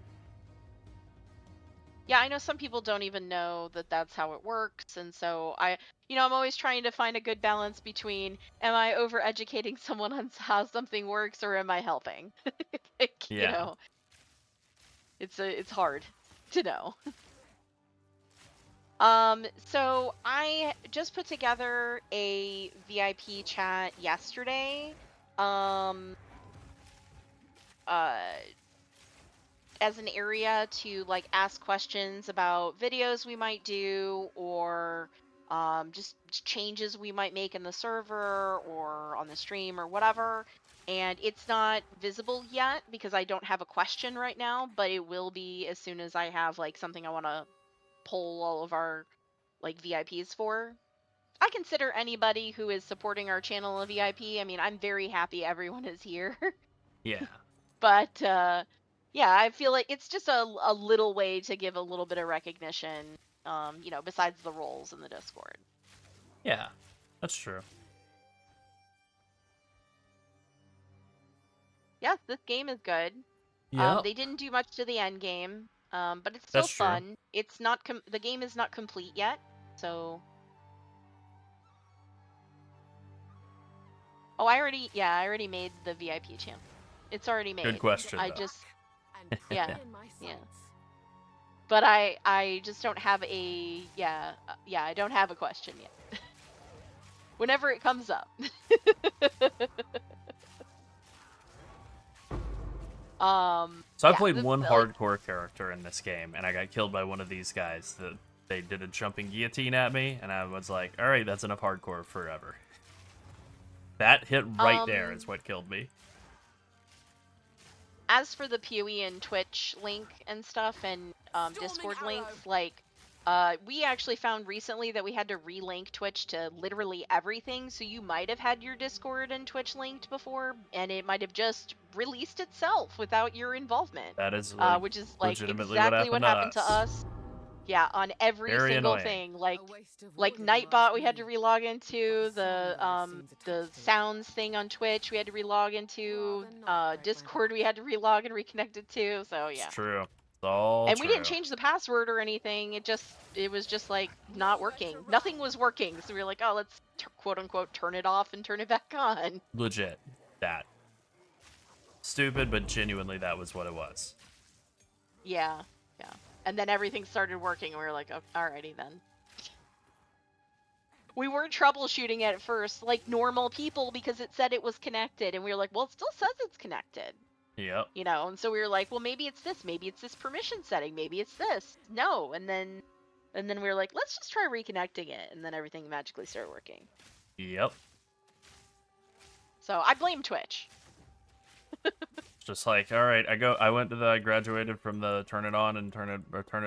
Yeah, I know some people don't even know that that's how it works, and so I'm always trying to find a good balance between am I overeducating someone on how something works or am I helping? Like, Yeah. it's hard to know. So I just put together a VIP chat yesterday. as an area to like ask questions about videos we might do, or just changes we might make in the server or on the stream or whatever. And it's not visible yet because I don't have a question right now, but it will be as soon as I have like something I want to poll all of our like VIPs for. I consider anybody who is supporting our channel a VIP. I mean, I'm very happy everyone is here. Yeah. But yeah, I feel like it's just a little way to give a little bit of recognition, you know, besides the roles in the Discord. Yeah, that's true. Yeah, this game is good. Yeah, They didn't do much to the end game, but it's still that's true. fun. It's not the game is not complete yet, so. Oh, I already made the VIP channel. It's already made. Good question, I though. just And Yeah, in my yeah. sights. But I just don't have a I don't have a question yet. Whenever it comes up. So I yeah, played the- one like- hardcore character in this game, and I got killed by one of these guys. They did a jumping guillotine at me, and I was like, all right, that's enough hardcore forever. That hit right there is what killed me. As for the PoE and Twitch link and stuff, and Discord links, like, we actually found recently that we had to relink Twitch to literally everything, so you might have had your Discord and Twitch linked before, and it might have just released itself without your involvement. That is like, Which is like legitimately exactly what happened to to us. Yeah, on every Very single annoying. thing. Like A waste of like wood at Nightbot last we had to minute. relog into, But someone the seems the attached to it. sounds thing on Twitch we had to relog into, Rather not break my Discord we back. had to relog and reconnect it to, so It's yeah. true. It's all And true. we didn't change the password or anything, it was just like not working. Nothing was working, so we were like, oh, let's quote unquote turn it off and turn it back on. Legit. That. Stupid, but genuinely that was what it was. Yeah, yeah. And then everything started working, and we were like, oh, alrighty then. We weren't troubleshooting it at first like normal people because it said it was connected, and we were like, well, it still says it's connected. Yep. You know, and so we were like, well, maybe it's this permission setting, maybe it's this. No, and then we were like, let's just try reconnecting it, and then everything magically started working. Yep. So I blame Twitch. Just like, all right, I graduated from the turn it on and turn it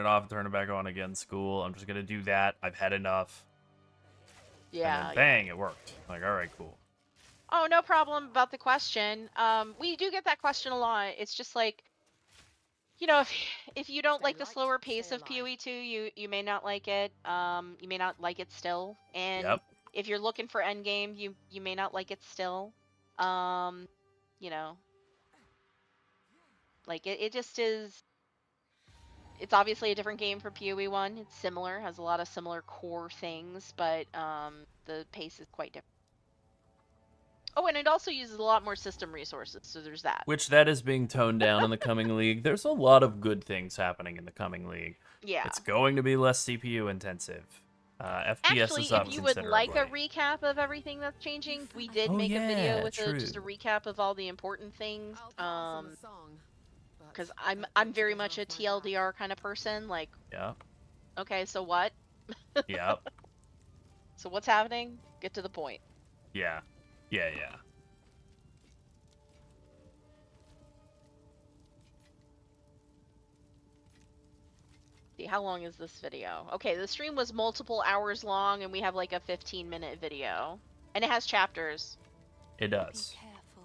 off and turn it back on again school. I'm just gonna do that. I've had enough. Yeah. And then bang, it worked. Like, all right, cool. Oh, no problem about the question. We do get that question a lot. It's just like, you know, if you don't Stay like the light, slower pace stay of alive. PoE 2, you may not like it. You may not like it still. And Yep. if you're looking for endgame, you may not like it still. You know, like it just is. It's obviously a different game from PoE 1. It's similar, has a lot of similar core things, but the pace is quite different. Oh, and it also uses a lot more system resources, so there's that. Which that is being toned down in the coming league. There's a lot of good things happening in the coming league. Yeah. It's going to be less CPU intensive. FPS Actually, is up if you would like a considerably. recap of everything that's changing, we did Oh, make a video yeah, with just a true. recap of all the important things. I'll pass on the song, but Because that I'm won't very get much a off my back. TLDR kind of person. Like, Yeah. okay, so what? Yep. So what's happening? Get to the point. Yeah. Yeah, yeah. See, how long is this video? Okay, the stream was multiple hours long, and we have like a 15-minute video. And it has chapters. It Be does. careful.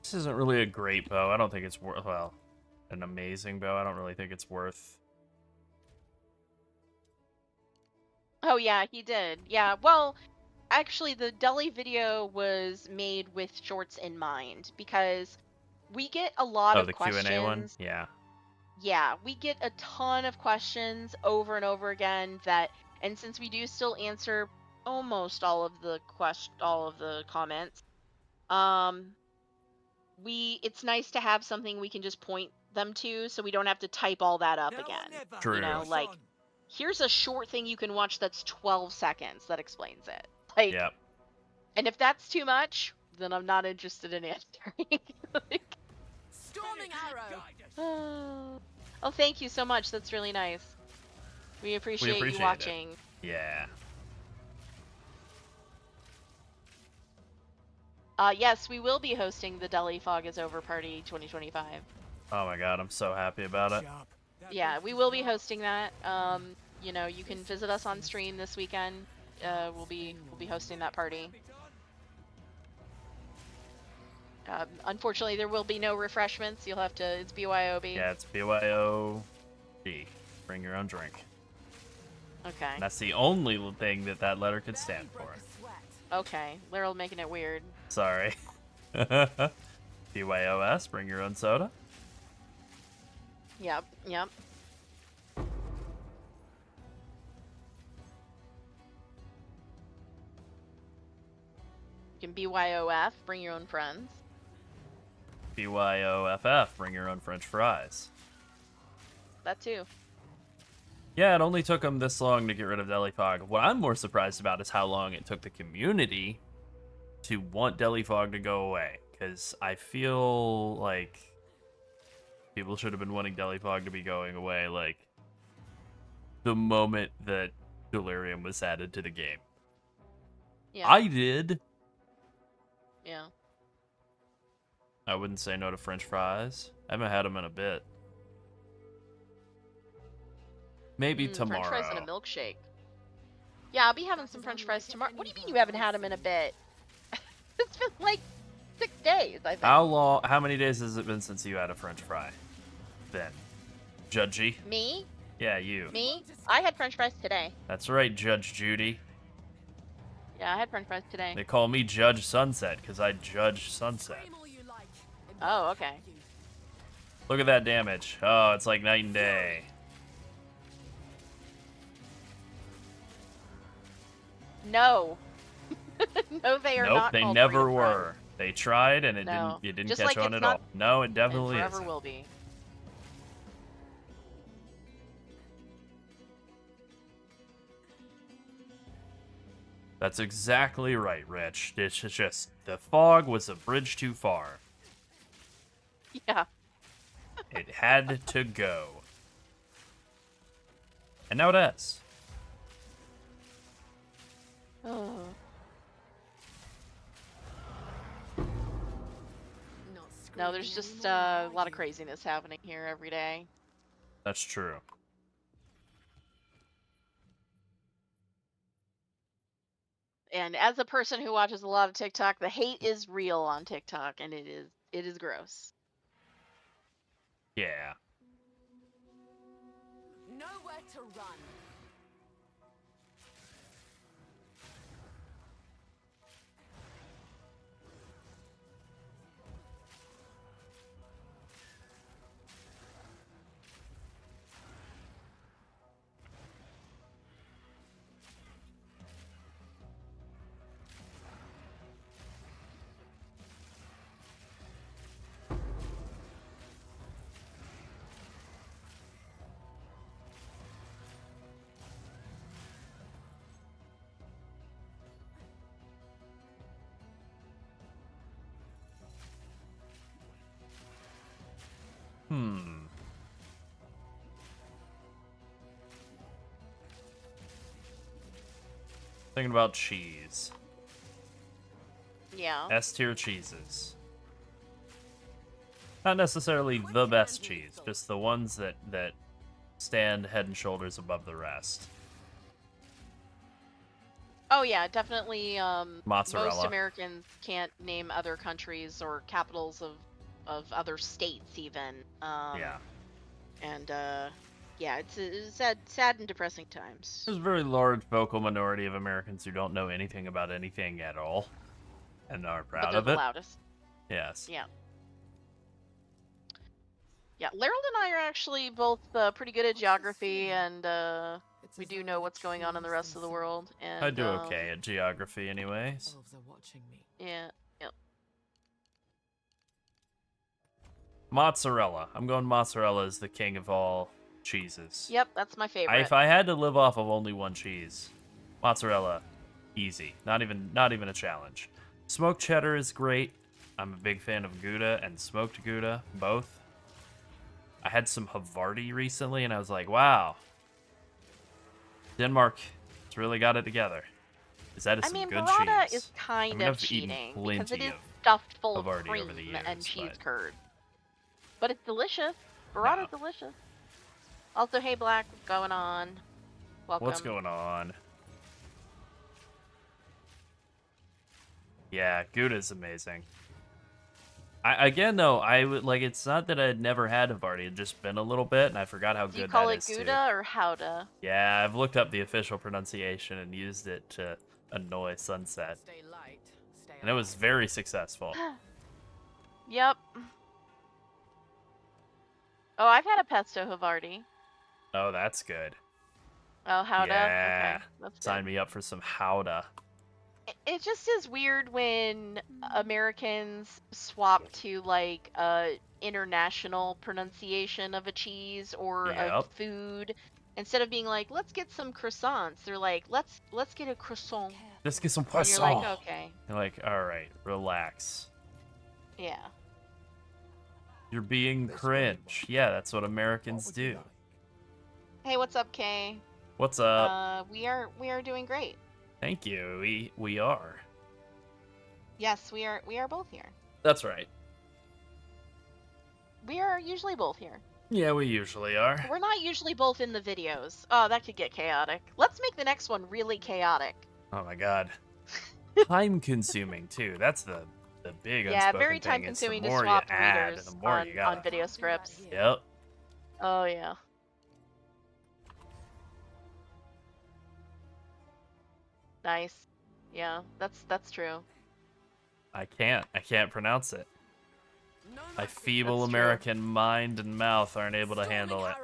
This isn't really a great bow. I don't think it's worth, well, an amazing bow. I don't really think it's worth. Oh yeah, he did. Yeah, well, actually the Deli video was made with shorts in mind because we get a lot Oh, of the questions. Q&A one? Yeah. Yeah, we get a ton of questions over and over again and since we do still answer almost all of the comments, it's nice to have something we can just point them to so we don't have to type all that up Now or again. never. True. You know, like, here's a short thing you can watch that's 12 seconds that explains it. Like, Yep. and if that's too much, then I'm not interested in answering. Like, Storming arrow. oh, thank you so much. That's really nice. We appreciate you it. watching. Yeah. Yes, we will be hosting the Delhi Fog is Over Party 2025. Oh my god, I'm so happy about it. Yeah, we will be hosting that. You know, you can visit us on stream this weekend. We'll be hosting that party. Unfortunately, there will be no refreshments. You'll have to. It's BYOB. Yeah, it's BYOD. Bring your own drink. Okay. And that's the only thing that letter could stand for. Okay. Literal making it weird. Sorry. BYOS. Bring your own soda. Yep. Yep. You can BYOF. Bring your own friends. BYOFF. Bring your own French fries. That too. Yeah, it only took them this long to get rid of Delhi Fog. What I'm more surprised about is how long it took the community to want Delhi Fog to go away. Because I feel like people should have been wanting Delhi Fog to be going away, like, the moment that Delirium was added to the game. Yeah. I did. Yeah. I wouldn't say no to French fries. I haven't had them in a bit. Maybe tomorrow. French fries and a milkshake. Yeah, I'll be having some French fries tomorrow. What do you mean you haven't had them in a bit? It's been like 6 days, I think. How many days has it been since you had a French fry? Then. Judgy? Me? Yeah, you. Me? I had French fries today. That's right, Judge Judy. Yeah, I had French fries today. They call me Judge Sunset because I judge Sunset. Oh, okay. Look at that damage. Oh, it's like night and day. No. No, they are nope, not. They called never real were. fries. They tried and it No. didn't Just catch like on it's at not- all. No, it definitely and forever is. will be. That's exactly right, Rich. It's just the fog was a bridge too far. Yeah. It had to go. And now it has. Oh. No, there's just a lot of craziness happening here every day. That's true. And as a person who watches a lot of TikTok, the hate is real on TikTok, and it is gross. Yeah. Nowhere to run. Thinking about cheese. Yeah. S-tier cheeses. Not necessarily the best cheese, just the ones that stand head and shoulders above the rest. Oh yeah, definitely. Mozzarella. Most Americans can't name other countries or capitals of other states even. Yeah. And yeah, it's sad and depressing times. There's a very large vocal minority of Americans who don't know anything about anything at all, and are proud But they're of the it. loudest. Yes. Yeah. Yeah, Laryl and I are actually both pretty good at geography, and we do know what's going on in the rest of the world. And I do okay at geography, anyways. Elves are watching me. Yeah. Yep. Mozzarella. I'm going mozzarella is the king of all cheeses. Yep, that's my favorite. If I had to live off of only one cheese, mozzarella, easy. Not even a challenge. Smoked cheddar is great. I'm a big fan of Gouda and smoked Gouda, both. I had some Havarti recently, and I was like, wow. Denmark has really got it together. That is some good burrata cheese. is kind of cheating because it is of stuffed full of Havarti cream over the years, and cheese but- curd. But it's delicious. Burrata's delicious. Also, hey Black, what's going on? Welcome. What's going on? Yeah, Gouda's amazing. Again, though, I would like. It's not that I had never had Havarti. It'd just been a little bit, and I forgot how Do you good call that it is too. Gouda or Howda? Yeah, I've looked up the official pronunciation and used it to annoy Sunset, Stay light. Stay and it was very successful. Yep. Oh, I've had a pesto Havarti. Oh, that's good. Oh, Howda? Yeah, Okay, that's sign good. me up for some Howda. It just is weird when Americans swap to like a international pronunciation of a cheese or a Yep. food instead of being like, let's get some croissants. They're like, let's get a croissant. Let's get some And you're croissant. like, okay, You're like, all right, relax. yeah. You're being cringe. Yeah, that's what Americans do. Hey, what's up, Kay? What's up? We are doing great. Thank you. We are. Yes, we are both here. That's right. We are usually both here. Yeah, we usually are. We're not usually both in the videos. Oh, that could get chaotic. Let's make the next one really chaotic. Oh my god. Time consuming too. That's the big Yeah, unspoken very thing. time It's the consuming to more swap you add, readers the more you got. on video scripts. Yep. Oh yeah. Nice. Yeah, that's true. I can't pronounce it. My feeble That's true. American mind and mouth aren't able to handle it.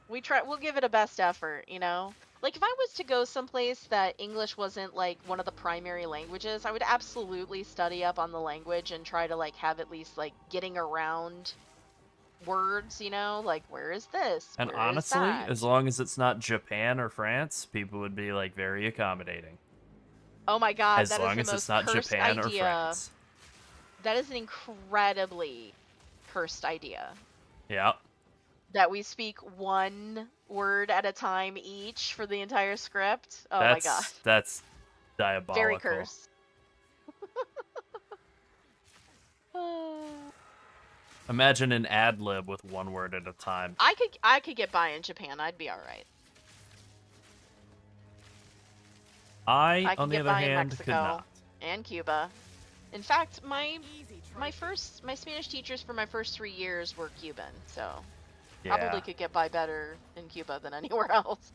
We'll give it a best effort, you know? Like if I was to go someplace that English wasn't like one of the primary languages, I would absolutely study up on the language and try to like have at least like getting around words, you know? Like where is this? And Where is honestly, that? as long as it's not Japan or France, people would be like very accommodating. Oh my god, As that long is as the it's most not cursed Japan or idea. France. That is an incredibly cursed idea. Yeah. That we speak one word at a time each for the entire script. Oh That's my god. that's diabolical. Very cursed. Imagine an ad lib with one word at a time. I could get by in Japan. I'd be all right. I I on could the get other by in hand, could Mexico not. and Cuba. In fact, my Spanish teachers for my first 3 years were Cuban, so Yeah. probably could get by better in Cuba than anywhere else.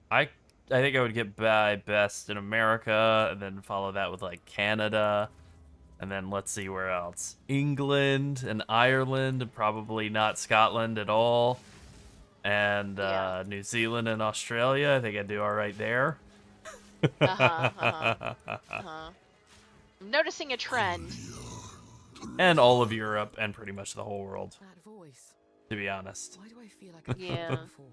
I think I would get by best in America, and then follow that with like Canada, and then let's see where else. England and Ireland, and probably not Scotland at all, and Yeah. New Zealand and Australia. I think I'd do all right there. I'm noticing a trend. And all of Europe, and pretty much the whole world, That voice. to be honest. Why do I feel like I've heard Yeah. it before?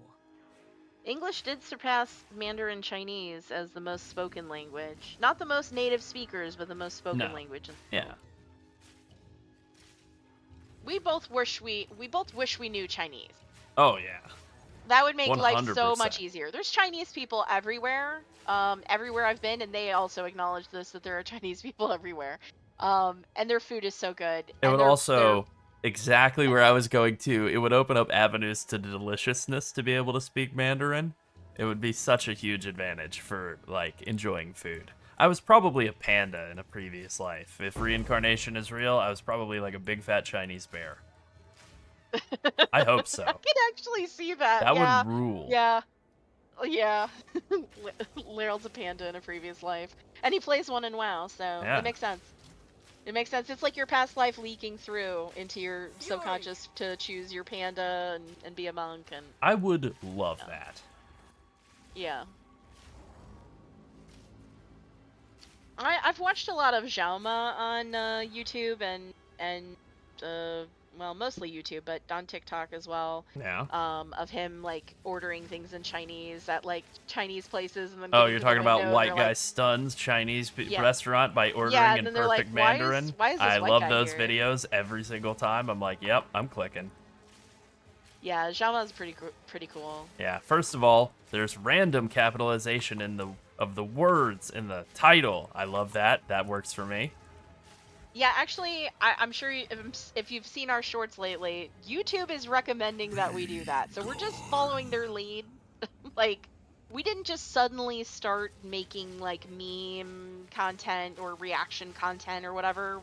English did surpass Mandarin Chinese as the most spoken language. Not the most native speakers, but the most spoken No. language. Yeah. We both wish we knew Chinese. Oh yeah. That would make life so 100%. much easier. There's Chinese people everywhere. Everywhere I've been, and they also acknowledge this, that there are Chinese people everywhere. And their food is so good. It And would they're- also exactly where I was going to. It would open up avenues to deliciousness to be able to speak Mandarin. It would be such a huge advantage for like enjoying food. I was probably a panda in a previous life. If reincarnation is real, I was probably like a big fat Chinese bear. I hope so. I can actually see that. That yeah. would rule. Yeah. Yeah. Leryl's a panda in a previous life. And he plays one in WoW, so Yeah. it makes sense. It makes sense. It's like your past life leaking through into your subconscious to choose your panda and be a monk and I would love that. yeah. I I've watched a lot of Xiaoma on YouTube and well, mostly YouTube, but on TikTok as well. Yeah. Of him like ordering things in Chinese at like Chinese places and then Oh, getting you're to the talking about window and white they're guy like, stuns Chinese Yeah. restaurant by ordering Yeah, in and then they're like, perfect "Why is- Mandarin. why is this I white love guy those here?" videos every single time. I'm like, yep, I'm clicking. Yeah, Xiaoma's pretty cool. Yeah. First of all, there's random capitalization in the words in the title. I love that. That works for me. Yeah, actually, I'm sure if you've seen our shorts lately, YouTube is recommending that we do that. So we're just following their lead. Like, we didn't just suddenly start making like meme content or reaction content or whatever.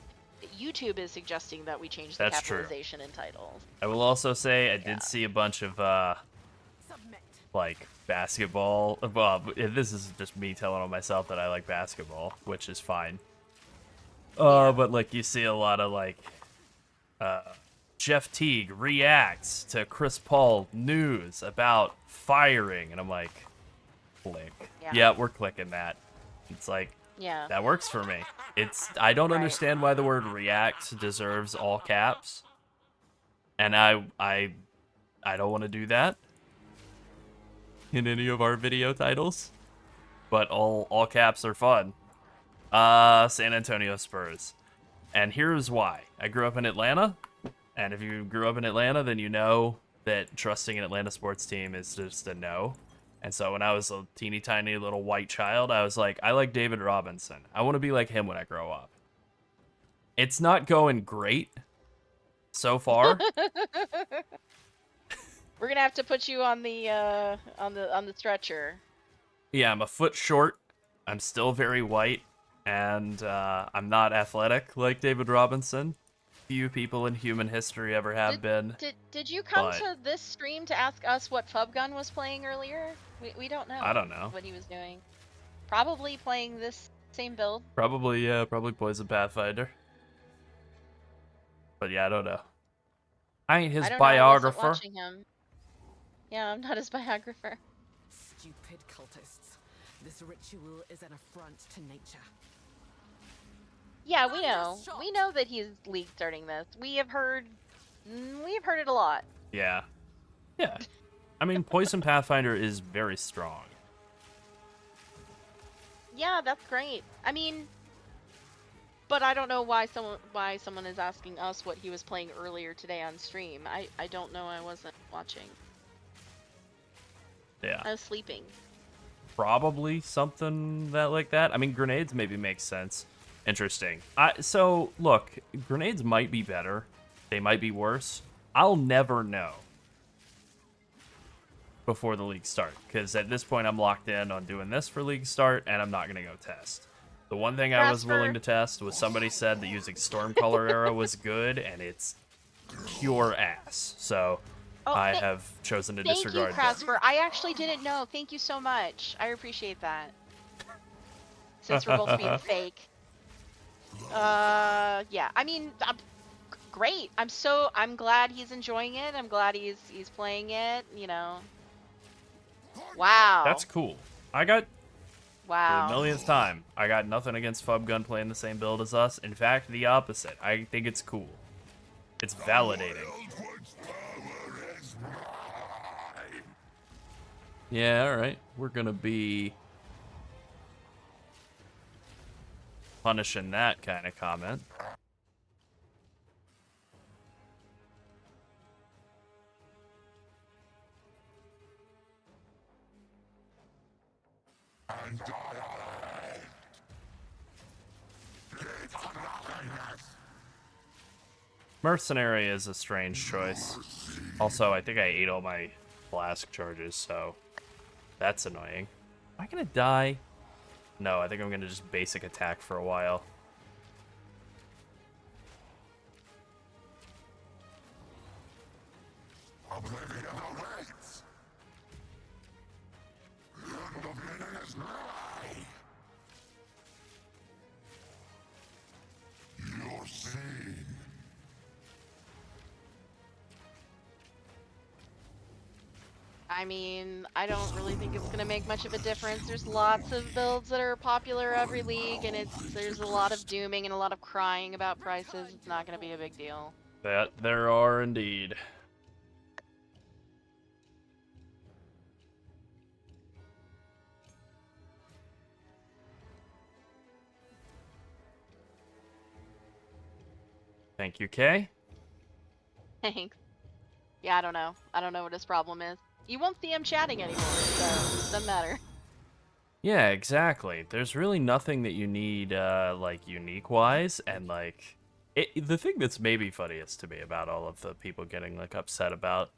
YouTube is suggesting that we change the That's true. capitalization in titles. I will also say I Yeah. did see a bunch of Submit. like basketball. Well, this is just me telling on myself that I like basketball, which is fine. But like you see a lot of like Jeff Teague reacts to Chris Paul news about firing, and I'm like, click. Yeah. Yeah, we're clicking that. It's like Yeah. that works for me. I don't Right. understand why the word react deserves all caps, and I don't want to do that in any of our video titles, but all caps are fun. San Antonio Spurs. And here's why. I grew up in Atlanta, and if you grew up in Atlanta, then you know that trusting an Atlanta sports team is just a no. And so when I was a teeny tiny little white child, I was like, I like David Robinson. I want to be like him when I grow up. It's not going great so far. We're gonna have to put you on the stretcher. Yeah, I'm a foot short. I'm still very white, and I'm not athletic like David Robinson. Few people in human history ever have been. Did you come but- to this stream to ask us what Fub Gun was playing earlier? We don't know. I don't know. What he was doing. Probably playing this same build. Probably, yeah, probably Poison Pathfinder. But yeah, I don't know. I ain't his I don't know, I wasn't biographer. watching him. Yeah, I'm not his biographer. Stupid cultists. This ritual is an affront to nature. Yeah, we know. We know that he's league starting this. We've heard it a lot. Yeah. Yeah. I mean, Poison Pathfinder is very strong. Yeah, that's great. I mean, but I don't know why someone is asking us what he was playing earlier today on stream. I don't know. I wasn't watching. Yeah. I was sleeping. Probably something like that. I mean, grenades maybe makes sense. Interesting. So, look, grenades might be better. They might be worse. I'll never know before the league start, because at this point I'm locked in on doing this for league start, and I'm not going to go test. The one thing I was willing to test was somebody said that using Stormcolor Arrow was good, and it's pure ass. So I have chosen to disregard that. Thank you, Crasper. I actually didn't know. Thank you so much. I appreciate that. Since we're both being fake. Yeah. I mean, great. I'm glad he's enjoying it. I'm glad he's playing it. You know. Wow. That's cool. For the Wow. millionth time, I got nothing against Fub Gun playing the same build as us. In fact, the opposite. I think it's cool. It's validating. Yeah, alright. We're gonna be punishing that kind of comment. Mercenary is a strange choice. Also, I think I ate all my flask charges, so that's annoying. Am I gonna die? No, I think I'm gonna just basic attack for a while. I mean, I don't really think it's gonna make much of a difference. There's lots of builds that are popular every league, and there's a lot of dooming and a lot of crying about prices. It's not gonna be a big deal. That there are indeed. Thank you, Kay. Thanks. Yeah, I don't know. I don't know what his problem is. You won't see him chatting anymore, so it doesn't matter. Yeah, exactly. There's really nothing that you need, like, unique-wise, and, like, the thing that's maybe funniest to me about all of the people getting, like, upset about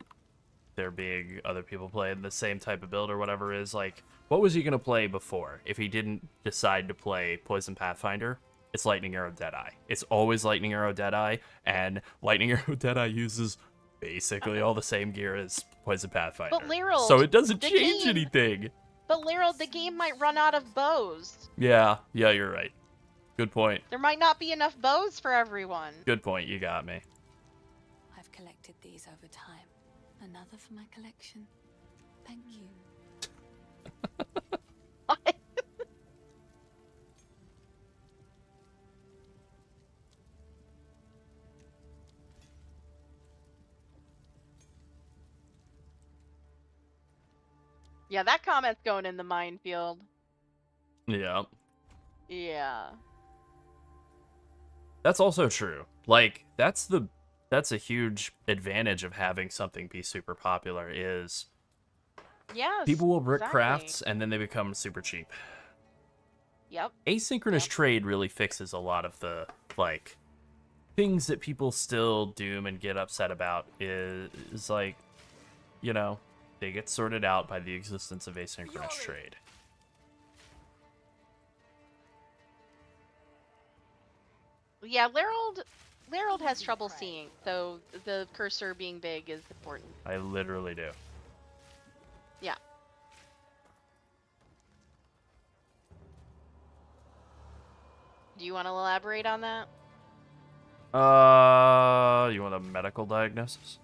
there being other people playing the same type of build or whatever is, like, what was he gonna play before if he didn't decide to play Poison Pathfinder? It's Lightning Arrow Deadeye. It's always Lightning Arrow Deadeye, and Lightning Arrow Deadeye uses basically all the same gear as Poison Pathfinder. But Lerold, so it doesn't the change game- anything. But Lerold, the game might run out of bows. Yeah, you're right. Good point. There might not be enough bows for everyone. Good point, you got me. I've collected these over time. Another for my collection. Thank you. What? Yeah, that comment's going in the minefield. Yeah. Yeah. That's also true. Like, that's a huge advantage of having something be super popular is Yes. people will brick exactly. crafts and then they become super cheap. Yep. Asynchronous Yep. trade really fixes a lot of the, like, things that people still doom and get upset about is like, you know, they get sorted out by the existence of asynchronous trade. Yeah, Lerold has trouble seeing, so the cursor being big is important. I literally do. Yeah. Do you want to elaborate on that? You want a medical diagnosis?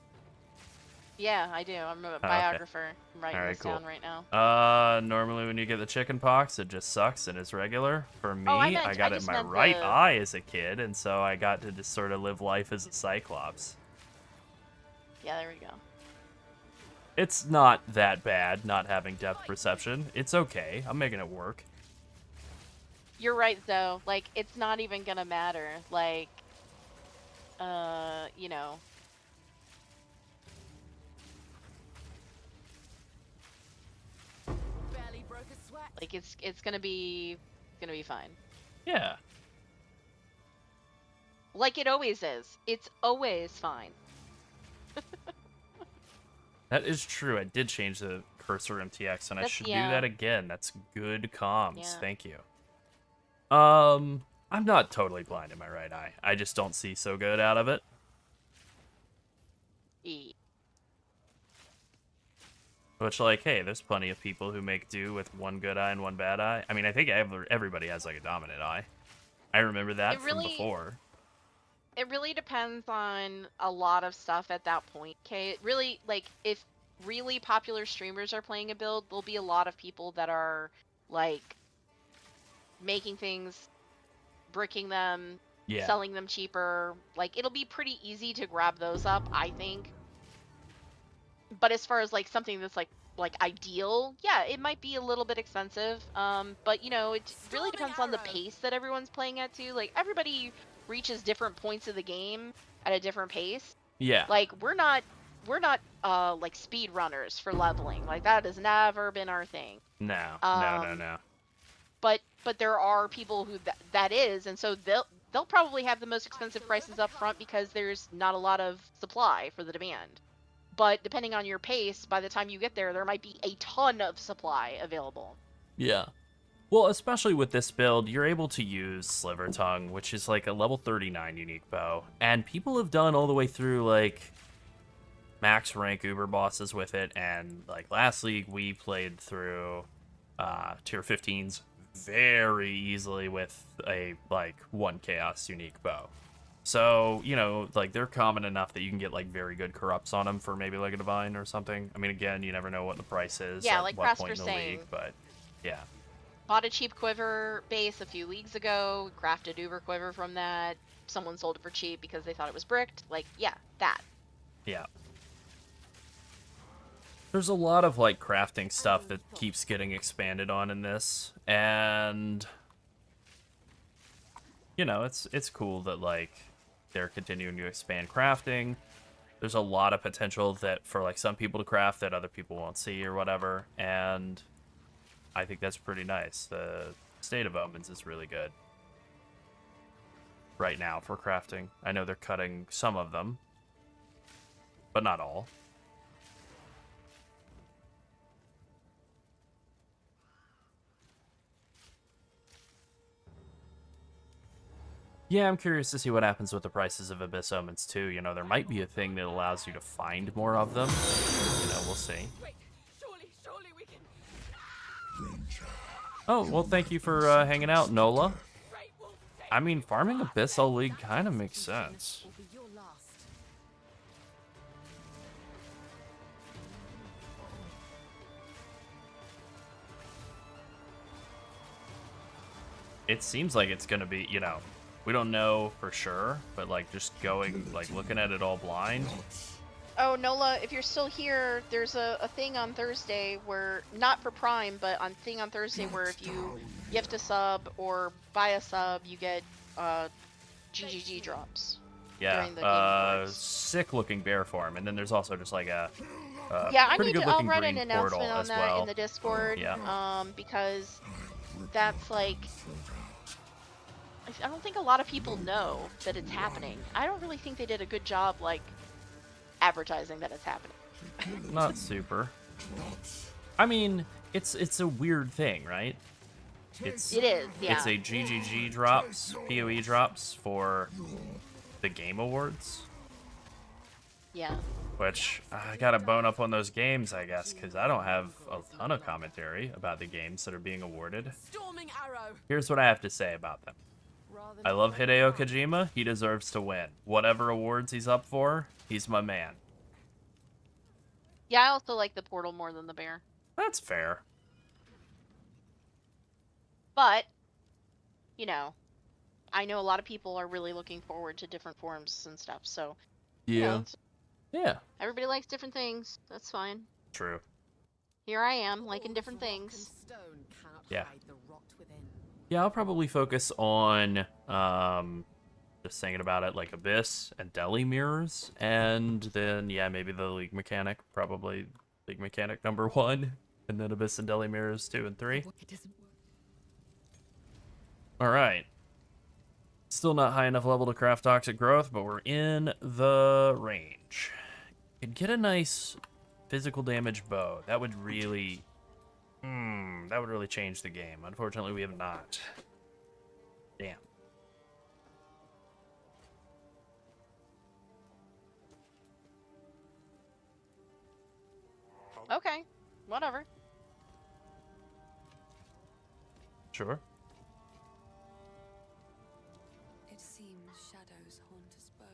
Yeah, I do. I'm a okay. biographer. I'm writing Alright, this cool. down right now. Normally when you get the chicken pox, it just sucks and is regular. For me, Oh, I got it in just my meant right the- eye as a kid, and so I got to just sort of live life as a cyclops. Yeah, there we go. It's not that bad, not having depth perception. It's okay. I'm making it work. You're right, though. Like, it's not even gonna matter. Like, you know. Barely broke a sweat. Like, it's gonna be fine. Yeah. Like it always is. It's always fine. That is true. I did change the cursor MTX, and I That's- should yeah. do that again. That's good comms. Yeah. Thank you. I'm not totally blind in my right eye. I just don't see so good out of it. Which, like, hey, there's plenty of people who make do with one good eye and one bad eye. I mean, I think everybody has, like, a dominant eye. I remember that from before. It really depends on a lot of stuff at that point, okay? It really, like, if really popular streamers are playing a build, there'll be a lot of people that are, like, making things, bricking them, Yeah. selling them cheaper. Like, it'll be pretty easy to grab those up, I think. But as far as, like, something that's, like ideal, yeah, it might be a little bit expensive. But, you know, it really depends on the pace that everyone's playing at, too. Like, everybody reaches different points of the game at a different pace. Yeah. Like, we're not like speed runners for leveling. Like, that has never been our thing. No. No. But there are people who that is, and so they'll probably have the most expensive prices up front because there's not a lot of supply for the demand. But depending on your pace, by the time you get there, there might be a ton of supply available. Yeah. Well, especially with this build, you're able to use Sliver Tongue, which is like a level 39 unique bow. And people have done all the way through, like, max rank Uber bosses with it. And, like, last league, we played through tier 15s very easily with a, like, 1 chaos unique bow. So, you know, like, they're common enough that you can get, like, very good corrupts on them for maybe, like, a divine or something. I mean, again, you never know what the price is Yeah, at like what point Crasper's in the saying. league, but, yeah. Bought a cheap quiver base a few leagues ago, crafted Uber quiver from that. Someone sold it for cheap because they thought it was bricked. Like, yeah, that. Yeah. There's a lot of, like, crafting stuff that keeps getting expanded on in this, and, you know, it's cool that, like, they're continuing to expand crafting. There's a lot of potential that for, like, some people to craft that other people won't see or whatever, and I think that's pretty nice. The state of omens is really good right now for crafting. I know they're cutting some of them, but not all. Yeah, I'm curious to see what happens with the prices of Abyss Omens too. You know, there might be a thing that allows you to find more of them. You know, we'll see. Surely we can. Oh, well, thank you for hanging out, Nola. I mean, farming Abyssal League kind of makes sense. Will be your last. It seems like it's gonna be, you know, we don't know for sure, but like just going, like looking at it all blind. Oh, Nola, if you're still here, there's a thing on Thursday where, not for Prime, but on thing on Thursday where if you gift a sub or buy a sub, you get GGG drops. During the Game Yeah, Awards. sick looking bear form, and then there's also just like a Yeah, I pretty need good to. I'll looking write an green announcement portal on as that well. in the Discord. Yeah. Because that's like, I don't think a lot of people know that it's happening. I don't really think they did a good job like advertising that it's happening. Not super. I mean, it's a weird thing, right? It is, yeah. It's a GGG drops, PoE drops for the Game Awards, Yeah. which I gotta bone up on those games, I guess, because I don't have a ton of commentary about the games that are being awarded. Storming arrow. Here's what I have to say about them. Rather I love Hideo Kojima. He deserves to win. Whatever awards he's up for, he's my man. Yeah, I also like the portal more than the bear. That's fair. But, you know, I know a lot of people are really looking forward to different forms and stuff, so you know, Yeah. everybody likes different things. That's fine. True. Here I am, liking different things. Stone cannot Yeah. hide the rot within. Yeah, I'll probably focus on just thinking about it like Abyss and Deli mirrors, and then yeah, maybe the League mechanic, probably League mechanic number 1, and then Abyss and Deli mirrors 2 and 3. It doesn't work. All right. Still not high enough level to craft toxic growth, but we're in the range. Could get a nice physical damage bow. That would really change the game. Unfortunately, we have not. Damn. Okay, whatever. Sure. It seems shadows haunt us both.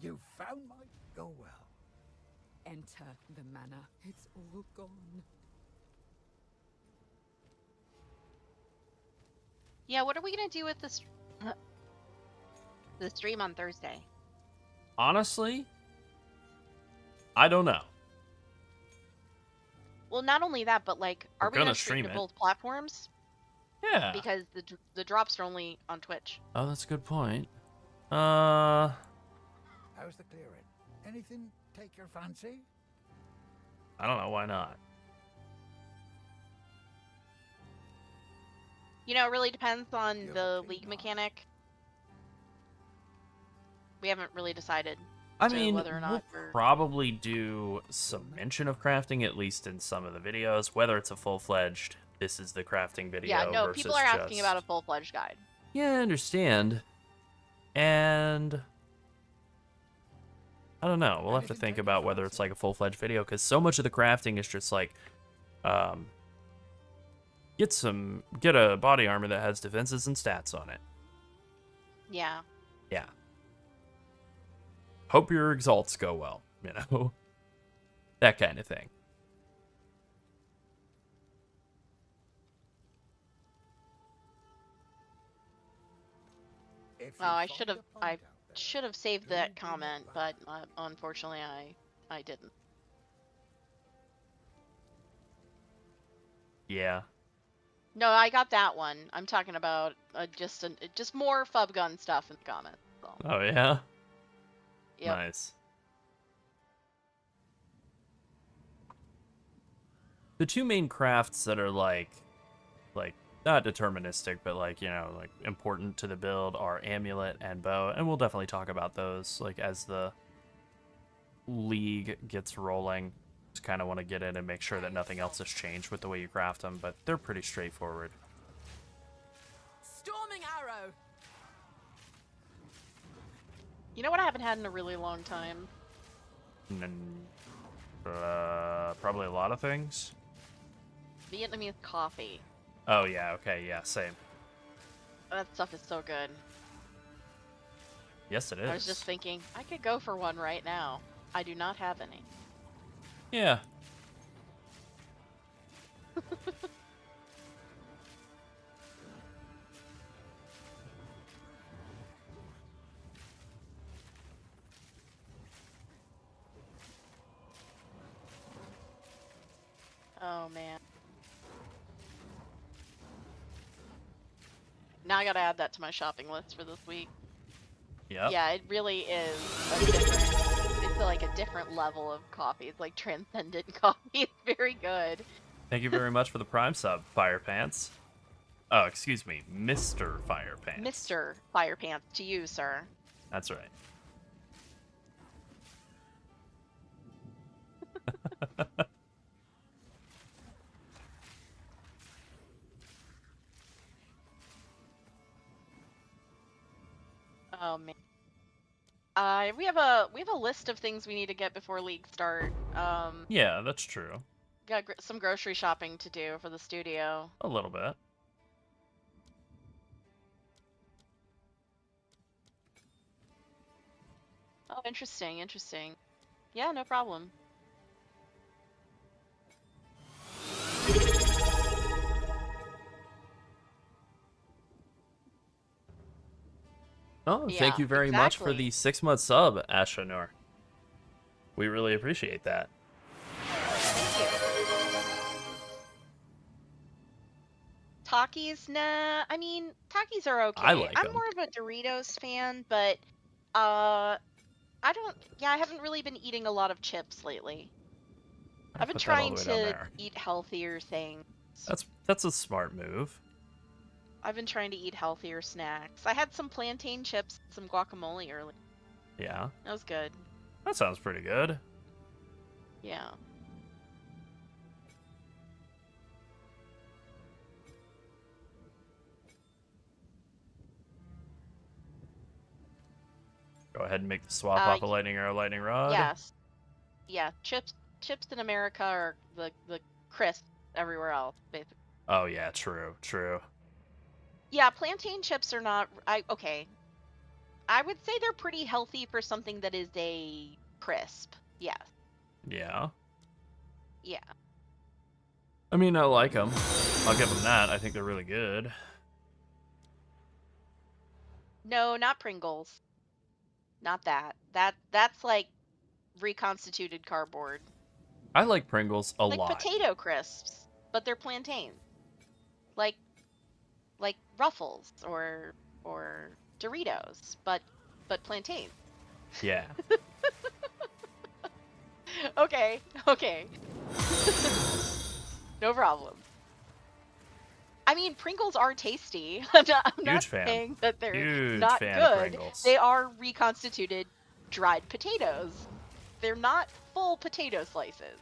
You found my... Go well. Enter the manor. It's all gone. Yeah, what are we gonna do with this? The stream on Thursday. Honestly, I don't know. Well, not only that, but like, are We're we gonna gonna stream stream to it. both platforms? Yeah. Because the drops are only on Twitch. Oh, that's a good point. How's the clearing? Anything take your fancy? I don't know, why not? You know, it really depends on the league mechanic. We haven't really decided. I to mean, whether or not we'll we're... probably do some mention of crafting, at least in some of the videos, whether it's a full-fledged, this is the crafting video Yeah, no, versus people are asking just... about a full-fledged guide. Yeah, I understand. And... I don't know, we'll have to think about whether it's like a full-fledged video, because so much of the crafting is just like, get a body armor that has defenses and stats on it. Yeah. Yeah. Hope your exalts go well, you know? That kind of thing. If Oh, you I find should have. a pond I out there, should have saved don't that bring it comment, back. but unfortunately, I didn't. Yeah. No, I got that one. I'm talking about just more Fub Gun stuff in the comments. So. Oh, yeah? Yep. Nice. The two main crafts that are like not deterministic, but like, you know, like important to the build are amulet and bow, and we'll definitely talk about those like as the league gets rolling. Just kind of want to get in and make sure that nothing else has changed with the way you craft them, but they're pretty straightforward. Storming arrow. You know what I haven't had in a really long time? Probably a lot of things. Vietnamese coffee. Oh yeah, okay, yeah, same. That stuff is so good. Yes, it is. I was just thinking, I could go for one right now. I do not have any. Yeah. Oh man. Now I gotta add that to my shopping list for this week. Yep. Yeah, it really is a different, it's like a different level of coffee. It's like transcendent coffee. It's very good. Thank you very much for the Prime sub, Fire Pants. Oh, excuse me, Mr. Fire Pants. Mr. Fire Pants to you, sir. That's right. Oh man. We have a list of things we need to get before league start. Yeah, that's true. Got some grocery shopping to do for the studio. A little bit. Oh, interesting, interesting. Yeah, no problem. Oh, Yeah, thank you very much for exactly. the 6-month sub, Ashanor. We really appreciate that. Takis, nah. I mean, Takis are okay. I like I'm 'em. more of a Doritos fan, but I don't. Yeah, I haven't really been eating a lot of chips lately. I've been Put that all trying the way down to there. eat healthier things. That's a smart move. I've been trying to eat healthier snacks. I had some plantain chips, some guacamole earlier. Yeah, That was good. that sounds pretty good. Yeah. Go ahead and make the swap off a lightning arrow, lightning rod. Yes. Yeah. Chips in America are the crisp everywhere else, basically. Oh yeah, true, true. Yeah, plantain chips are not. Okay. I would say they're pretty healthy for something that is a crisp. Yes. Yeah. Yeah. I mean, I like them. I'll give them that. I think they're really good. No, not Pringles. Not that. That's like reconstituted cardboard. I like Pringles a Like lot. potato crisps, but they're plantain. Like Ruffles or Doritos, but plantain. Yeah. Okay. No problem. I mean, Pringles are tasty. I'm not Huge fan. saying that they're Huge not fan of good. Pringles. They are reconstituted dried potatoes. They're not full potato slices.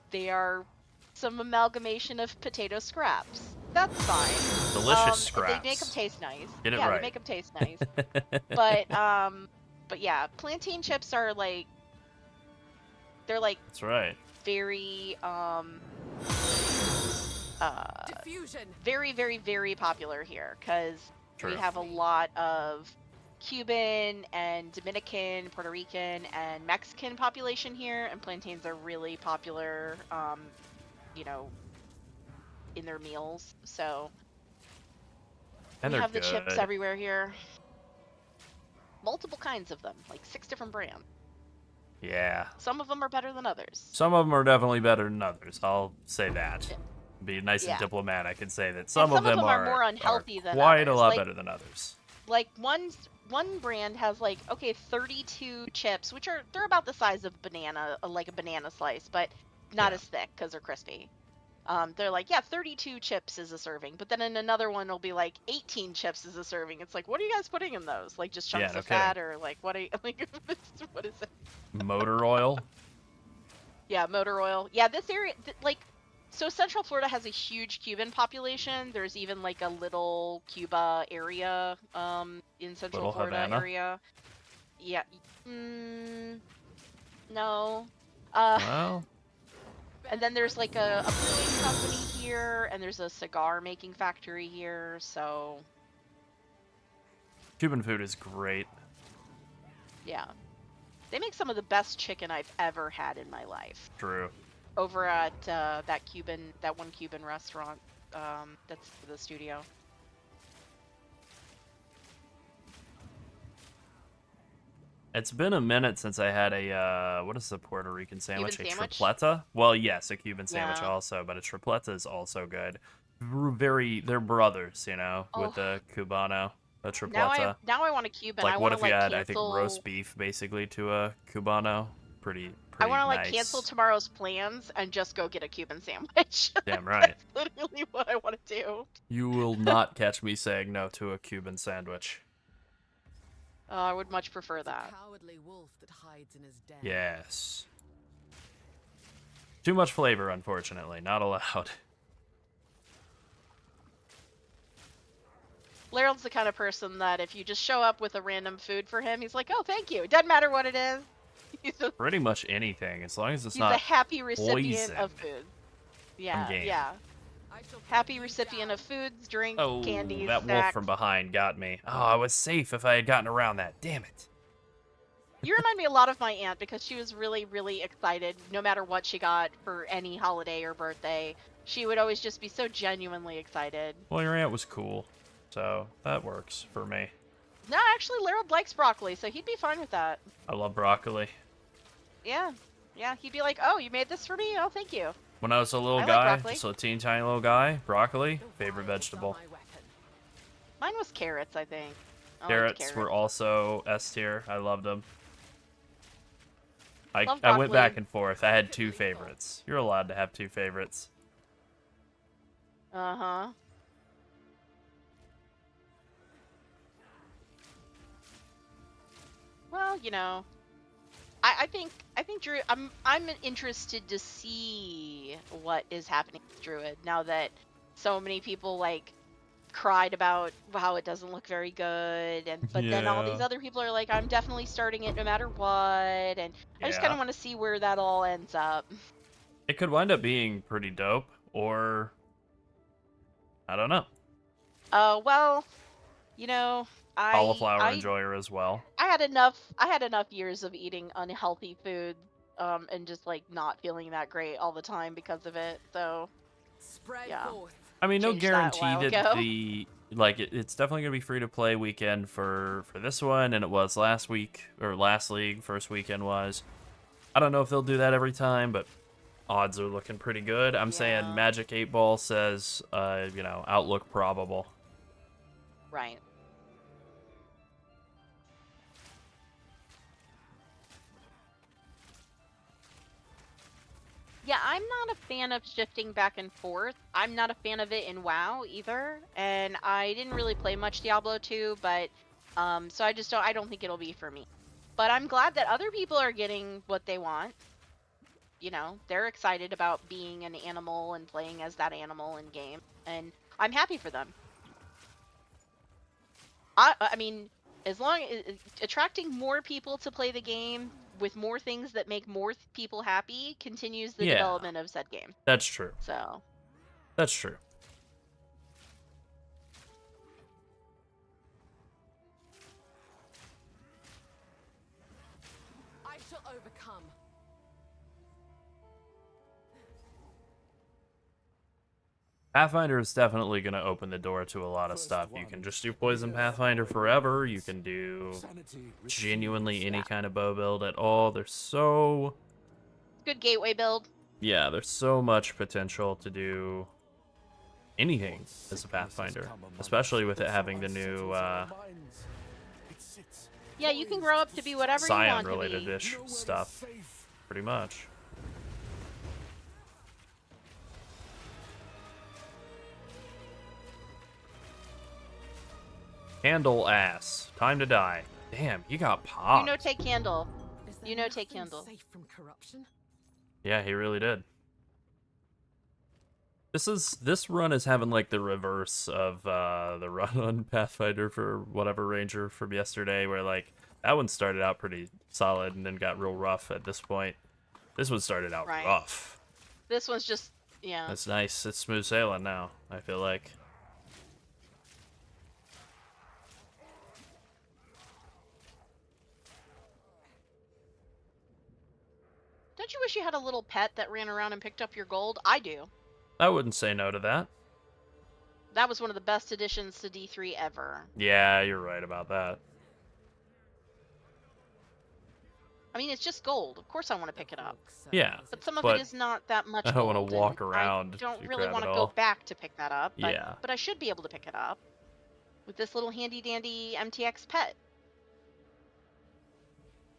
They are some amalgamation of potato scraps. That's fine. Delicious scraps. They make them taste nice. Get it yeah, right. they make them taste nice. But yeah, plantain chips are like, they're like That's right. very Diffusion. very, very, very popular here because we True. have a lot of Cuban and Dominican, Puerto Rican, and Mexican population here, and plantains are really popular, you know, in their meals. So And we they're have the chips good. everywhere here. Multiple kinds of them, like 6 different brands. Yeah. Some of them are better than others. Some of them are definitely better than others. I'll say that. Yeah. Be nice Yeah. and diplomatic and say that And some of them are more unhealthy than quite a others. lot Like, better than others. Like one brand has like 32 chips, which they're about the size of banana, like a banana slice, but not Yeah. as thick because they're crispy. They're like, yeah, 32 chips is a serving, but then in another one it'll be like 18 chips is a serving. It's like, what are you guys putting in those? Like just chunks Yeah, no of fat, kidding. or like what are you, like what is it? Motor oil. Yeah, motor oil. Yeah, this area, like, so Central Florida has a huge Cuban population. There's even like a little Cuba area, in Central Little Florida Havana? area. Yeah. No. Well, And then there's like a brewing company here, and there's a cigar making factory here. So Cuban food is great. yeah, they make some of the best chicken I've ever had in my life. True. Over at that one Cuban restaurant, that's the studio. It's been a minute since I had a, what is the Puerto Rican sandwich? Cuban A sandwich? tripleta? Well, yes, a Cuban sandwich Yeah. also, but a tripleta is also good. They're brothers, you know, with Oh. the Cubano, a Now tripleta. I want a Cuban. Like, I what want if to you like had, cancel. I think, roast beef, basically, to a Cubano? Pretty I want to like nice. cancel tomorrow's plans and just go get a Cuban sandwich. Damn right. That's literally what I want to do. You will not catch me saying no to a Cuban sandwich. I would much prefer It's a that. cowardly wolf that hides in his den. Yes. Too much flavor, unfortunately. Not allowed. Larold's the kind of person that if you just show up with a random food for him, he's like, "Oh, thank you." It doesn't matter what it is. Pretty much anything, as long as it's He's not a happy recipient poison. of food. Yeah, game. yeah. I shall Happy cut you recipient down. of foods, drinks, Oh, candies, that wolf snacks. from behind got me. Oh, I was safe if I had gotten around that. Damn it. You remind me a lot of my aunt because she was really, really excited no matter what she got for any holiday or birthday. She would always just be so genuinely excited. Well, your aunt was cool, so that works for me. No, actually, Larold likes broccoli, so he'd be fine with that. I love broccoli. Yeah. Yeah, he'd be like, "Oh, you made this for me? Oh, thank you." When I was a little I like guy, broccoli. just a teeny tiny little guy, broccoli, The favorite violets are vegetable. my weapon. Mine was carrots, I think. I liked Carrots were also S tier. I loved them. I Love went broccoli. back and forth. I had 2 favorites. You're allowed to have 2 favorites. Uh-huh. Well, you know, I think Drew. I'm interested to see what is happening with Druid now that so many people like cried about how it doesn't look very good, and but then all these Yeah. other people are like, I'm definitely starting it no matter what, and I just kind Yeah. of want to see where that all ends up. It could wind up being pretty dope, or I don't know. Well, you know, Cauliflower I enjoyer as well. I had enough years of eating unhealthy food, and just like not feeling that great all the time because of it. So Spread Yeah. forth. I mean, no Changed that a guarantee while that ago. it's definitely gonna be free to play weekend for this one, and it was last week or last league. First weekend was. I don't know if they'll do that every time, but odds are looking pretty good. I'm saying Yeah. Magic 8 Ball says, outlook probable. right. Yeah, I'm not a fan of shifting back and forth. I'm not a fan of it in WoW either, and I didn't really play much Diablo 2, but so I don't think it'll be for me. But I'm glad that other people are getting what they want. You know, they're excited about being an animal and playing as that animal in game, and I'm happy for them. I mean, as long as attracting more people to play the game with more things that make more people happy continues the Yeah. development of said game. That's true. So, That's true. overcome. Pathfinder is definitely going to open the door to a lot of stuff. You can just do Poison Pathfinder forever. You can do genuinely any kind of bow build at all. There's so... Good gateway build. Yeah, there's so much potential to do anything as a Pathfinder. Especially with it having the new Yeah, you can grow up to be whatever you want to be. Scion-related-ish stuff. Pretty much. Candle ass. Time to die. Damn, you got popped. You know, take candle. Is there You know, take nothing candle. safe from corruption? Yeah, he really did. This run is having like the reverse of the run on Pathfinder for whatever Ranger from yesterday, where like that one started out pretty solid and then got real rough at this point. This one started out Right. rough. This one's just, yeah. That's nice. It's smooth sailing now, I feel like. Don't you wish you had a little pet that ran around and picked up your gold? I do. I wouldn't say no to that. That was one of the best additions to D3 ever. Yeah, you're right about that. I mean, it's just gold. Of course I want to pick it up. Yeah, But some of but it is not that much I don't gold. want to walk and around I don't to really grab want it to all. go back to pick that up. But, Yeah. but I should be able to pick it up with this little handy-dandy MTX pet.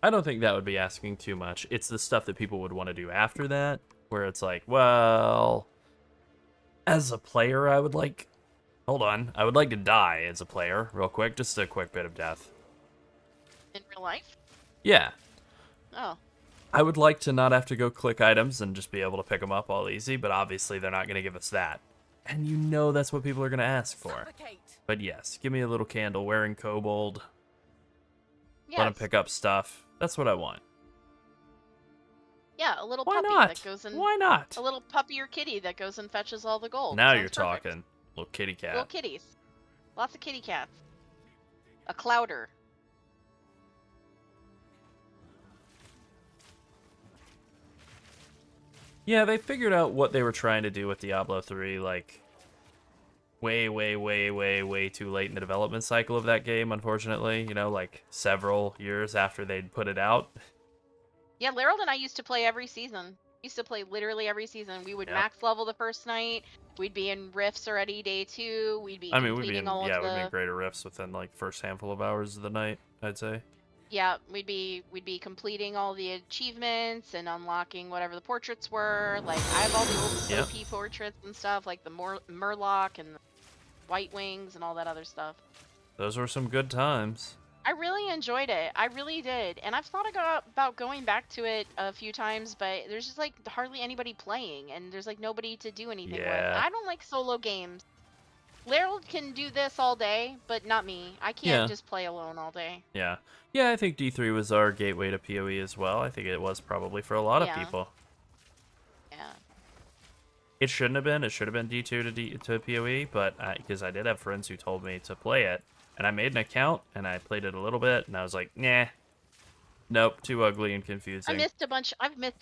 I don't think that would be asking too much. It's the stuff that people would want to do after that, where it's like, well, as a player, I would like... Hold on. I would like to die as a player, real quick. Just a quick bit of death. In real life? Yeah. Oh. I would like to not have to go click items and just be able to pick them up all easy, but obviously they're not going to give us that. And you know that's what people are going to ask for. Suffocate. But yes, give me a little candle wearing kobold. Yes. Let him pick up stuff. That's what I want. Yeah, a little Why puppy not? that goes and... Why not? A little puppy or kitty that goes and fetches all the gold. Now Sounds you're perfect. talking. Little kitty cat. Little kitties. Lots of kitty cats. A clouder. Yeah, they figured out what they were trying to do with Diablo 3, like, way too late in the development cycle of that game, unfortunately. You know, like, several years after they'd put it out. Yeah, Laryl and I used to play every season. Used to play literally every season. We would Yep. max level the first night. We'd be in rifts already day 2. We'd be I mean, we'd completing be in, all yeah, of we'd be in the... greater rifts within, like, first handful of hours of the night, I'd say. Yeah, we'd be completing all the achievements and unlocking whatever the portraits were. Like, I have all the old Yep. OP portraits and stuff, like the Murloc and the White Wings and all that other stuff. Those were some good times. I really enjoyed it. I really did. And I've thought about going back to it a few times, but there's just, like, hardly anybody playing, and there's, like, nobody to do anything with. Yeah. I don't like solo games. Laryl can do this all day, but not me. I can't Yeah. just play alone all day. Yeah. Yeah, I think D3 was our gateway to PoE as well. I think it was probably for a lot of Yeah. people. Yeah. It shouldn't have been. It should have been D2 to PoE, but because I did have friends who told me to play it, and I made an account, and I played it a little bit, and I was like, nah. Nope, too ugly and confusing. I've missed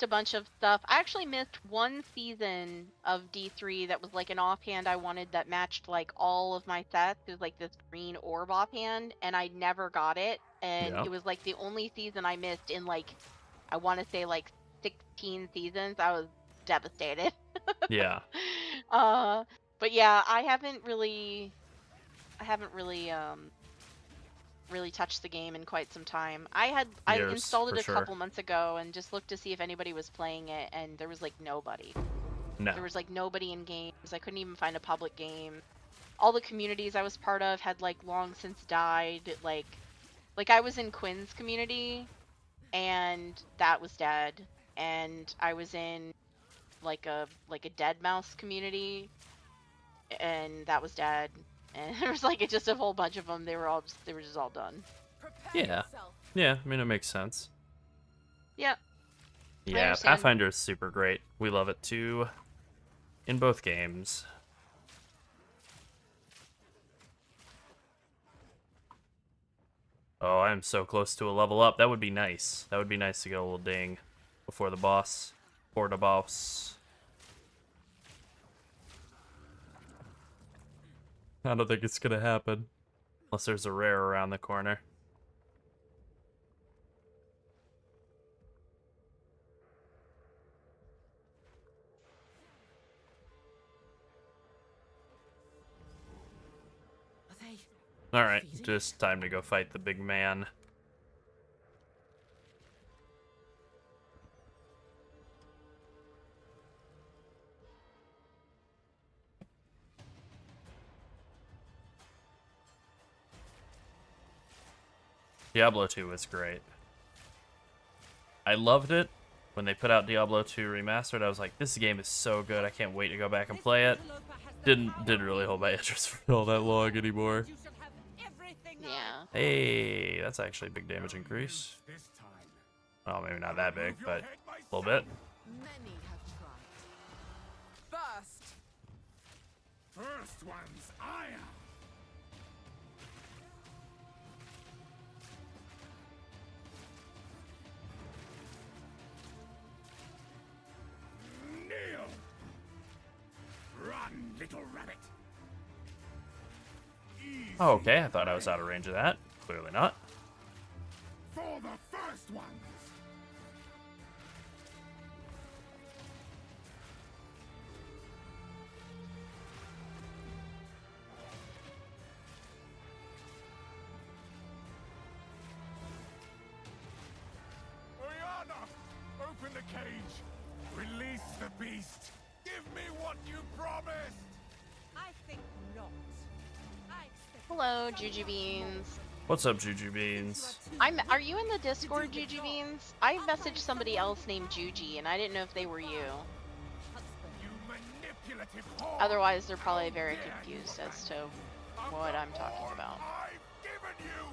a bunch of stuff. I actually missed one season of D3 that was like an offhand I wanted that matched like all of my sets. It was like this green orb offhand, and I never got it. And Yeah. it was like the only season I missed in like, I want to say like 16 seasons. I was devastated. Yeah. But yeah, I haven't really really touched the game in quite some time. I Years, installed it for a sure. couple months ago and just looked to see if anybody was playing it, and there was like nobody. No. There was like nobody in games. I couldn't even find a public game. All the communities I was part of had like long since died. Like I was in Quinn's community, and that was dead. And I was in like a Dead Mouse community, and that was dead. And there was like just a whole bunch of them. They were just all done. Yeah. Yeah, I mean, it makes sense. Yeah. Yeah, understand. Pathfinder is super great. We love it too. In both games. Oh, I am so close to a level up. That would be nice. That would be nice to get a little ding before the boss. For the boss. I don't think it's gonna happen. Unless there's a rare around the corner. Are they? Alright, just time to go fight the big man. Diablo 2 was great. I loved it when they put out Diablo 2 Remastered. I was like, this game is so good. I can't wait to go back and play it. Didn't really hold my interest for all that long anymore. Yeah. Hey, that's actually a big damage increase. Oh, maybe not that big, but a little bit. Many have tried. First, First one's iron. Kneel. Run, little rabbit. Easy. Oh, okay, I thought I was out of range of that. Clearly not. For the first ones. Oyana, open the cage. Release the beast. Give me what you promised. I think not. I expect Hello, Juju Beans. What's up, Juju Beans? Are you in the Discord, Juju Beans? I messaged somebody else named Juji, and I didn't know if they were you. You manipulative whore. Otherwise, they're probably very confused as to what I'm talking about. I've given you.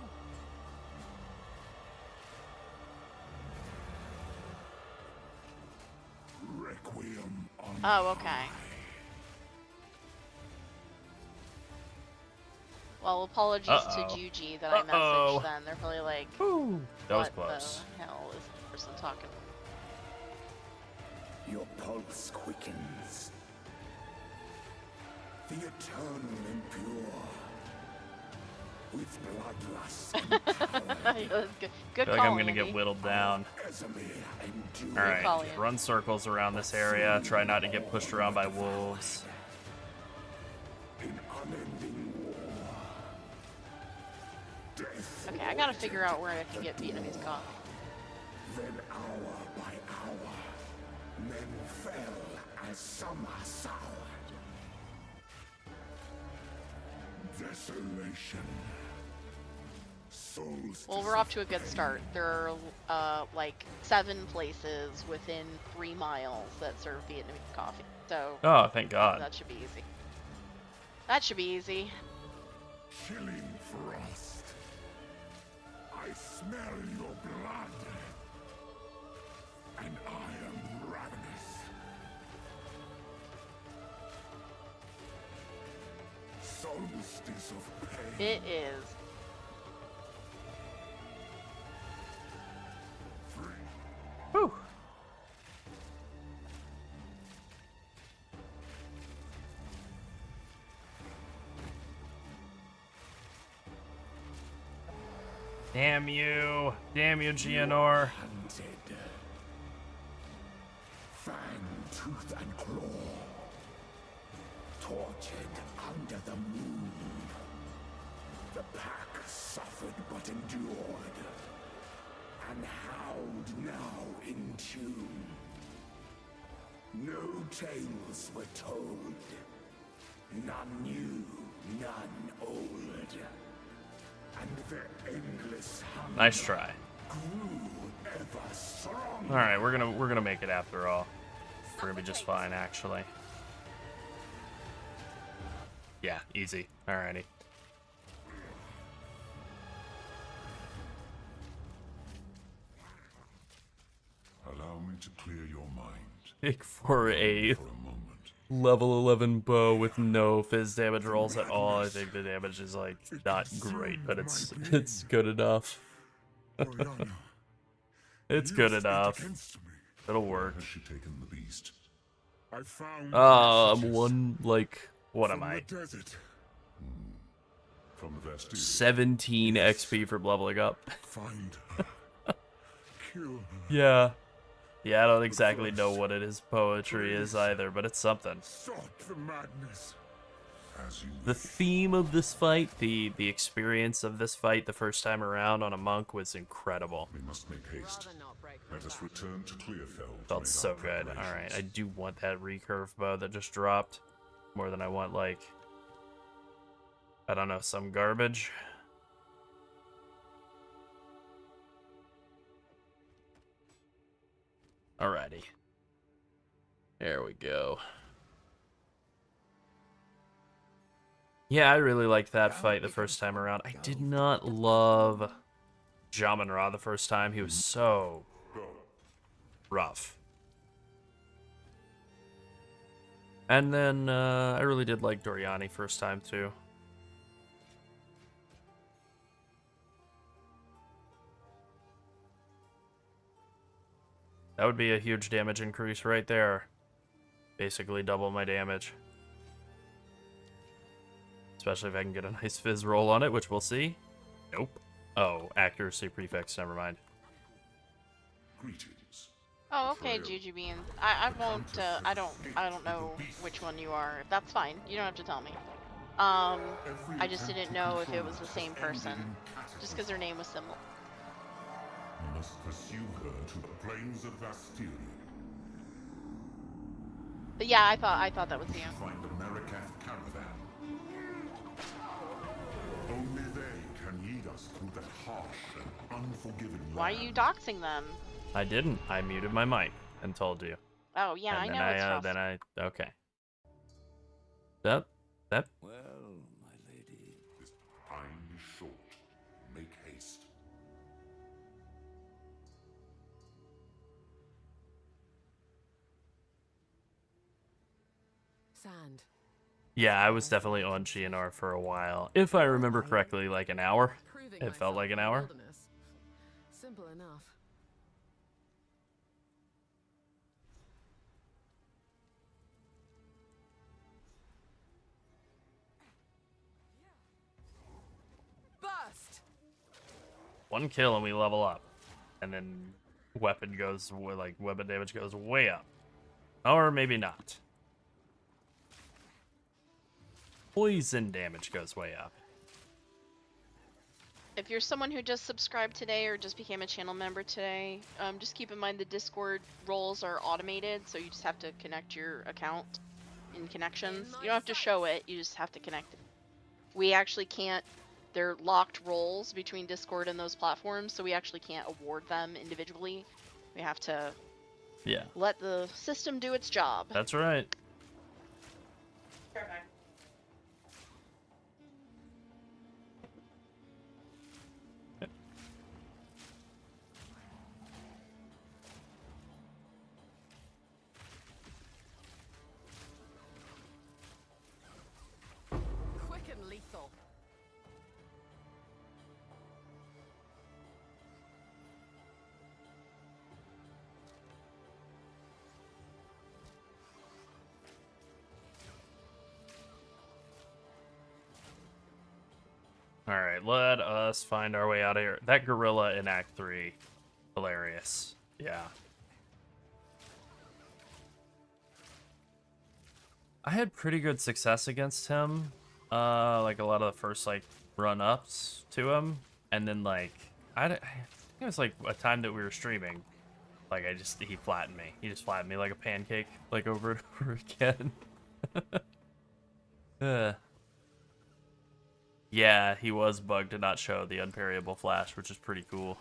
Requiem on Oh, okay. Well, apologies to Juji that I messaged then. They're probably like, Ooh, that was what close. the hell is this person talking about? Your pulse quickens. The eternal impure. With bloodlust. Good I feel like call, I'm gonna get Andy. whittled down. call, Alright, Ian. run circles around this area. Try not to get pushed around by wolves. Okay, I gotta figure out where I can get Vietnamese coffee. Then hour by hour, men fell as summer soured. desolation. Souls Well, we're off to a good start. There are like 7 places within 3 miles that serve Vietnamese coffee. So Oh, thank God. that should be easy. That should be easy. chilling frost. I smell your blood, and I am ravenous. Solstice of pain. It is. Whew. Damn you, Gianor. Hunted. Fang, tooth, and claw. Tortured under the moon. The pack suffered but endured. And howled now in tune. No tales were told. None new, none old. And their endless hunger Nice try. grew ever stronger. All right, we're gonna make it after all. We're gonna be just fine, actually. Yeah, easy. Alrighty. Allow me to clear your mind For a for a moment. Level 11 bow with no fizz damage rolls at all. I think the damage is like not great, but it's good enough. Oriana, It's you good spit enough. against me. It'll Where work. has she taken the beast? I found I'm messages one, like, what am from I? the desert. From the Vastine. 17 Yes. XP for leveling up. Find her. Kill her. Yeah. Yeah, I don't exactly know what it is poetry is either, but it's something. Sought the madness. As you The theme of this fight, the experience of this fight the first time around on a monk was incredible. We must make haste. Let us return to Clearfell. Felt so good. Alright, I do want that recurve bow that just dropped. More than I want, like, I don't know, some garbage. Alrighty. There we go. Yeah, I really liked that fight the first time around. I did not love Jamin Ra the first time. He was so rough. And then I really did like Doriani first time too. That would be a huge damage increase right there. Basically double my damage. Especially if I can get a nice fizz roll on it, which we'll see. Nope. Oh, accuracy prefix, never mind. Greetings. Oh, okay, Juju Beans. I won't. I don't know which one you are. That's fine. You don't have to tell me. I just didn't know if it was the same person, just because her name was similar. We must pursue her to the plains of Bastille. But yeah, I thought that was you. Find the Marikath caravan. Only they can lead us through that harsh and unforgiving land. Why are you doxing them? I didn't. I muted my mic and told you. Oh yeah, And I know it's rough. Okay. That. Well, my lady. This time is short. Make haste. Sand. Yeah, I was definitely on GNR for a while. If I remember correctly, like an hour. Proving It felt myself like an in the hour. wilderness. Simple enough. Bust. One kill and we level up. And then weapon damage goes way up. Or maybe not. Poison damage goes way up. If you're someone who just subscribed today or just became a channel member today, just keep in mind the Discord roles are automated, so you just have to connect your account in connections. You don't have to show it, you just have to connect it. We actually can't, they're locked roles between Discord and those platforms, so we actually can't award them individually. We have to let the system do its job. That's right. Quick and lethal. Alright, let us find our way out of here. That gorilla in Act 3. Hilarious. Yeah. I had pretty good success against him. Like a lot of the first like run-ups to him. And then like I think it was like a time that we were streaming. Like he flattened me. He just flattened me like a pancake, like over and over again. Yeah, he was bugged to not show the unparryable flash, which is pretty cool.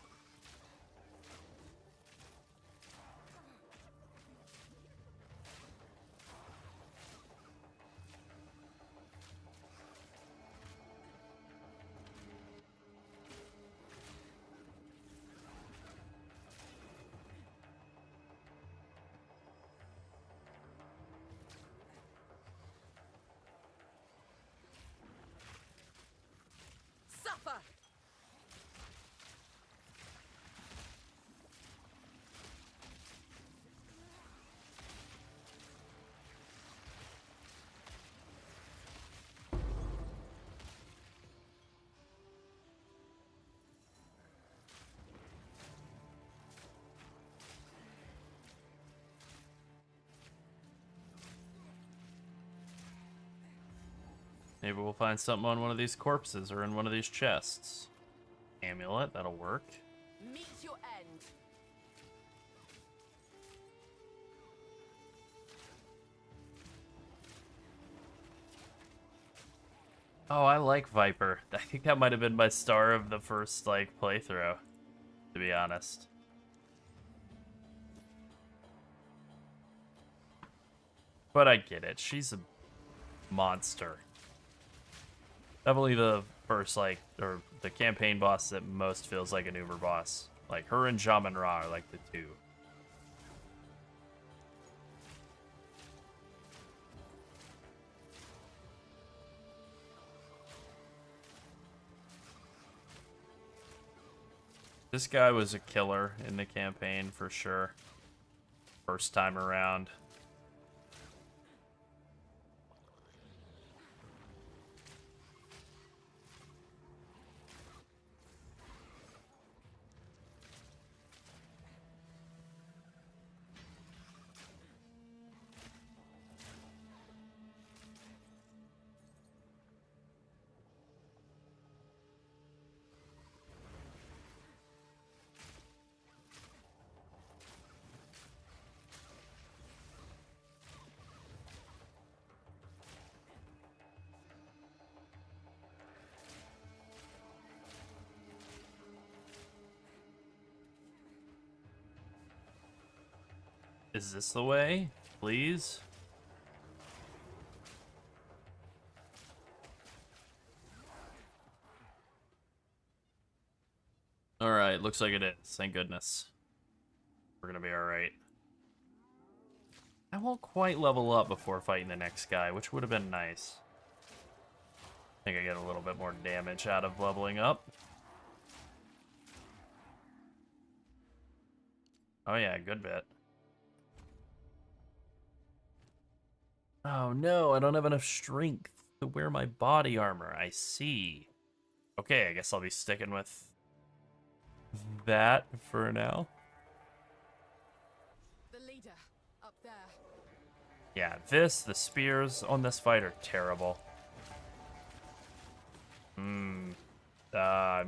Maybe we'll find something on one of these corpses or in one of these chests. Amulet, that'll work. Meet your end. Oh, I like Viper. I think that might have been my star of the first, like, playthrough, to be honest. But I get it. She's a monster. Definitely the first, like, or the campaign boss that most feels like an Uber boss. Like, her and Jamin Ra are, like, the two. This guy was a killer in the campaign, for sure. First time around. Is this the way? Please? Alright, looks like it is. Thank goodness. We're gonna be alright. I won't quite level up before fighting the next guy, which would have been nice. I think I get a little bit more damage out of leveling up. Oh yeah, good bit. Oh no, I don't have enough strength to wear my body armor. I see. Okay, I guess I'll be sticking with that for now. The leader, up there. Yeah, the spears on this fight are terrible. I'm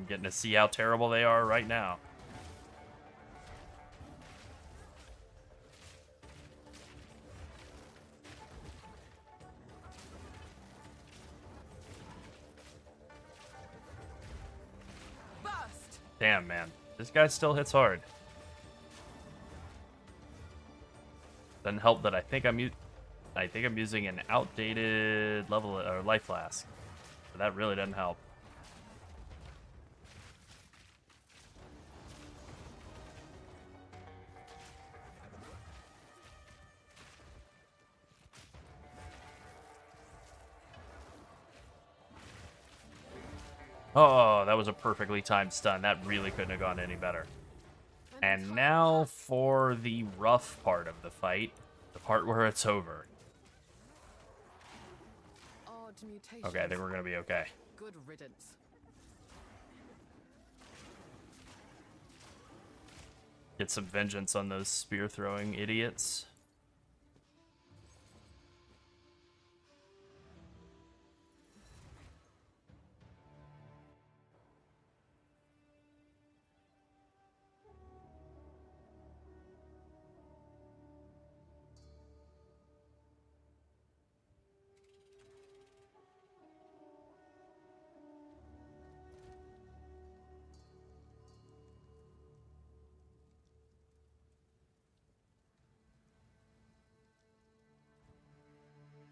getting to see how terrible they are right now. Damn, man. This guy still hits hard. Doesn't help that I think I'm using an outdated level or life flask. But that really doesn't help. Oh, that was a perfectly timed stun. That really couldn't have gone any better. And now for the rough part of the fight. The part where it's over. Okay, I think we're going to be okay. Good riddance. Get some vengeance on those spear-throwing idiots.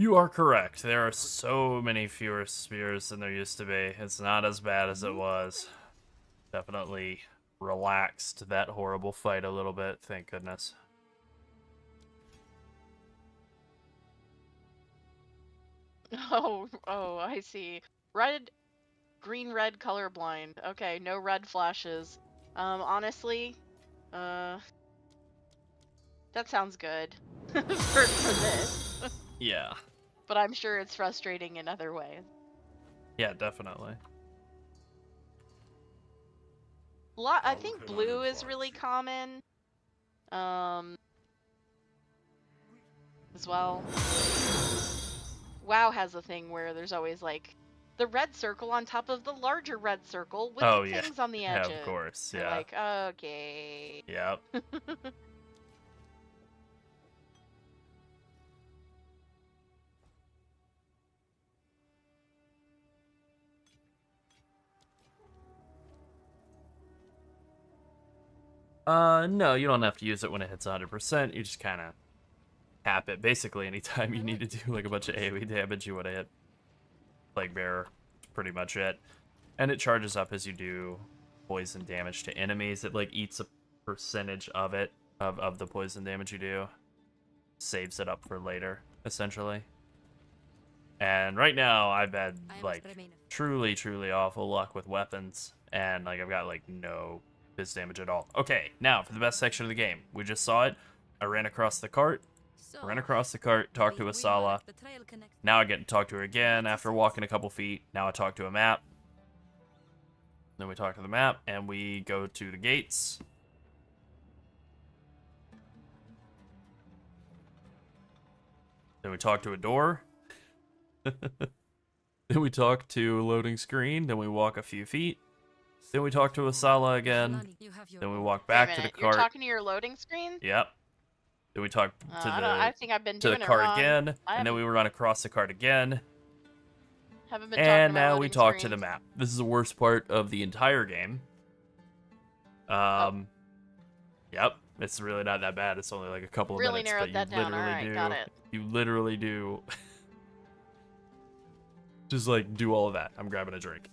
You are correct. There are so many fewer spears than there used to be. It's not as bad as it was. Definitely relaxed that horrible fight a little bit, thank goodness. Oh, I see. Green, red colorblind. Okay, no red flashes. Honestly, that sounds good for this. Yeah. But I'm sure it's frustrating in other ways. Yeah, definitely. I think blue is really common. As well. WoW has a thing where there's always like the red circle on top of the larger red circle with Oh, the yeah. things on the Yeah, edges. of course, You're yeah. like, okay. Yep. No, you don't have to use it when it hits 100%. You just kind of tap it. Basically, anytime you need to do like a bunch of AoE damage, you want to hit Plague Bearer. Pretty much it. And it charges up as you do poison damage to enemies. It like eats a percentage of it, of the poison damage you do. Saves it up for later, essentially. And right now, I've had like truly, truly awful luck with weapons. And like I've got like no biz damage at all. Okay, now for the best section of the game. We just saw it. I ran across the cart. Talked to Asala. Now I get to talk to her again after walking a couple feet. Now I talk to a map. Then we talk to the map, and we go to the gates. Then we talk to a door. Then we talk to a loading screen. Then we walk a few feet. Then we talk to Asala again. Then we walk back to the cart. You're talking to your loading screen? Yep. Then we talk I think I've been to the doing it cart wrong. again, and then we run across the cart again. Haven't been talking And to my now we loading talk to screen. the map. This is the worst part of the entire game. Yep, it's really not that bad. It's only like a couple of Really minutes, narrowed but that down. Alright, got it. you literally do just like do all of that. I'm grabbing a drink.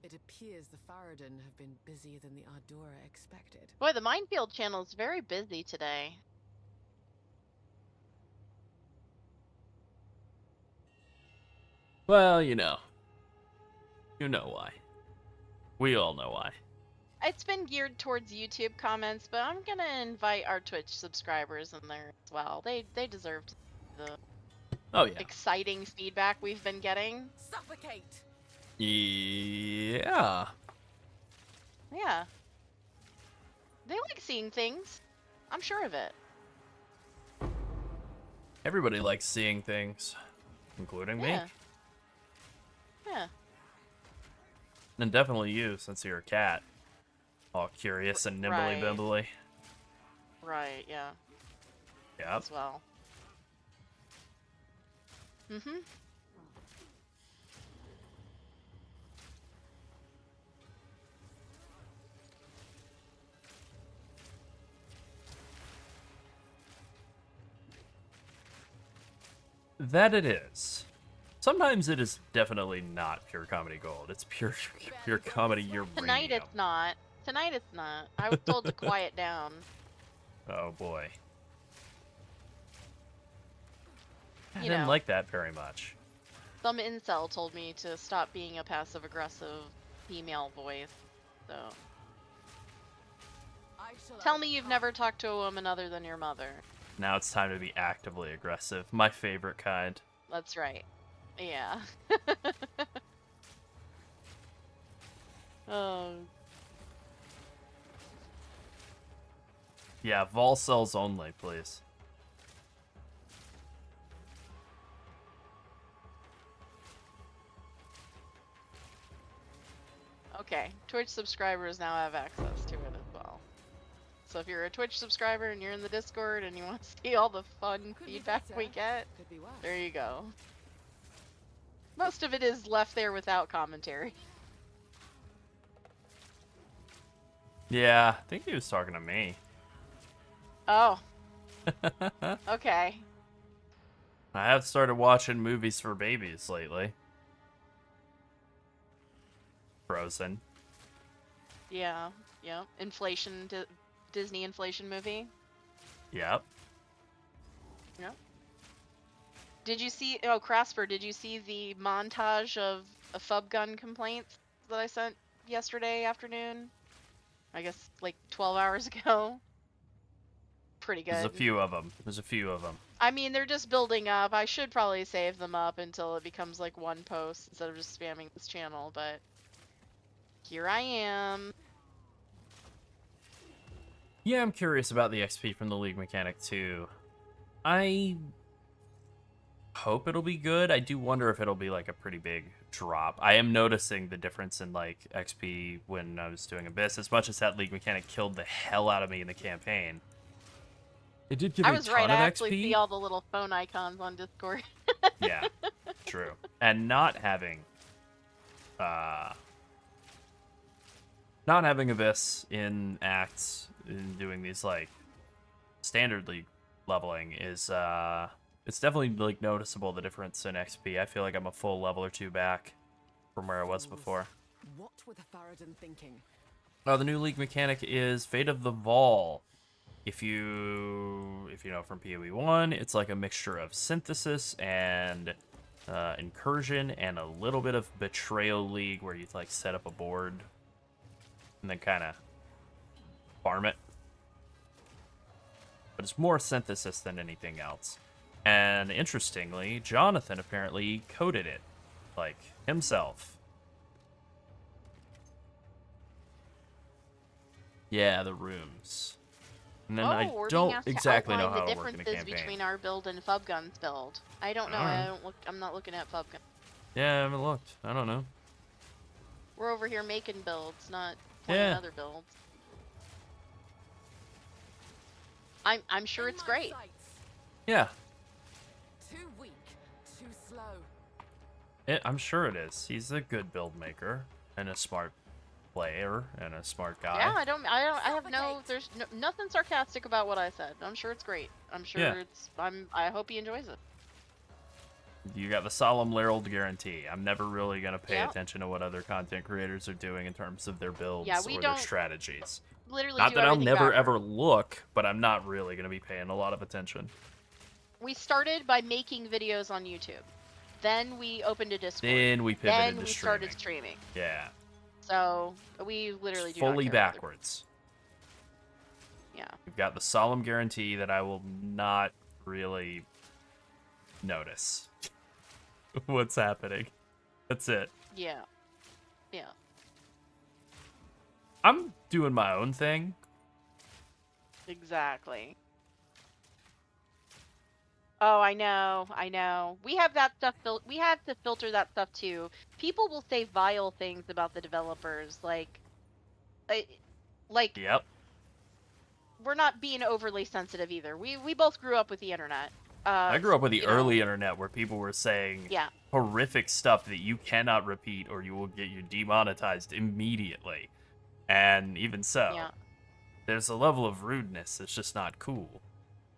It appears the Faradin have been busier than the Ardora expected. Boy, the minefield channel is very busy today. Well, you know why. We all know why. It's been geared towards YouTube comments, but I'm gonna invite our Twitch subscribers in there as well. They deserve the Oh yeah. exciting feedback we've been getting. Suffocate! Yeah. Yeah. They like seeing things. I'm sure of it. Everybody likes seeing things, including me. Yeah. Yeah. And definitely you, since you're a cat. All curious and nimbly-bimbly. Right, yeah. Yep. As well. Mm-hmm. That it is. Sometimes it is definitely not pure comedy gold. It's pure comedy uranium. Tonight it's not. Tonight it's not. I was told to quiet down. Oh boy. I You didn't know. like that very much. Some incel told me to stop being a passive-aggressive female voice, so... Tell me you've never talked to a woman other than your mother. Now it's time to be actively aggressive. My favorite kind. That's right. Yeah. Oh. Yeah, vol cells only, please. Okay, Twitch subscribers now have access to it as well. So if you're a Twitch subscriber and you're in the Discord and you want to see all the fun feedback we get, there you go. Most of it is left there without commentary. Yeah, I think he was talking to me. Oh. Okay. I have started watching movies for babies lately. Frozen. Yeah. Yeah. Inflation. Disney inflation movie. Yep. Yep. Did you see? Oh, Crasper. Did you see the montage of Fub Gun complaints that I sent yesterday afternoon? I guess like 12 hours ago. Pretty good. There's a few of them. I mean, they're just building up. I should probably save them up until it becomes like one post instead of just spamming this channel, but here I am. Yeah, I'm curious about the XP from the League mechanic too. I hope it'll be good. I do wonder if it'll be like a pretty big drop. I am noticing the difference in like XP when I was doing Abyss. As much as that league mechanic killed the hell out of me in the campaign, it did give I me a was ton right. of I XP. actually see all the little phone icons on Discord. Yeah, true. And not having Abyss in acts and doing these like standard league leveling is it's definitely like noticeable, the difference in XP. I feel like I'm a full level or two back from where I was before. What were the Farad'n thinking? Oh, the new league mechanic is Fate of the Vol. If you know from PoE 1, it's like a mixture of synthesis and incursion and a little bit of betrayal league where you like set up a board and then kind of farm it. But it's more synthesis than anything else. And interestingly, Jonathan apparently coded it, like, himself. Yeah, the rooms. And then I we're being don't asked to exactly know outline how the to work in a differences campaign. between our build and Fub Gun's build. I don't know. Alright. I'm not looking at Fub Gun. Yeah, I haven't looked. I don't know. We're over here making builds, not playing Yeah. other builds. I'm sure it's great. Yeah, Too weak, too slow. I'm sure it is. He's a good build maker and a smart player and a smart guy. Yeah, I have no. There's nothing sarcastic about what I said. I'm sure it's great. I'm sure Yeah. I hope he enjoys it. You got the solemn Larold guarantee. I'm never really going to pay Yep. attention to what other content creators are doing in terms of their builds Yeah, we or their don't strategies. Literally, Not do that I'll everything never backward. ever look, but I'm not really going to be paying a lot of attention. We started by making videos on YouTube. Then we opened a Discord. Then we pivoted Then to we streaming. started streaming. Yeah. So we literally do Fully not care about backwards. Yeah. We've got the solemn guarantee that I will not really notice what's happening. That's it. Yeah. Yeah. I'm doing my own thing. Exactly. Oh, I know. We have that stuff. We have to filter that stuff too. People will say vile things about the developers, like Yep. we're not being overly sensitive either. We both grew up with the internet. I grew up with the you know, early internet where people were saying Yeah. horrific stuff that you cannot repeat or you will get you demonetized immediately. And even so, Yeah. there's a level of rudeness that's just not cool.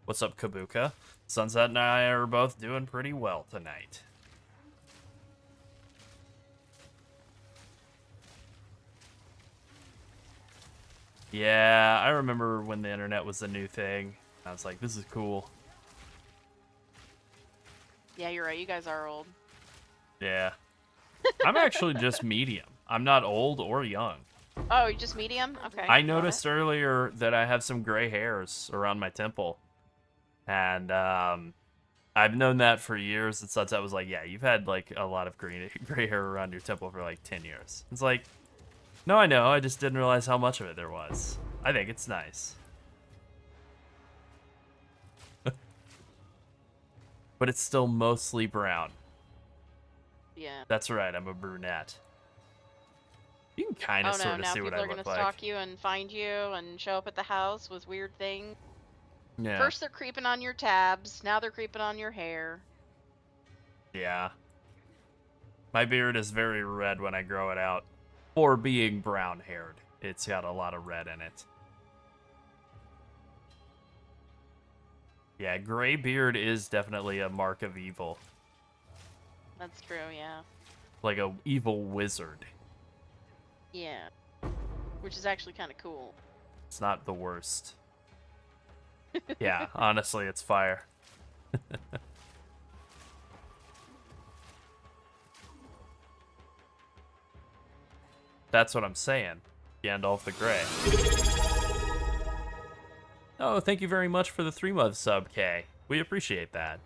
What's up, Kabuka? Sunset and I are both doing pretty well tonight. Yeah, I remember when the internet was a new thing. I was like, this is cool. Yeah, you're right. You guys are old. Yeah. I'm actually just medium. I'm not old or young. Oh, you're just medium? Okay. I got noticed it. earlier that I have some gray hairs around my temple. And I've known that for years. And Sunset was like, yeah, you've had like a lot of gray hair around your temple for like 10 years. It's like, no, I know. I just didn't realize how much of it there was. I think it's nice. But it's still mostly brown. Yeah. That's right, I'm a brunette. You can kind of Oh no, sort of now see what people I are gonna look like. stalk you and find you and show up at the house with weird things. Yeah. First they're creeping on your tabs, now they're creeping on your hair. Yeah. My beard is very red when I grow it out. For being brown-haired. It's got a lot of red in it. Yeah, gray beard is definitely a mark of evil. That's true, yeah. Like a evil wizard. Yeah. Which is actually kind of cool. It's not the worst. Yeah, honestly, it's fire. That's what I'm saying. Gandalf the Grey. Oh, thank you very much for the 3-month sub, Kay. We appreciate that.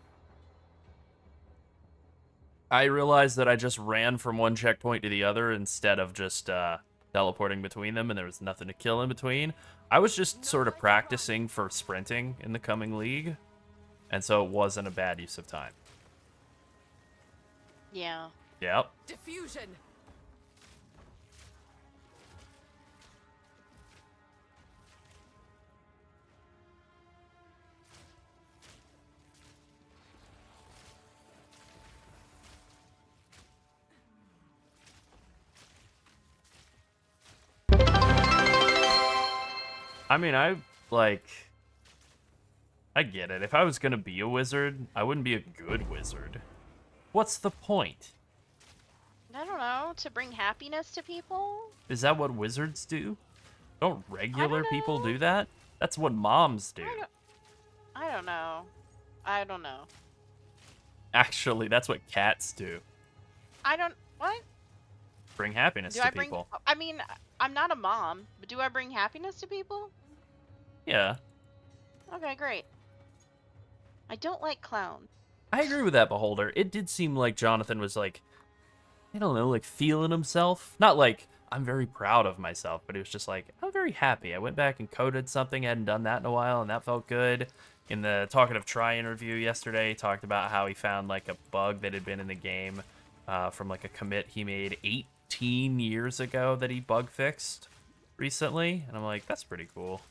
I realized that I just ran from one checkpoint to the other instead of just teleporting between them, and there was nothing to kill in between. I was just sort of practicing for sprinting in the coming league, and so it wasn't a bad use of time. Yeah. Yep. Diffusion. I mean, I get it. If I was gonna be a wizard, I wouldn't be a good wizard. What's the point? I don't know, to bring happiness to people? Is that what wizards do? Don't regular people know. do that? That's what moms do. I don't know. I don't know. Actually, that's what cats do. What? Bring happiness Do to I bring, people. I mean, I'm not a mom, but do I bring happiness to people? Yeah. Okay, great. I don't like clowns. I agree with that, Beholder. It did seem like Jonathan was like, I don't know, like feeling himself. Not like, I'm very proud of myself, but it was just like, I'm very happy. I went back and coded something. I hadn't done that in a while, and that felt good. In the Talkative Try interview yesterday, he talked about how he found like a bug that had been in the game from like a commit he made 18 years ago that he bug fixed recently. And I'm like, that's pretty cool.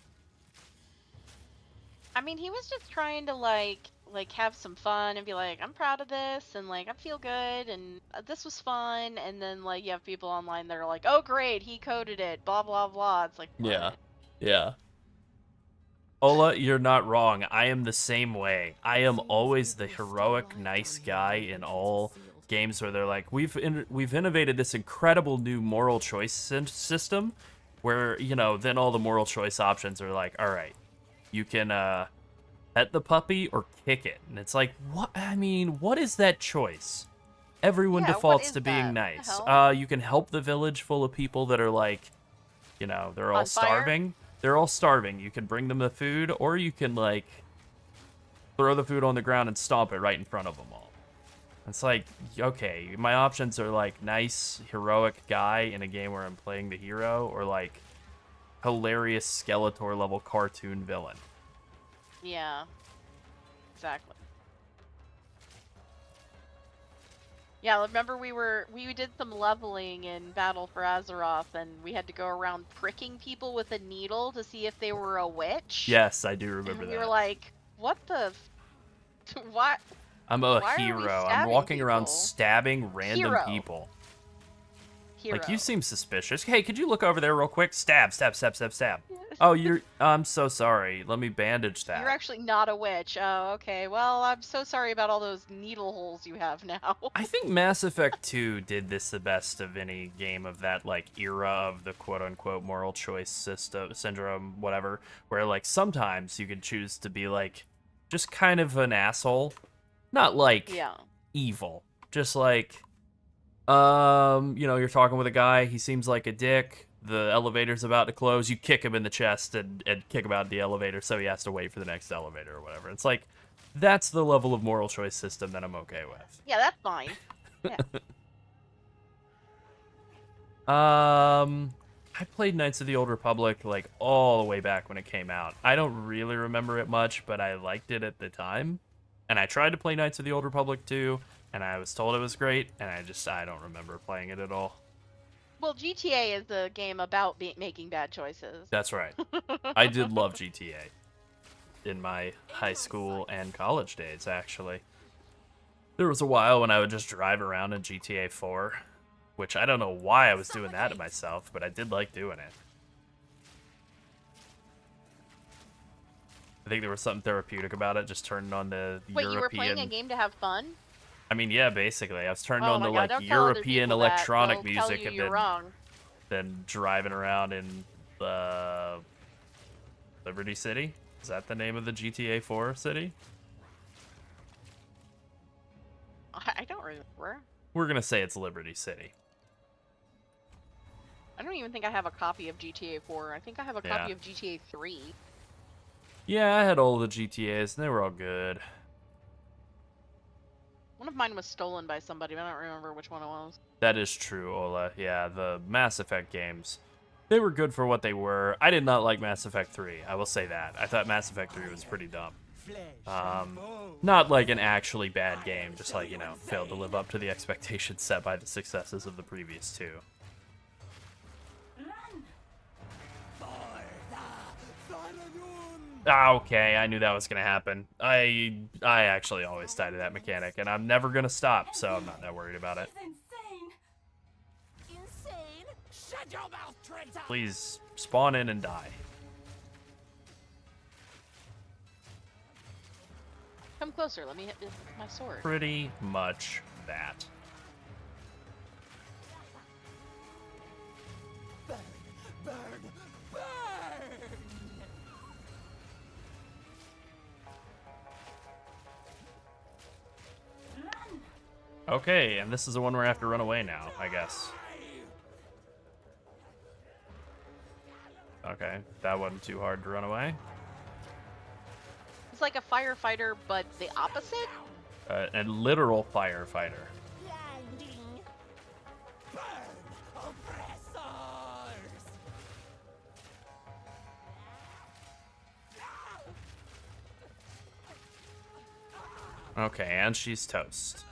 I mean, he was just trying to like have some fun and be like, I'm proud of this, and like I feel good, and this was fun. And then like you have people online that are like, oh great, he coded it, blah blah blah. It's like, what? Yeah. Ola, you're not wrong. I am the same way. I am always the heroic, nice guy in all games where they're like, we've innovated this incredible new moral choice system, where then all the moral choice options are like, all right, you can pet the puppy or kick it, and it's like, what? I mean, what is that choice? Everyone Yeah, defaults what to is being that? nice. The hell? You can help the village full of people that are like, they're all On fire? starving. They're all starving. You can bring them the food, or you can like throw the food on the ground and stomp it right in front of them all. It's like, okay, my options are like nice, heroic guy in a game where I'm playing the hero, or like hilarious Skeletor level cartoon villain. Yeah. Exactly. Yeah, remember we did some leveling in Battle for Azeroth, and we had to go around pricking people with a needle to see if they were a witch. Yes, I do remember and that. we were like, what the what? I'm a Why are we hero. I'm stabbing walking around people? stabbing random Hero. people. Hero. Like, you seem suspicious. Hey, could you look over there real quick? Stab, stab, stab, stab, stab. Oh, I'm so sorry. Let me bandage that. You're actually not a witch. Oh, okay. Well, I'm so sorry about all those needle holes you have now. I think Mass Effect 2 did this the best of any game of that, like, era of the quote-unquote moral choice system, syndrome, whatever, where, like, sometimes you could choose to be, like, just kind of an asshole. Not, like, evil. Just, like, you're talking with a guy, he seems like a dick, the elevator's about to close, you kick him in the chest and kick him out of the elevator so he has to wait for the next elevator or whatever. It's like, that's the level of moral choice system that I'm okay with. Yeah, that's fine. Yeah. I played Knights of the Old Republic, like, all the way back when it came out. I don't really remember it much, but I liked it at the time. And I tried to play Knights of the Old Republic too, and I was told it was great, and I don't remember playing it at all. Well, GTA is a game about making bad choices. That's right. I did love GTA in my high school and college days, actually. There was a while when I would just drive around in GTA 4, which I don't know why I was doing that to myself, but I did like doing it. I think there was something therapeutic about it, just turning on the European... Wait, you were playing a game to have fun? I mean, yeah, basically. I was turning Oh on my the God, like don't tell other European people that. electronic They'll music tell you and you're wrong. then driving around in Liberty City. Is that the name of the GTA 4 city? I don't remember. We're gonna say it's Liberty City. I don't even think I have a copy of GTA 4. I think I have a copy of GTA 3. Yeah, I had all the GTAs, and they were all good. One of mine was stolen by somebody, but I don't remember which one it was. That is true, Ola. Yeah, the Mass Effect games, they were good for what they were. I did not like Mass Effect 3, I will say that. I thought Mass Effect 3 was pretty dumb. Not like an actually bad game, just like, you know, failed to live up to the expectations set by the successes of the previous two. Ah, okay, I knew that was gonna happen. I actually always die to that mechanic, and I'm never gonna stop, so I'm not that worried about it. Insane? Shut your mouth, traitor! Please spawn in and die. Come closer. Let me hit this with my sword. Pretty much that. Burn, burn, burn! Okay, and this is the one where I have to run away now, I guess. Okay, that wasn't too hard to run away. It's like a firefighter, but the opposite? A literal firefighter. Landing! Burn, oppressors! Okay, and she's toast.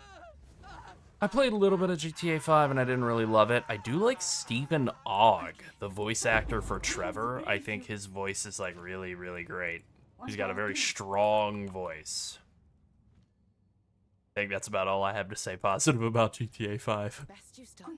I played a little bit of GTA 5 and I didn't really love it. I do like Stephen Ogg, the voice actor for Trevor. I think his voice is like really, really great. He's got a very strong voice. I think that's about all I have to say positive about GTA 5. Best you stop.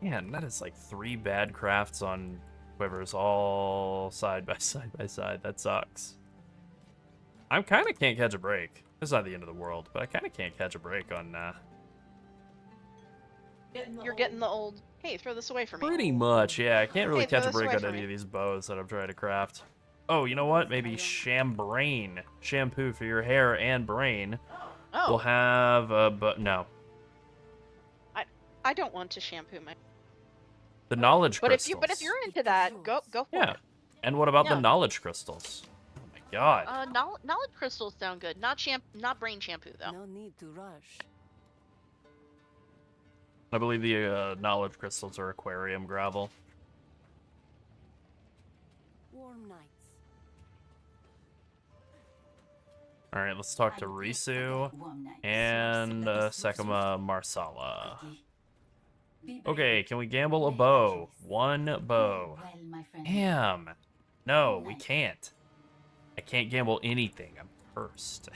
Man, that is like 3 bad crafts on quivers all side by side by side. That sucks. I kind of can't catch a break. It's not the end of the world, but I kind of can't catch a break on You're getting the old, hey, throw this away from me. pretty much, yeah. I can't really Hey, throw catch a this break away on from any me. of these bows that I'm trying to craft. Oh, you know what? Maybe Chambrain. Shampoo for your hair and brain. Oh, We'll have a, but no. I don't want to shampoo my. The knowledge But crystals. if you're into that, go for Yeah. it. And what about the Yeah. knowledge crystals? Oh my god. Knowledge crystals sound good. Not brain shampoo though. No need to rush. I believe the knowledge crystals are aquarium gravel. Warm nights. All right, let's talk to Risu and Sekima Marsala. Okay, can we gamble a bow? 1 bow. Damn. No, we can't. I can't gamble anything. I'm cursed.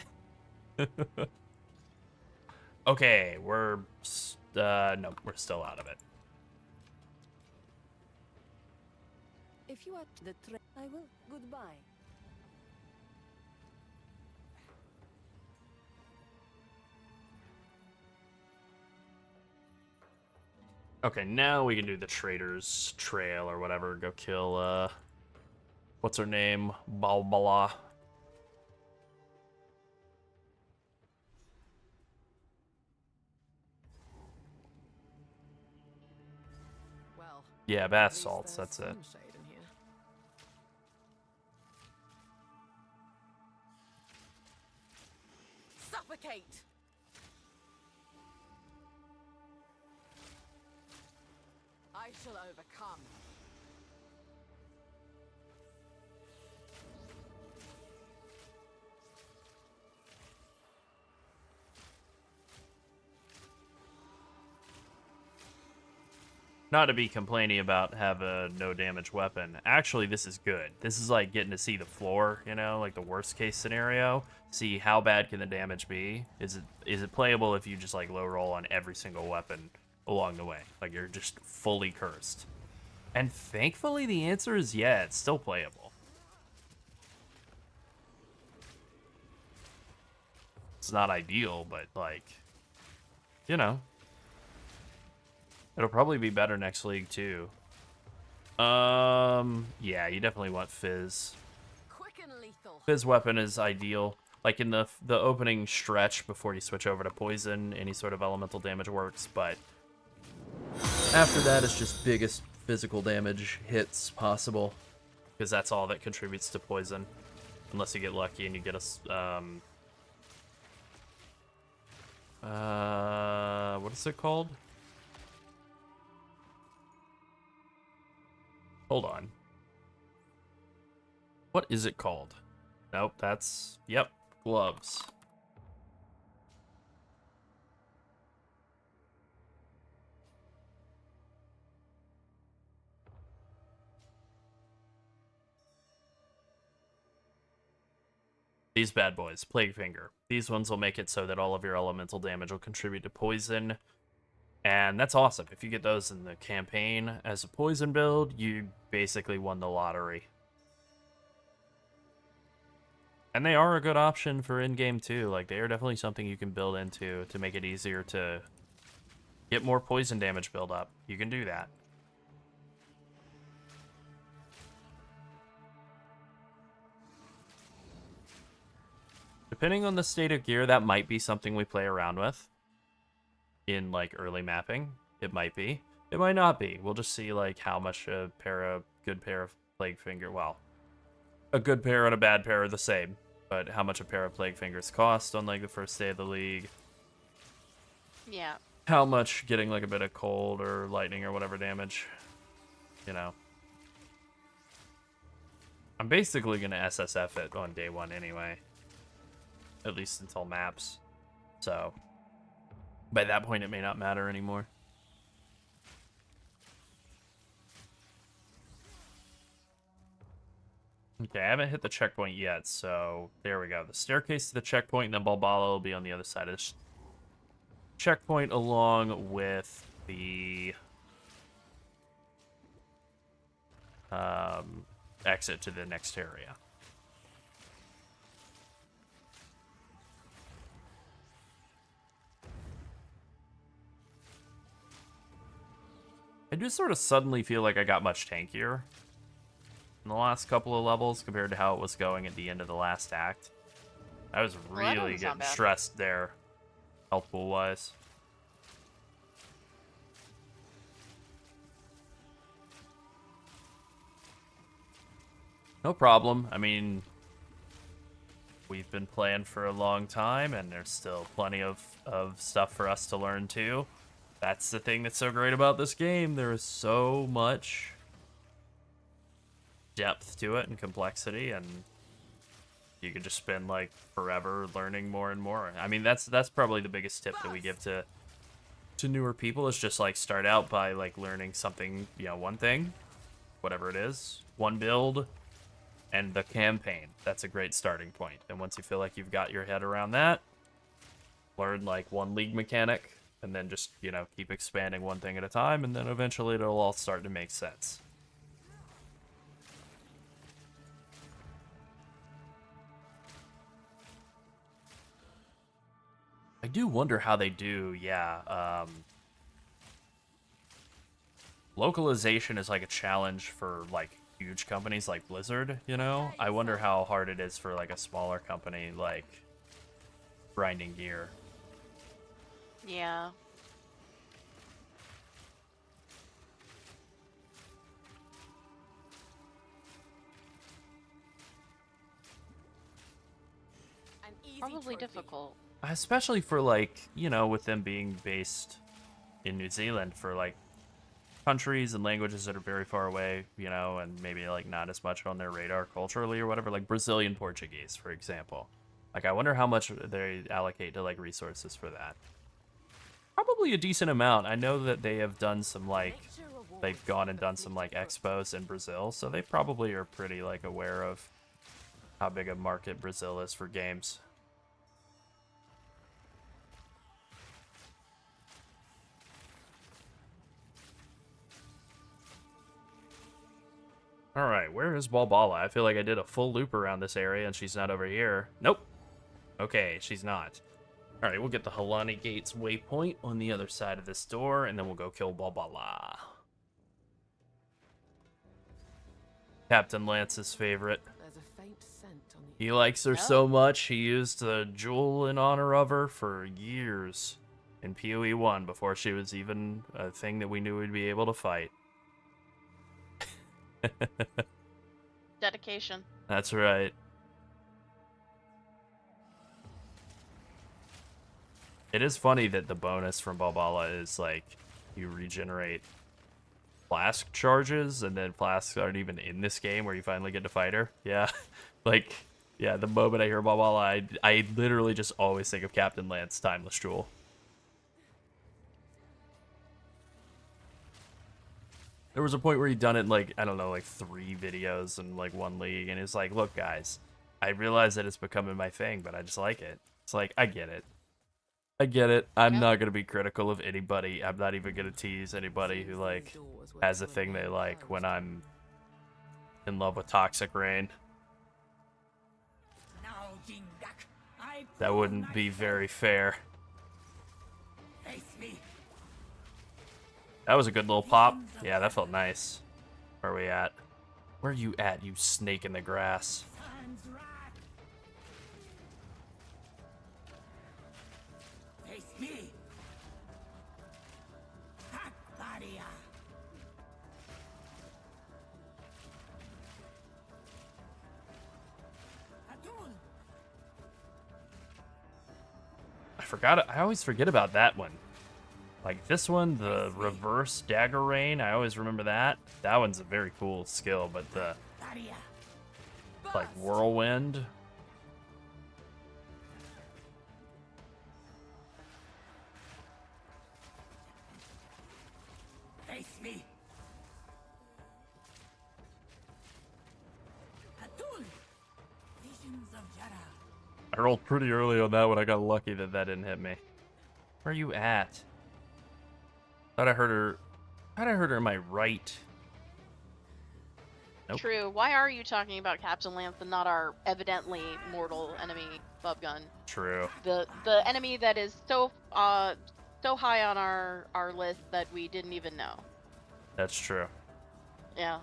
Okay, we're no, we're still out of it. If you are the I will. Goodbye. Okay, now we can do the Trader's Trail or whatever. Go kill, what's her name? Balbala. Well, Yeah, at bath least salts, there's that's it. sunshade in here. Suffocate! I shall overcome. Not to be complaining about have a no damage weapon. Actually, this is good. This is like getting to see the floor, you know, like the worst case scenario. See how bad can the damage be? Is it playable if you just like low roll on every single weapon along the way? Like you're just fully cursed. And thankfully the answer is yeah, it's still playable. It's not ideal, but like, you know. It'll probably be better next league too. Yeah, you definitely want Fizz. Quick and lethal. Fizz weapon is ideal. Like in the opening stretch before you switch over to poison, any sort of elemental damage works, but after that it's just biggest physical damage hits possible, because that's all that contributes to poison, unless you get lucky and you get a what is it called? Hold on. What is it called? Nope, that's... Yep, gloves. These bad boys, Plague Finger. These ones will make it so that all of your elemental damage will contribute to poison. And that's awesome. If you get those in the campaign as a poison build, you basically won the lottery. And they are a good option for in-game too. Like, they are definitely something you can build into to make it easier to get more poison damage build up. You can do that. Depending on the state of gear, that might be something we play around with. In like early mapping, it might be. It might not be. We'll just see like how much a good pair of Plague Finger, well, a good pair and a bad pair are the same, but how much a pair of Plague Fingers cost on like the first day of the league. Yeah. How much getting like a bit of cold or lightning or whatever damage, you know. I'm basically gonna SSF it on day one anyway, at least until maps. So by that point, it may not matter anymore. Okay, I haven't hit the checkpoint yet, so there we go. The staircase to the checkpoint, and then Balbala will be on the other side of this checkpoint, along with the exit to the next area. I do sort of suddenly feel like I got much tankier in the last couple of levels compared to how it was going at the end of the last act. I was really getting stressed there, health pool wise. No problem. I mean, we've been playing for a long time, and there's still plenty of stuff for us to learn too. That's the thing that's so great about this game. There is so much depth to it and complexity, and you could just spend like forever learning more and more. I mean, that's probably the biggest tip that we give to newer people, is just like start out by like learning something, you know, one thing, whatever it is, one build, and the campaign. That's a great starting point. And once you feel like you've got your head around that, learn like one league mechanic, and then just, you know, keep expanding one thing at a time, and then eventually it'll all start to make sense. I do wonder how they do, yeah. Localization is like a challenge for like huge companies like Blizzard, you know? I wonder how hard it is for like a smaller company like Grinding Gear. Yeah. Probably difficult. Especially for like, you know, with them being based in New Zealand, for like countries and languages that are very far away, you know, and maybe like not as much on their radar culturally or whatever, like Brazilian Portuguese, for example. Like, I wonder how much they allocate to like resources for that. Probably a decent amount. I know that they have done some like, they've gone and done some like expos in Brazil, so they probably are pretty like aware of how big a market Brazil is for games. Alright, where is Balbala? I feel like I did a full loop around this area and she's not over here. Nope. Okay, she's not. All right, we'll get the Halani Gates waypoint on the other side of this door, and then we'll go kill Balbala. Captain Lance's favorite. There's a faint scent on the He likes her so much, he used a jewel in honor of her for years in PoE 1 before she was even a thing that we knew we'd be able to fight. Dedication. That's right. It is funny that the bonus from Balbala is like you regenerate flask charges, and then flasks aren't even in this game where you finally get to fight her. Yeah. Like, yeah, the moment I hear Balbala, I literally just always think of Captain Lance Timeless Jewel. There was a point where he'd done it in, like, I don't know, like 3 videos in like 1 league, and it's like, look guys, I realize that it's becoming my thing, but I just like it. It's like, I get it. I get it. I'm not going to be critical of anybody. I'm not even going to tease anybody who, like, has a thing they like when I'm in love with Toxic Rain. That wouldn't be very fair. That was a good little pop. Yeah, that felt nice. Where are we at? Where are you at, you snake in the grass? I always forget about that one. Like this one, the reverse dagger rain, I always remember that. That one's a very cool skill, but the like whirlwind. Face me. Visions of Jara. I rolled pretty early on that one. I got lucky that that didn't hit me. Where are you at? Thought I heard her in my right. Nope. True. Why are you talking about Captain Lance and not our evidently mortal enemy, Fub Gun? True. The enemy that is so high on our list that we didn't even know. That's true. Yeah.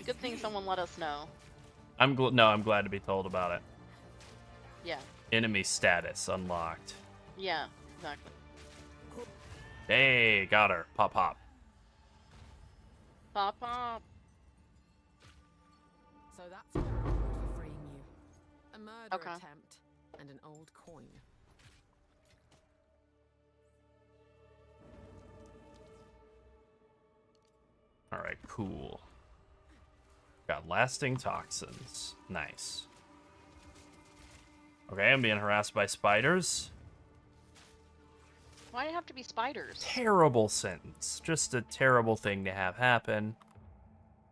Good thing someone let us know. I'm glad to be told about it. Yeah. Enemy status unlocked. Yeah, exactly. Hey, got her. Pop pop. Pop pop. So that's your reward for freeing you. A murder Okay. attempt and an old coin. Alright, cool. Got lasting toxins. Nice. Okay, I'm being harassed by spiders. Why do it have to be spiders? Terrible sentence. Just a terrible thing to have happen.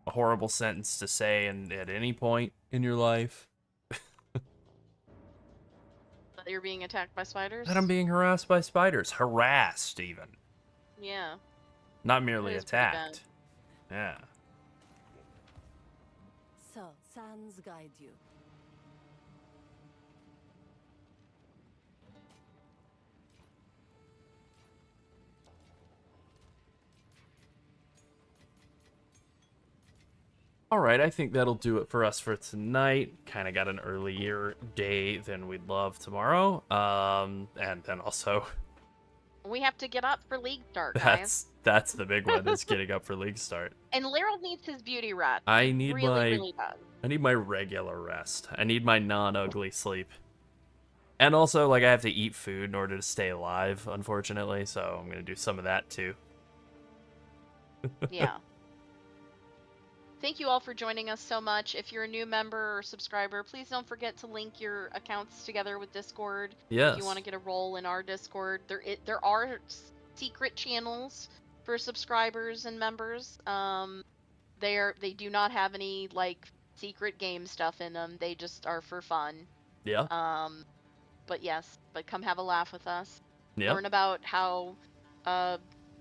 A horrible sentence to say at any point in your life. That you're being attacked by spiders? That I'm being harassed by spiders. Harassed, even. Yeah. Not merely It is pretty bad. attacked. Yeah. So, Sans guide you. Alright, I think that'll do it for us for tonight. Kind of got an earlier day than we'd love tomorrow. And then also... We have to get up for league start, guys. That's the big one, is getting up for league start. And Laryl needs his beauty rest. I need really does. I need my regular rest. I need my non-ugly sleep. And also, like, I have to eat food in order to stay alive, unfortunately, so I'm gonna do some of that too. Yeah. Thank you all for joining us so much. If you're a new member or subscriber, please don't forget to link your accounts together with Discord. Yes. If you want to get a role in our Discord, there are secret channels for subscribers and members. They do not have any like secret game stuff in them. They just are for fun. Yeah. But yes, come have a laugh with us. Yeah. Learn about how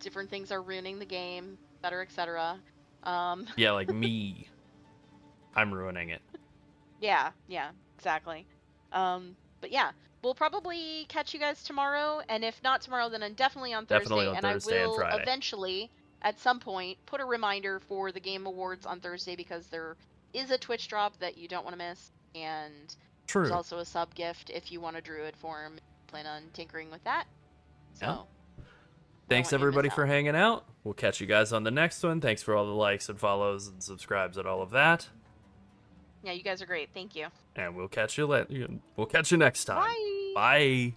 different things are ruining the game, etc., etc. Yeah, like me. I'm ruining it. Yeah, exactly. But yeah, we'll probably catch you guys tomorrow, and if not tomorrow, then definitely on Thursday. Definitely on and Thursday I and will Friday. eventually, at some point, put a reminder for the Game Awards on Thursday because there is a Twitch drop that you don't want to miss, and there's True. also a sub gift if you want a druid form. Plan on tinkering with that. So. Yeah. don't Thanks want you to miss everybody out. for hanging out. We'll catch you guys on the next one. Thanks for all the likes and follows and subscribes and all of that. Yeah, you guys are great. Thank you. And we'll catch you next time. Bye. Bye.